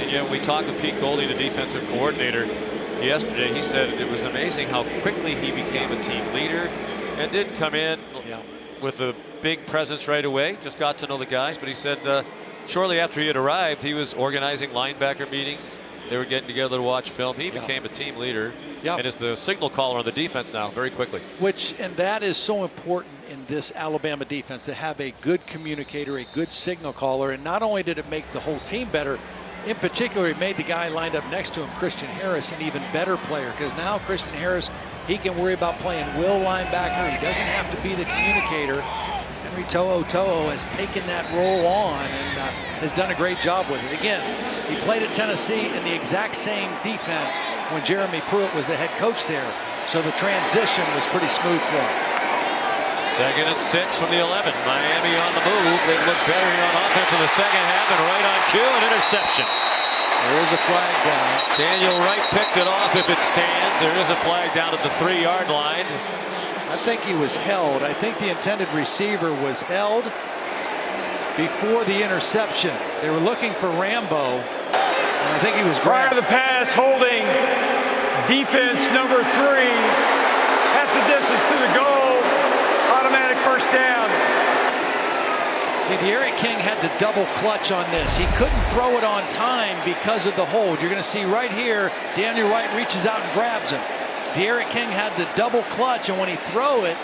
And yet we talked with Pete Goldie, the defensive coordinator, yesterday. He said it was amazing how quickly he became a team leader and didn't come in with a big presence right away. Just got to know the guys. But he said shortly after he had arrived, he was organizing linebacker meetings. They were getting together to watch film. He became a team leader and is the signal caller on the defense now very quickly. And that is so important in this Alabama defense, to have a good communicator, a good signal caller. And not only did it make the whole team better, in particular, it made the guy lined up next to him, Christian Harris, an even better player, because now Christian Harris, he can worry about playing will linebacker. He doesn't have to be the communicator. Henry To'o has taken that role on and has done a great job with it. Again, he played at Tennessee in the exact same defense when Jeremy Pruitt was the head coach there. So the transition was pretty smooth for him. 2nd and 6 from the 11. Miami on the move. They've looked better here on offense in the second half, and right on cue, an interception. There is a flag down. Daniel Wright picked it off if it stands. There is a flag down at the 3-yard line. I think he was held. I think the intended receiver was held before the interception. They were looking for Rambo, and I think he was grabbed. Prior to the pass, holding defense number 3. Half the distance to the goal. Automatic first down. See, De'Aaron King had to double clutch on this. He couldn't throw it on time because of the hold. You're going to see right here, Daniel Wright reaches out and grabs him. De'Aaron King had to double clutch, and when he threw it,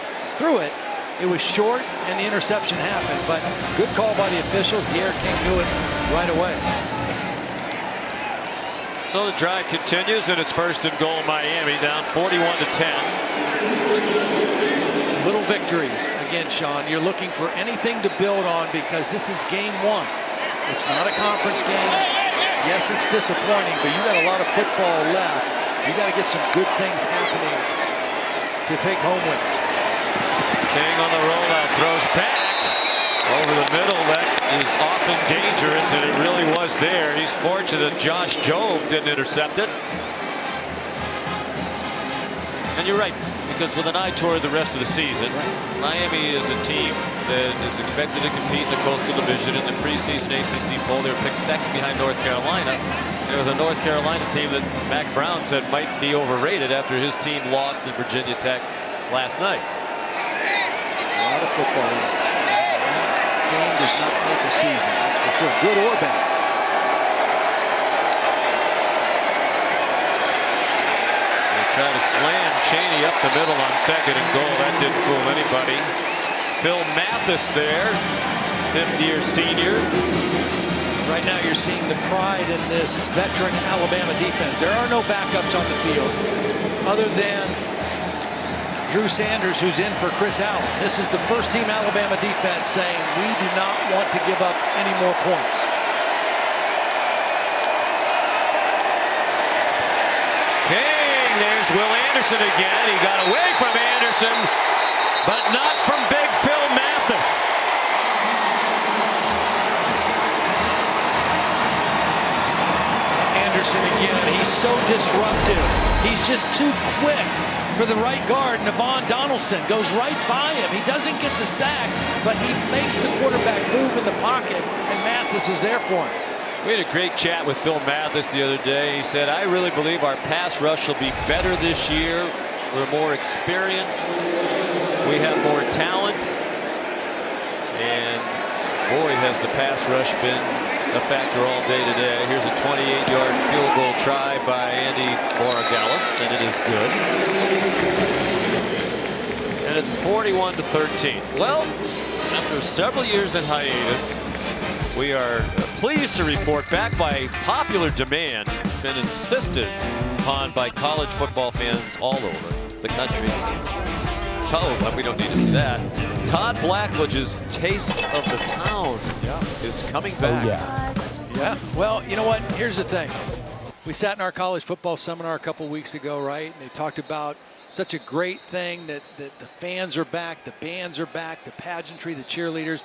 it was short, and the interception happened. But good call by the officials. De'Aaron King knew it right away. So the drive continues, and it's 1st and goal Miami, down 41-10. Little victories. Again, Sean, you're looking for anything to build on because this is game 1. It's not a conference game. Yes, it's disappointing, but you got a lot of football left. You got to get some good things happening to take home with. King on the rollout, throws back over the middle. That is often dangerous, and it really was there. He's fortunate Josh Jobe didn't intercept it. And you're right, because with an eye toward the rest of the season, Miami is a team that is expected to compete in the Coastal Division. In the preseason ACC poll, they were picked 2nd behind North Carolina. There was a North Carolina team that Mac Brown said might be overrated after his team lost to Virginia Tech last night. A lot of football. That game does not make a season, that's for sure, good or bad. They try to slam Cheney up the middle on 2nd and goal. That didn't fool anybody. Phil Mathis there, 5th-year senior. Right now you're seeing the pride in this veteran Alabama defense. There are no backups on the field other than Drew Sanders, who's in for Chris Allen. This is the first-team Alabama defense saying we do not want to give up any more points. King, there's Will Anderson again. He got away from Anderson, but not from big Phil Mathis. Anderson again, he's so disruptive. He's just too quick for the right guard. Navon Donaldson goes right by him. He doesn't get the sack, but he makes the quarterback move in the pocket, and Mathis is there for him. We had a great chat with Phil Mathis the other day. He said, I really believe our pass rush will be better this year. We're more experienced. We have more talent. And boy, has the pass rush been a factor all day today. Here's a 28-yard field goal try by Andy Borregales, and it is good. And it's 41-13. Well, after several years in hiatus, we are pleased to report, back by popular demand, been insisted upon by college football fans all over the country. We don't need to see that. Todd Blackledge's Taste of the Town is coming back. Yeah. Well, you know what? Here's the thing. We sat in our college football seminar a couple weeks ago, right? And they talked about such a great thing that the fans are back, the bands are back, the pageantry, the cheerleaders,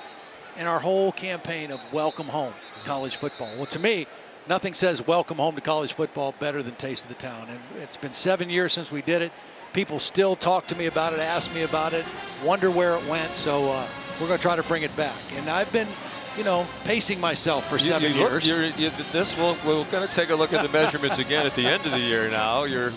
and our whole campaign of welcome home college football. Well, to me, nothing says welcome home to college football better than Taste of the Town. And it's been 7 years since we did it. People still talk to me about it, ask me about it, wonder where it went. So we're going to try to bring it back. And I've been, pacing myself for 7 years. We're going to take a look at the measurements again at the end of the year now. You're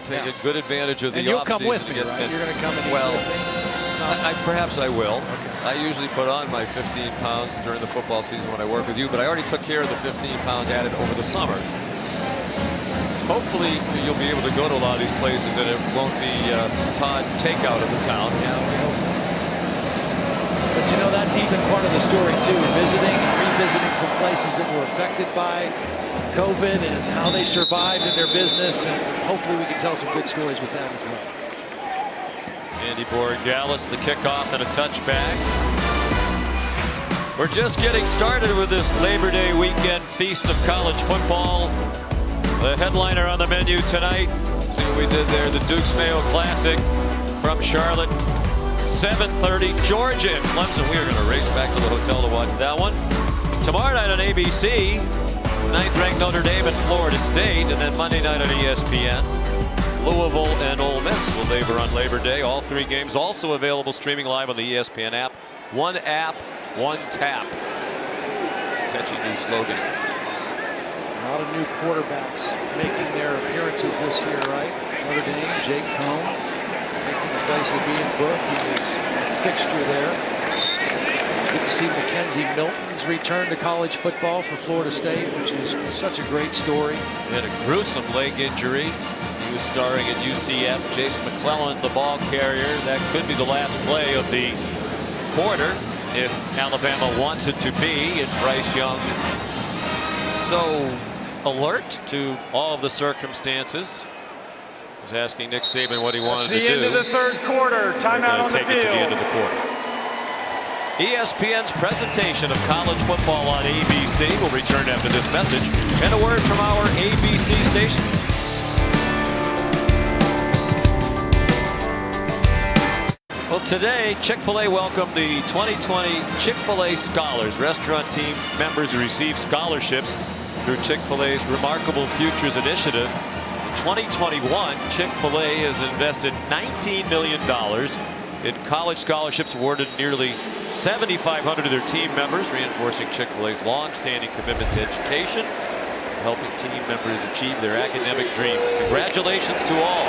taking good advantage of the offseason. And you'll come with me, right? You're going to come and well, eat with me? perhaps I will. Okay. I usually put on my 15 pounds during the football season when I work with you, but I already took care of the 15 pounds added over the summer. Hopefully you'll be able to go to a lot of these places and it won't be Todd's takeout of the town. Yeah, we hope not. But that's even part of the story too, visiting and revisiting some places that were affected by COVID and how they survived in their business, and hopefully we can tell some good stories with that as well. Andy Borregales, the kickoff and a touchback. We're just getting started with this Labor Day weekend feast of college football. The headliner on the menu tonight, see what we did there, the Dukes Mayo Classic from Charlotte. 7:30, Georgia and Clemson. We are going to race back to the hotel to watch that one. Tomorrow night on ABC, 9th-ranked Notre Dame and Florida State, and then Monday night on ESPN, Louisville and Ole Miss will labor on Labor Day. All three games also available streaming live on the ESPN app. One app, one tap. Catchy new slogan. A lot of new quarterbacks making their appearances this year, right? Notre Dame, Jake Cohn, taking the place of Ian Book. He was a fixture there. Good to see Mackenzie Milton's return to college football for Florida State, which is such a great story. He had a gruesome leg injury. He was starring at UCF. Jace McClellan, the ball carrier. That could be the last play of the quarter if Alabama wants it to be. And Bryce Young so alert to all of the circumstances. Was asking Nick Saban what he wanted to do. The end of the third quarter. Timeout on the field. Take it to the end of the quarter. ESPN's presentation of college football on ABC will return after this message and a word from our ABC stations. Well, today, Chick-fil-A welcomed the 2020 Chick-fil-A Scholars. Restaurant team members receive scholarships through Chick-fil-A's Remarkable Futures Initiative. In 2021, Chick-fil-A has invested $19 million in college scholarships, awarded nearly 7,500 of their team members, reinforcing Chick-fil-A's long-standing commitment to education and helping team members achieve their academic dreams. Congratulations to all.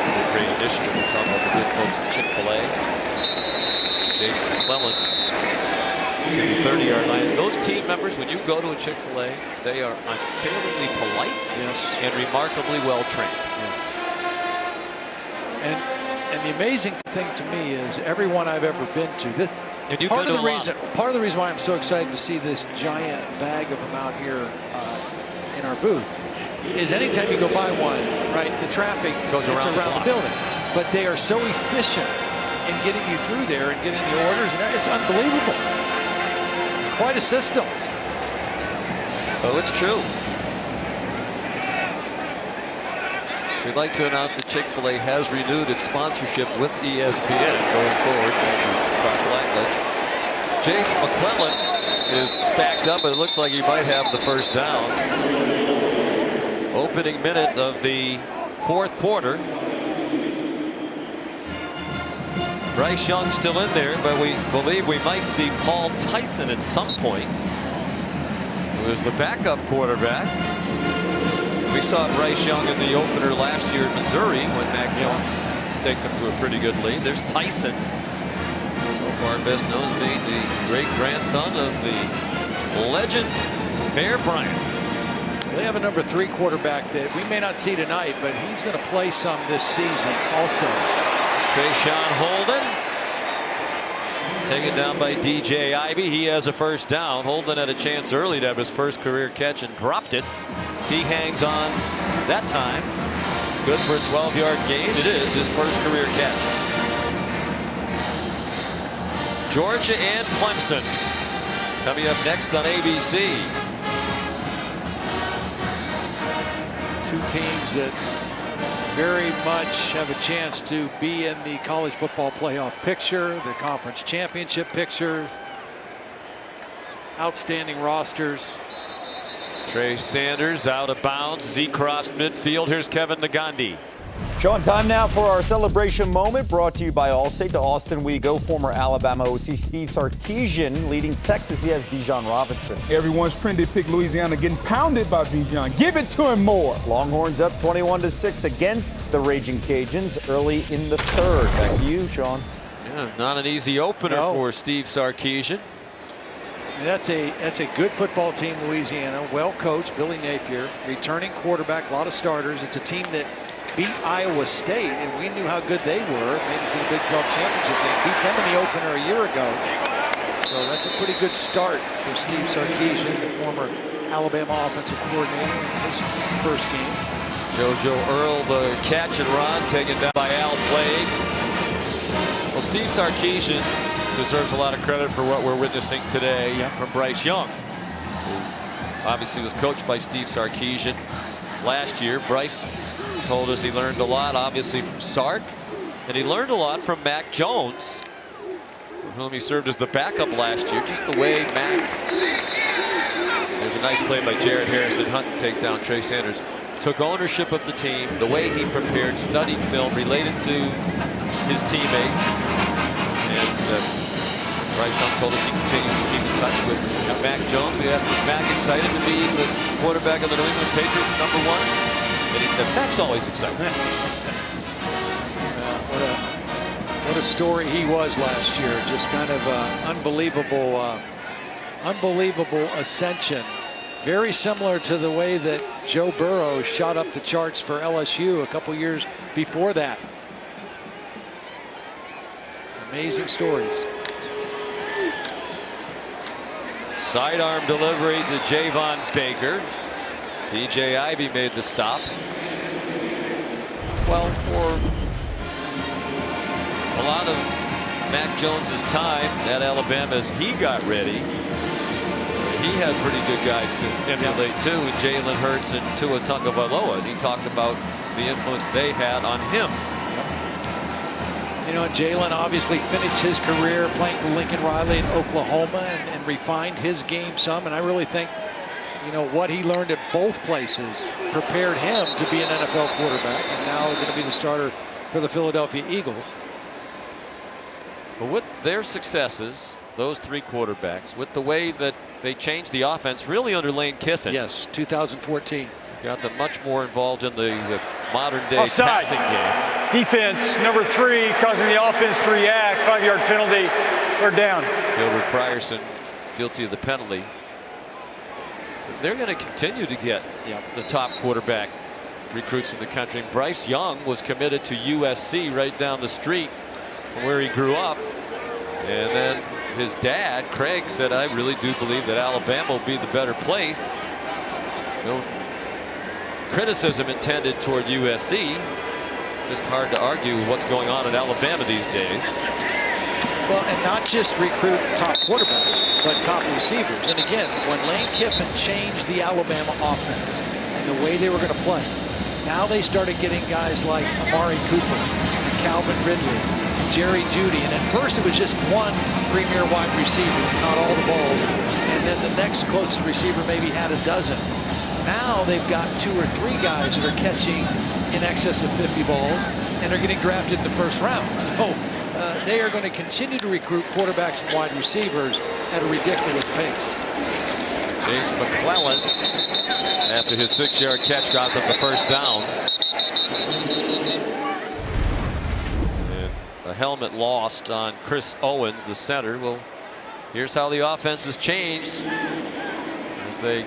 What a great initiative. We're talking about the good folks at Chick-fil-A. Jason McClellan to the 30-yard line. Those team members, when you go to a Chick-fil-A, they are unfailingly polite and remarkably well-trained. Yes. And the amazing thing to me is everyone I've ever been to. Part of the reason why I'm so excited to see this giant bag of them out here in our booth is anytime you go by one, right, the traffic goes around the building. But they are so efficient in getting you through there and getting the orders, and it's unbelievable. Quite a system. Oh, it's true. We'd like to announce that Chick-fil-A has renewed its sponsorship with ESPN going forward. Thank you, Todd Blackledge. Jace McClellan is stacked up, and it looks like he might have the first down. Opening minute of the fourth quarter. Bryce Young still in there, but we believe we might see Paul Tyson at some point. There's the backup quarterback. We saw Bryce Young in the opener last year in Missouri when Mac Jones has taken them to a pretty good lead. There's Tyson. So far best known as being the great-grandson of the legend Bear Bryant. They have a number 3 quarterback that we may not see tonight, but he's going to play some this season also. Trayshawn Holden. Taken down by DJ Ivey. He has a first down. Holden had a chance early to have his first career catch and dropped it. He hangs on that time. Good for a 12-yard gain. It is his first career catch. Georgia and Clemson coming up next on ABC. Two teams that very much have a chance to be in the college football playoff picture, the conference championship picture. Outstanding rosters. Trey Sanders out of bounds. Z crossed midfield. Here's Kevin Nagandi. Sean, time now for our celebration moment, brought to you by Allstate. To Austin we go. Former Alabama OC Steve Sarkisian leading Texas. He has Bijan Robinson. Everyone's trending to pick Louisiana, getting pounded by Bijan. Give it to him more. Longhorns up 21-6 against the Raging Cajuns early in the third. Back to you, Sean. Yeah, not an easy opener for Steve Sarkisian. That's a good football team, Louisiana. Well coached, Billy Napier, returning quarterback, a lot of starters. It's a team that beat Iowa State, and we knew how good they were. Made it to the Big 12 championship game. Beat them in the opener a year ago. So that's a pretty good start for Steve Sarkisian, the former Alabama offensive coordinator, in his first game. JoJo Earl, the catch and run, taken down by Al Blades. Well, Steve Sarkisian deserves a lot of credit for what we're witnessing today from Bryce Young, who obviously was coached by Steve Sarkisian last year. Bryce told us he learned a lot, obviously, from Sark, and he learned a lot from Mac Jones, whom he served as the backup last year. Just the way Mac, there's a nice play by Jared Harrison Hunt to take down Trey Sanders, took ownership of the team, the way he prepared, studied film related to his teammates, and Bryce Young told us he continues to keep in touch with Mac Jones. We asked, is Mac excited to be the quarterback of the New England Patriots, #1? And he said, Mac's always excited. What a story he was last year. Just kind of unbelievable ascension. Very similar to the way that Joe Burrow shot up the charts for LSU a couple years before that. Amazing stories. Sidearm delivery to Javon Baker. DJ Ivey made the stop. Well, for a lot of Mac Jones's time at Alabama as he got ready, he had pretty good guys to emulate too, with Jalen Hurts and Tua Tagovailoa. And he talked about the influence they had on him. You know, Jalen obviously finished his career playing for Lincoln Riley in Oklahoma and refined his game some. And I really think, you know, what he learned at both places prepared him to be an NFL quarterback, and now going to be the starter for the Philadelphia Eagles. But with their successes, those 3 quarterbacks, with the way that they changed the offense really under Lane Kiffin. Yes, 2014. Got them much more involved in the modern day Offside. passing game. Defense, number 3, causing the offense to react. 5-yard penalty. They're down. Gilbert Frierson guilty of the penalty. They're going to continue to get the top quarterback recruits in the country. Bryce Young was committed to USC right down the street from where he grew up. And then his dad, Craig, said, I really do believe that Alabama will be the better place. No criticism intended toward USC. Just hard to argue with what's going on in Alabama these days. Well, and not just recruit top quarterbacks, but top receivers. And again, when Lane Kiffin changed the Alabama offense and the way they were going to play, now they started getting guys like Amari Cooper, and Calvin Ridley, and Jerry Jeudy. And at first it was just one premier wide receiver that caught all the balls. And then the next closest receiver maybe had a dozen. Now they've got 2 or 3 guys that are catching in excess of 50 balls and are getting drafted in the first round. So they are going to continue to recruit quarterbacks and wide receivers at a ridiculous pace. Chase McClellan, after his 6-yard catch, got them the first down. And a helmet lost on Chris Owens, the center. Well, here's how the offense has changed as they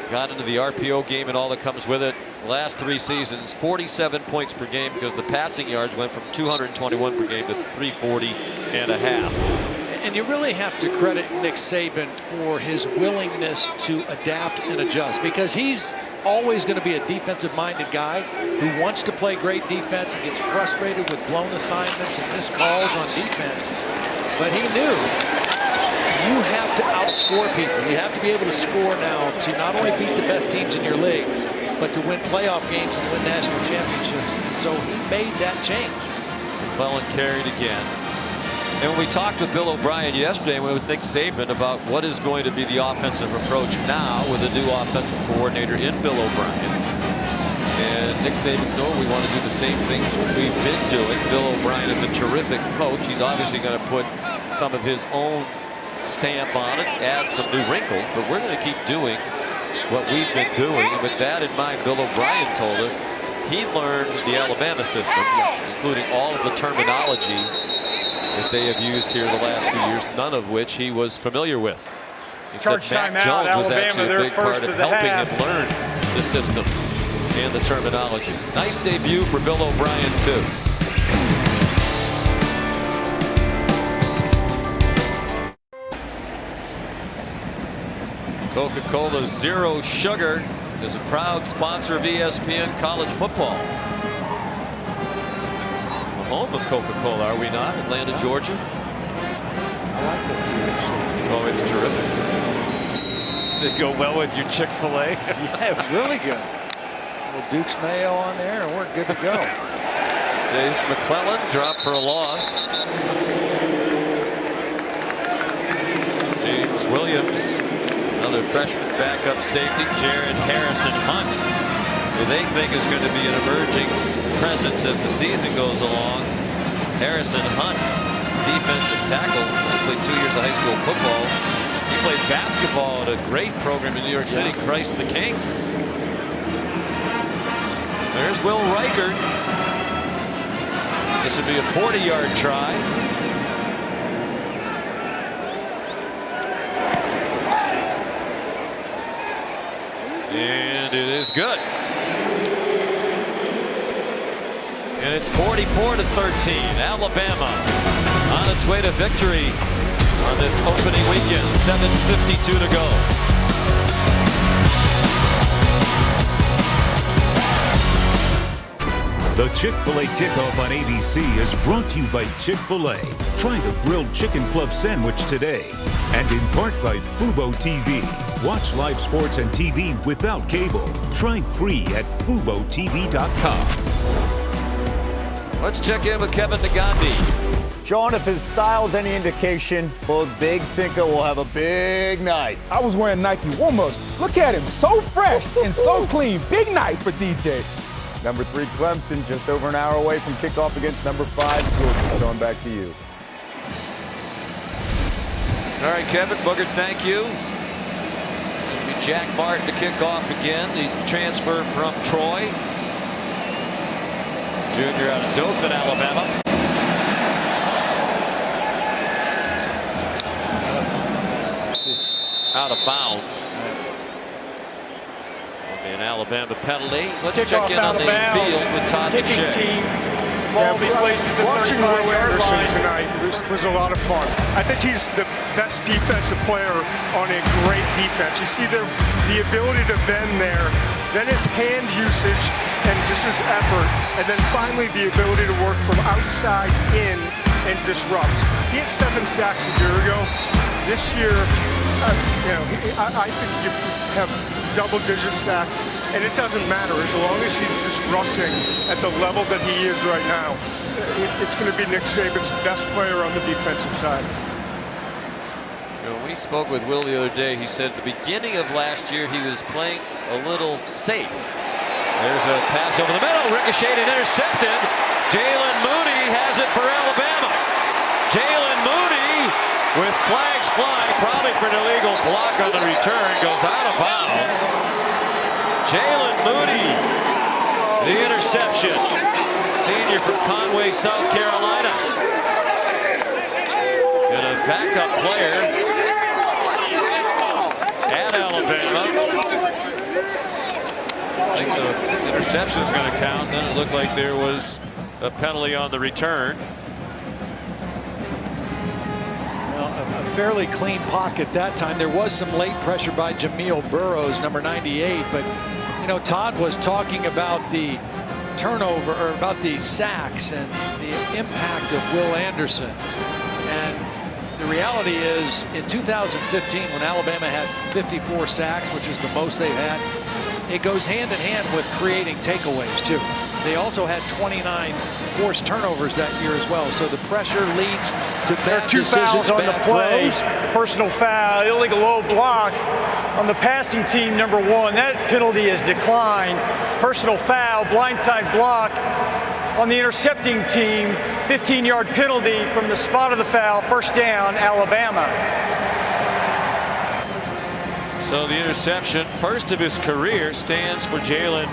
got into the RPO game and all that comes with it. Last 3 seasons, 47 points per game, because the passing yards went from 221 per game to 340.5. And you really have to credit Nick Saban for his willingness to adapt and adjust, because he's always going to be a defensive-minded guy who wants to play great defense and gets frustrated with blown assignments and missed calls on defense. But he knew you have to outscore people. You have to be able to score now to not only beat the best teams in your league, but to win playoff games and win national championships. So he made that change. McClellan carried again. And when we talked with Bill O'Brien yesterday and with Nick Saban about what is going to be the offensive approach now with a new offensive coordinator in Bill O'Brien. And Nick Saban said, oh, we want to do the same things we've been doing. Bill O'Brien is a terrific coach. He's obviously going to put some of his own stamp on it, add some new wrinkles, but we're going to keep doing what we've been doing. And with that in mind, Bill O'Brien told us he learned the Alabama system, including all of the terminology that they have used here the last few years, none of which he was familiar with. He Charge said Mac timeout, Jones was Alabama, actually a they're big part first of of the helping half. him learn the system and the terminology. Nice debut for Bill O'Brien, too. Coca-Cola Zero Sugar is a proud sponsor of ESPN College Football. The home of Coca-Cola, are we not? Atlanta, Georgia. Oh, it's terrific. Did it go well with your Chick-fil-A? Yeah, really good. A little Duke's mayo on there, and we're good to go. Chase McClellan dropped for a loss. James Williams, another freshman backup safety, Jared Harrison Hunt, who they think is going to be an emerging presence as the season goes along. Harrison Hunt, defensive tackle, played 2 years of high school football. He played basketball at a great program in New York City, Christ the King. There's Will Reichert. This would be a 40-yard try. And it is good. And it's 44-13. Alabama on its way to victory on this opening weekend. 7:52 to go. The Chick-fil-A Kickoff on ABC is brought to you by Chick-fil-A. Try the grilled chicken club sandwich today. And in part by Fubo TV. Watch live sports and TV without cable. Try free at FuboTV.com. Let's check in with Kevin Nagandi. Sean, if his style is any indication, both Big Cinco will have a big night. I was wearing Nike warm-ups. Look at him, so fresh and so clean. Big night for DJ. Number 3, Clemson, just over an hour away from kickoff against number 5, Georgia. Going back to you. All right, Kevin Booger, thank you. It'll be Jack Martin to kick off again, the transfer from Troy. Junior out of Dothan, Alabama. Out of bounds. An Alabama penalty. Let's check in on the field with Todd McShay. Watching Will Anderson tonight was a lot of fun. I think he's the best defensive player on a great defense. You see the ability to bend there, then his hand usage and just his effort, and then finally the ability to work from outside in and disrupt. He had 7 sacks a year ago. This year, I think you have double-digit sacks, and it doesn't matter as long as he's disrupting at the level that he is right now. It's going to be Nick Saban's best player on the defensive side. When we spoke with Will the other day, he said at the beginning of last year he was playing a little safe. There's a pass over the middle, ricocheted and intercepted. Jalen Moody has it for Alabama. Jalen Moody with flags flying, probably for an illegal block on the return, goes out of bounds. Jalen Moody, the interception. Senior from Conway, South Carolina. And a backup player at Alabama. I think the interception is going to count. Then it looked like there was a penalty on the return. A fairly clean pocket that time. There was some late pressure by Jameel Burrows, number 98, but you know, Todd was talking about the turnover, or about the sacks and the impact of Will Anderson. And the reality is, in 2015, when Alabama had 54 sacks, which is the most they've had, it goes hand in hand with creating takeaways too. They also had 29 forced turnovers that year as well. So the pressure leads to bad decisions. There are 2 fouls on the play. Throws. Personal foul, illegal low block on the passing team, number 1. That penalty is declined. Personal foul, blindside block on the intercepting team. 15-yard penalty from the spot of the foul. First down, Alabama. So the interception, first of his career, stands for Jalen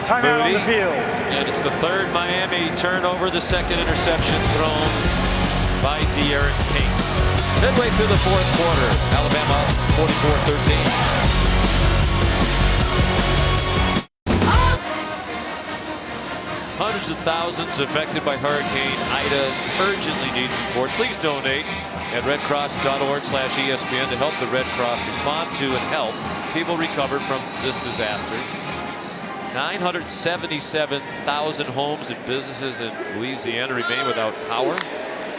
Timeout Moody. on the field. And it's the 3rd Miami turnover, the 2nd interception thrown by D'Eriq King. Midway through the 4th quarter, Alabama 44-13. Hundreds of thousands affected by Hurricane Ida urgently need support. Please donate at redcross.org/ESPN to help the Red Cross respond to and help people recover from this disaster. 977,000 homes and businesses in Louisiana remain without power.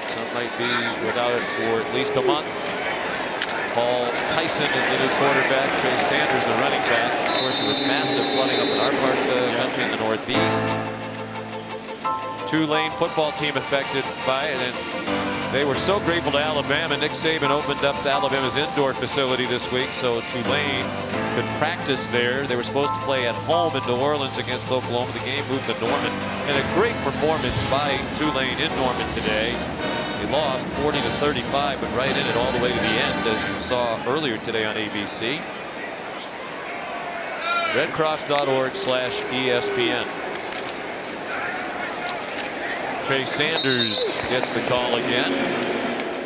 Some might be without it for at least a month. Paul Tyson is the new quarterback. Trey Sanders the running back. Of course, it was massive flooding up in our part of the country in the Northeast. Tulane football team affected by it, and they were so grateful to Alabama. Nick Saban opened up Alabama's indoor facility this week so Tulane could practice there. They were supposed to play at home in New Orleans against Oklahoma. The game moved to Norman, and a great performance by Tulane in Norman today. They lost 40-35, but right in it all the way to the end, as you saw earlier today on ABC. redcross.org/ESPN. Trey Sanders gets the call again.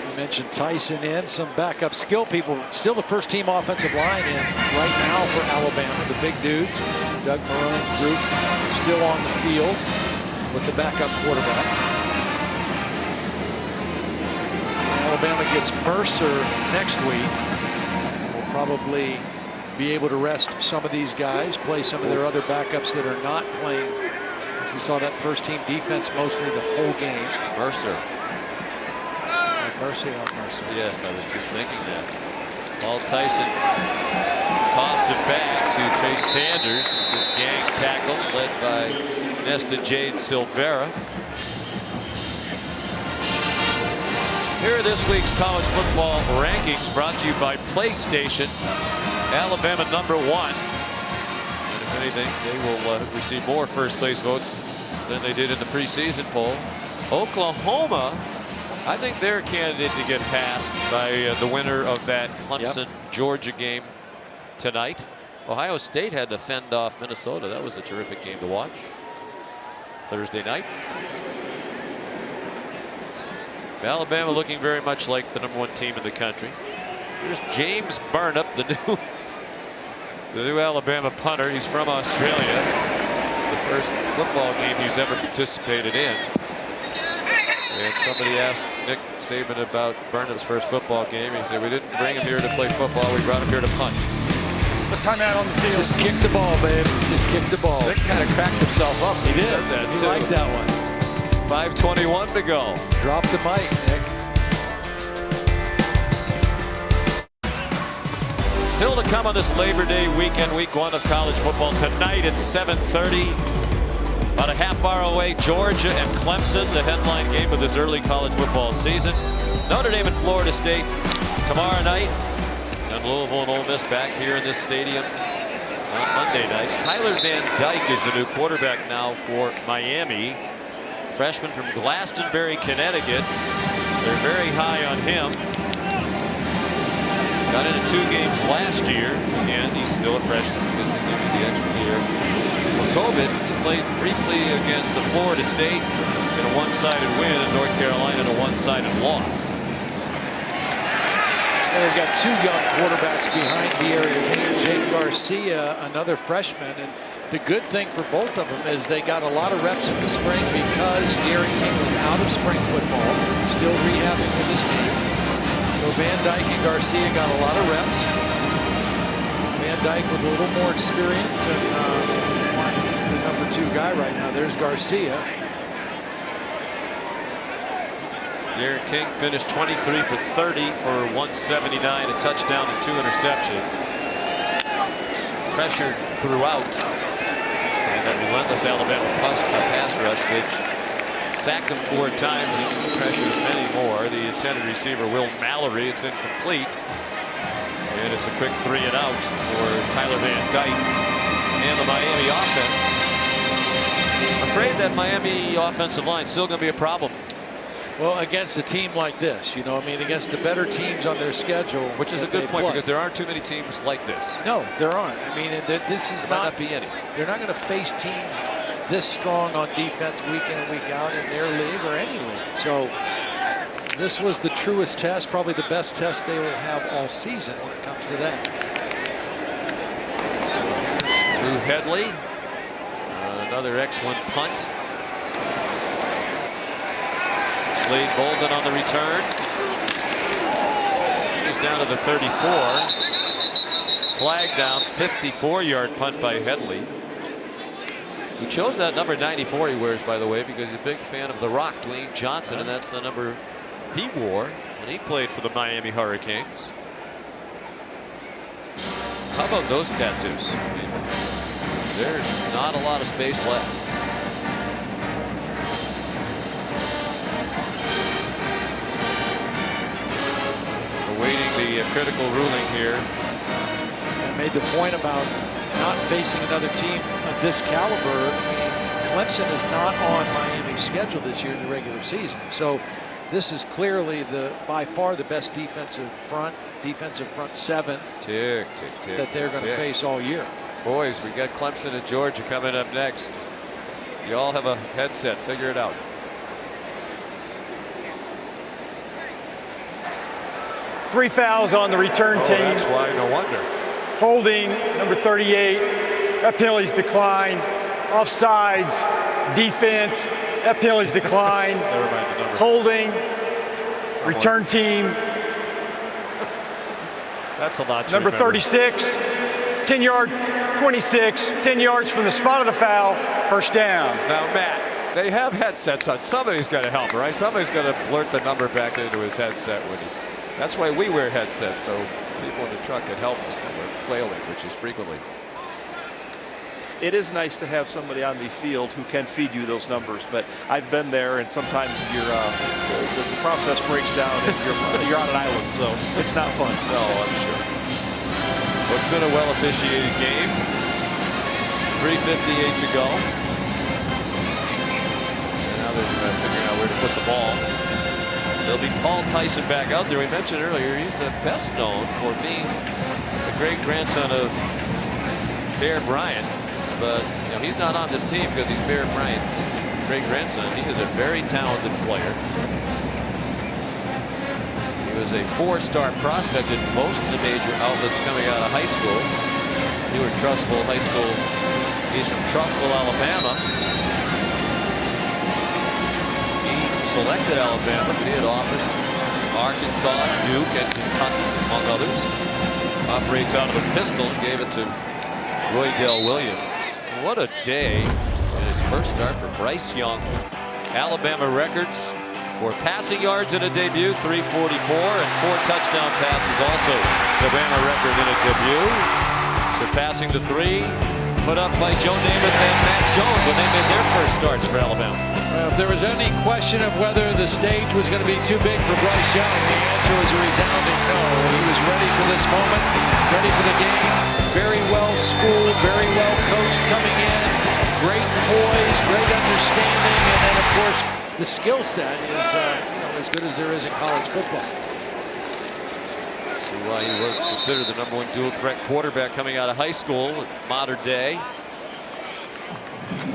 You mentioned Tyson in, some backup skill people. Still the first team offensive line in right now for Alabama. The big dudes, Doug Marone's group, still on the field with the backup quarterback. Alabama gets Mercer next week. We'll probably be able to rest some of these guys, play some of their other backups that are not playing. We saw that first team defense mostly the whole game. Mercer. Mercy on Mercer. Yes, I was just thinking that. Paul Tyson tossed it back to Trey Sanders. His gang tackle led by Nesta Jade Silvera. Here are this week's college football rankings brought to you by PlayStation. Alabama #1. If anything, they will receive more first place votes than they did in the preseason poll. Oklahoma, I think they're a candidate to get passed by the winner of that Clemson-Georgia game tonight. Ohio State had to fend off Minnesota. That was a terrific game to watch Thursday night. Alabama looking very much like the #1 team in the country. There's James Barnup, the new Alabama punter. He's from Australia. It's the first football game he's ever participated in. And somebody asked Nick Saban about Barnup's first football game. He said, "We didn't bring him here to play football. We brought him here to punt." A timeout on the field. Just kick the ball, babe. Just kick the ball. Nick kind of cracked himself up. He did. Said that he too. liked that one. 5:21 to go. Drop the mic, Nick. Still to come on this Labor Day weekend, week 1 of college football. Tonight at 7:30. About a half hour away, Georgia and Clemson, the headline game of this early college football season. Notre Dame and Florida State tomorrow night. And Louisville and Ole Miss back here in this stadium on Monday night. Tyler Van Dyke is the new quarterback now for Miami. Freshman from Glastonbury, Connecticut. They're very high on him. Got into 2 games last year, and he's still a freshman because they gave him the extra year. For COVID, he played briefly against the Florida State in a one-sided win, and North Carolina in a one-sided loss. And they've got 2 young quarterbacks behind De'Aaron King and Jake Garcia, another freshman. And the good thing for both of them is they got a lot of reps in the spring because De'Aaron King was out of spring football, still rehabbing for this game. So Van Dyke and Garcia got a lot of reps. Van Dyke with a little more experience, and he's the number 2 guy right now. There's Garcia. De'Aaron King finished 23 for 30 for 179, a touchdown and 2 interceptions. Pressured throughout. And that relentless Alabama pass rush, which sacked him 4 times and pressured many more. The intended receiver, Will Mallory, it's incomplete. And it's a quick 3 and out for Tyler Van Dyke and the Miami offense. I'm afraid that Miami offensive line is still going to be a problem. Well, against a team like this, you know, I mean, against the better teams on their schedule. Which is a good point because there aren't too many teams like this. No, there aren't. I mean, this is not be any. They're not going to face teams this strong on defense week in and week out in their league or any league. So this was the truest test, probably the best test they will have all season when it comes to that. To Headley, another excellent punt. Slade Bolden on the return. He's down to the 34. Flag down, 54-yard punt by Headley. He chose that number 94 he wears, by the way, because he's a big fan of The Rock, Dwayne Johnson, and that's the number he wore when he played for the Miami Hurricanes. How about those tattoos? I mean, there's not a lot of space left. Awaiting the critical ruling here. I made the point about not facing another team of this caliber. I mean, Clemson is not on Miami's schedule this year in the regular season. So this is clearly by far the best defensive front 7 that they're going to face all year. Boys, we got Clemson and Georgia coming up next. You all have a headset. Figure it out. Three fouls on the return team. That's why, no wonder. Holding, number 38. That penalty's declined. Offsides, defense. That penalty's declined. Never mind the number. Holding, return team. That's a lot to Number remember. 36, 10-yard, 26, 10 yards from the spot of the foul, first down. Now, Matt, they have headsets on. Somebody's got to help, right? Somebody's got to blurt the number back into his headset when he's. That's why we wear headsets, so people in the truck can help us when we're flailing, which is frequently. It is nice to have somebody on the field who can feed you those numbers, but I've been there, and sometimes the process breaks down, and you're on an island, so it's not fun. No, I'm sure. Well, it's been a well-officiated game. 3:58 to go. And now they're figuring out where to put the ball. There'll be Paul Tyson back out there. We mentioned earlier he's best known for being the great-grandson of Bear Bryant. But you know, he's not on this team because he's Bear Bryant's great-grandson. He is a very talented player. He was a 4-star prospect in most of the major outlets coming out of high school. Newer Trussville High School. He's from Trussville, Alabama. He selected Alabama, but he had offers Arkansas, Duke, and Kentucky, among others. Operates out of a pistol, gave it to Roy Dale Williams. What a day in his first start for Bryce Young. Alabama records for passing yards in a debut, 344, and 4 touchdown passes also. The Alabama record in a debut. Surpassing the 3 put up by Joe Namath and Matt Jones when they made their first starts for Alabama. Well, if there was any question of whether the stage was going to be too big for Bryce Young, the answer was a resounding no. He was ready for this moment, ready for the game. Very well schooled, very well coached coming in. Great poise, great understanding, and then of course the skill set is as good as there is in college football. So See why he was considered the #1 dual threat quarterback coming out of high school in modern day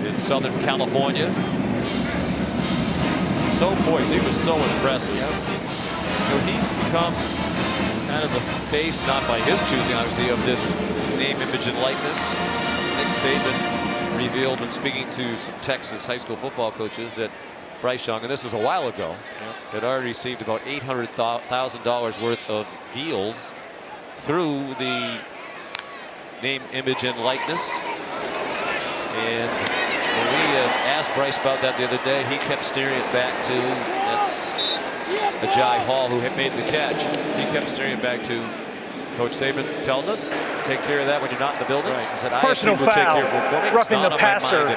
in Southern California. So poised, he was so impressive. So he's become kind of the face, not by his choosing, obviously, of this name, image, and likeness. Nick Saban revealed when speaking to some Texas high school football coaches that Bryce Young, and this was a while ago, had already received about $800,000 worth of deals through the name, image, and likeness. And when we asked Bryce about that the other day, he kept steering it back to, that's Ajay Hall who had made the catch. He kept steering it back to Coach Saban tells us, take care of that when you're not in the building. Right. He said, personal foul, roughing the passer.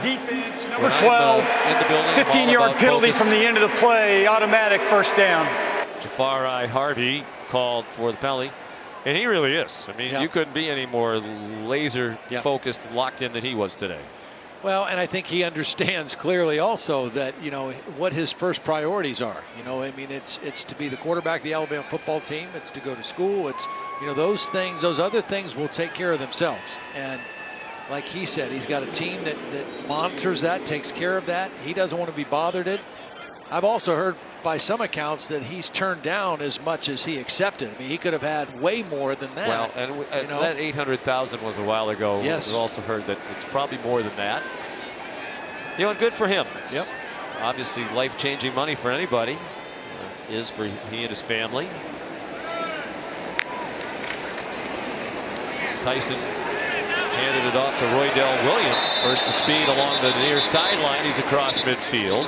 Defense, number 12, 15-yard penalty from the end of the play, automatic first down. Jafari Harvey called for the penalty. And he really is. I mean, you couldn't be any more laser focused, locked in than he was today. Well, and I think he understands clearly also that, you know, what his first priorities are. You know, I mean, it's to be the quarterback of the Alabama football team. It's to go to school. It's, you know, those things, those other things will take care of themselves. And like he said, he's got a team that monitors that, takes care of that. He doesn't want to be bothered it. I've also heard by some accounts that he's turned down as much as he accepted. I mean, he could have had way more than that. Well, and you know, that $800,000 was a while ago. Yes. We've also heard that it's probably more than that. You know, and good for him. Yep. Obviously, life-changing money for anybody is for he and his family. Tyson handed it off to Roydell Williams. First to speed along the near sideline. He's across midfield.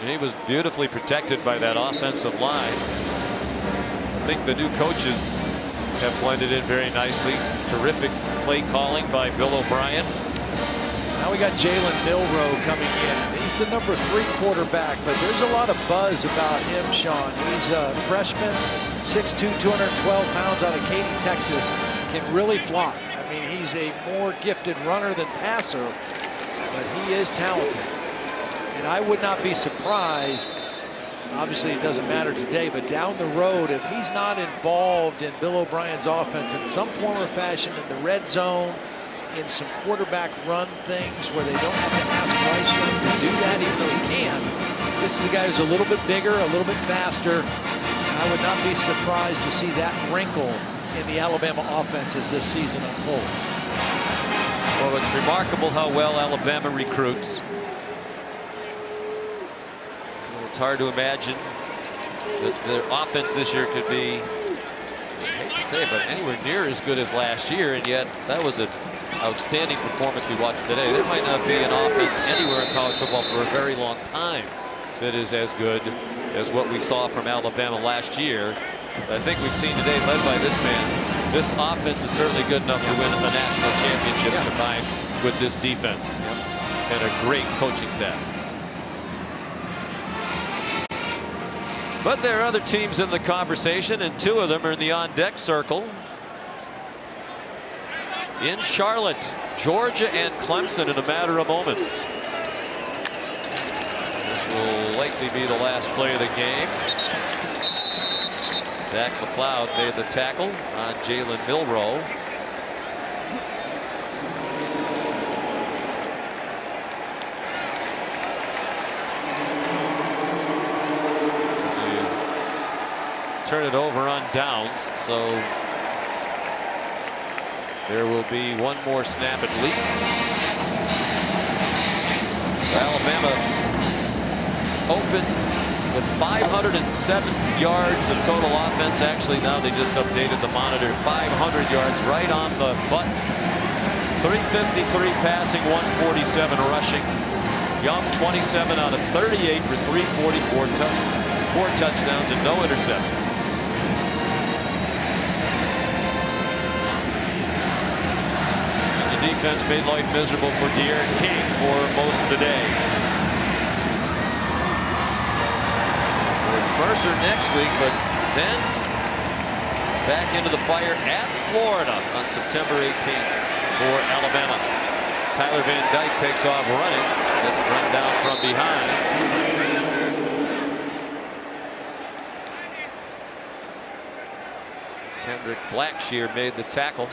And he was beautifully protected by that offensive line. I think the new coaches have blended in very nicely. Terrific play calling by Bill O'Brien. Now we got Jalen Milroe coming in. He's the #3 quarterback, but there's a lot of buzz about him, Sean. He's a freshman, 6'2", 212 pounds out of Katy, Texas. Can really fly. I mean, he's a more gifted runner than passer, but he is talented. And I would not be surprised, obviously it doesn't matter today, but down the road, if he's not involved in Bill O'Brien's offense in some form or fashion in the red zone, in some quarterback run things where they don't have to ask Bryce Young to do that, even though he can. This is a guy who's a little bit bigger, a little bit faster, and I would not be surprised to see that wrinkle in the Alabama offense as this season unfolds. Well, it's remarkable how well Alabama recruits. It's hard to imagine that their offense this year could be, I hate to say it, but anywhere near as good as last year, and yet that was an outstanding performance we watched today. There might not be an offense anywhere in college football for a very long time that is as good as what we saw from Alabama last year. But I think we've seen today, led by this man, this offense is certainly good enough to win a national championship combined with this defense and a great coaching staff. But there are other teams in the conversation, and two of them are in the on-deck circle. In Charlotte, Georgia and Clemson in a matter of moments. This will likely be the last play of the game. Zach McLeod made the tackle on Jalen Milroe. Turn it over on downs, so there will be one more snap at least. Alabama opens with 507 yards of total offense. Actually, now they just updated the monitor. 500 yards right on the button. 353 passing, 147 rushing. Young 27 out of 38 for 344, 4 touchdowns and no interceptions. Defense made life miserable for De'Aaron King for most of the day. It's Mercer next week, but then back into the fire at Florida on September 18th for Alabama. Tyler Van Dyke takes off running. Gets run down from behind. Kendrick Blackshear made the tackle.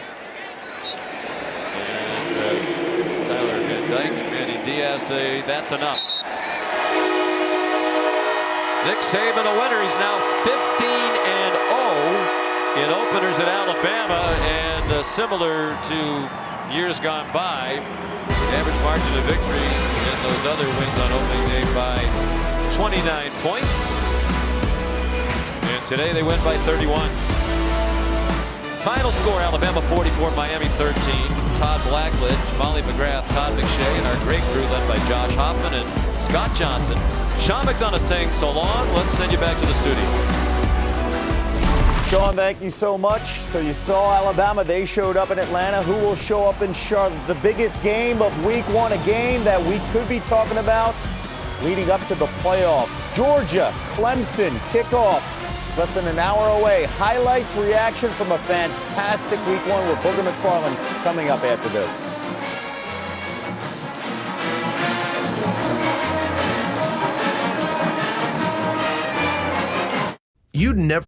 And Tyler Van Dyke and Manny Diaz say that's enough. Nick Saban a winner. He's now 15-0 in openers at Alabama, and similar to years gone by, average margin of victory in those other wins on opening day by 29 points. And today they win by 31. Final score, Alabama 44, Miami 13. Todd Blackledge, Molly McGrath, Todd McShay, and our great crew led by Josh Hoffman and Scott Johnson. Sean McDonough saying so long. Let's send you back to the studio. Sean, thank you so much. So you saw Alabama. They showed up in Atlanta. Who will show up in Charlotte? The biggest game of week one, a game that we could be talking about leading up to the playoff. Georgia, Clemson, kickoff. Less than an hour away. Highlights, reaction from a fantastic week one with Booger McFarland coming up after this. You'd never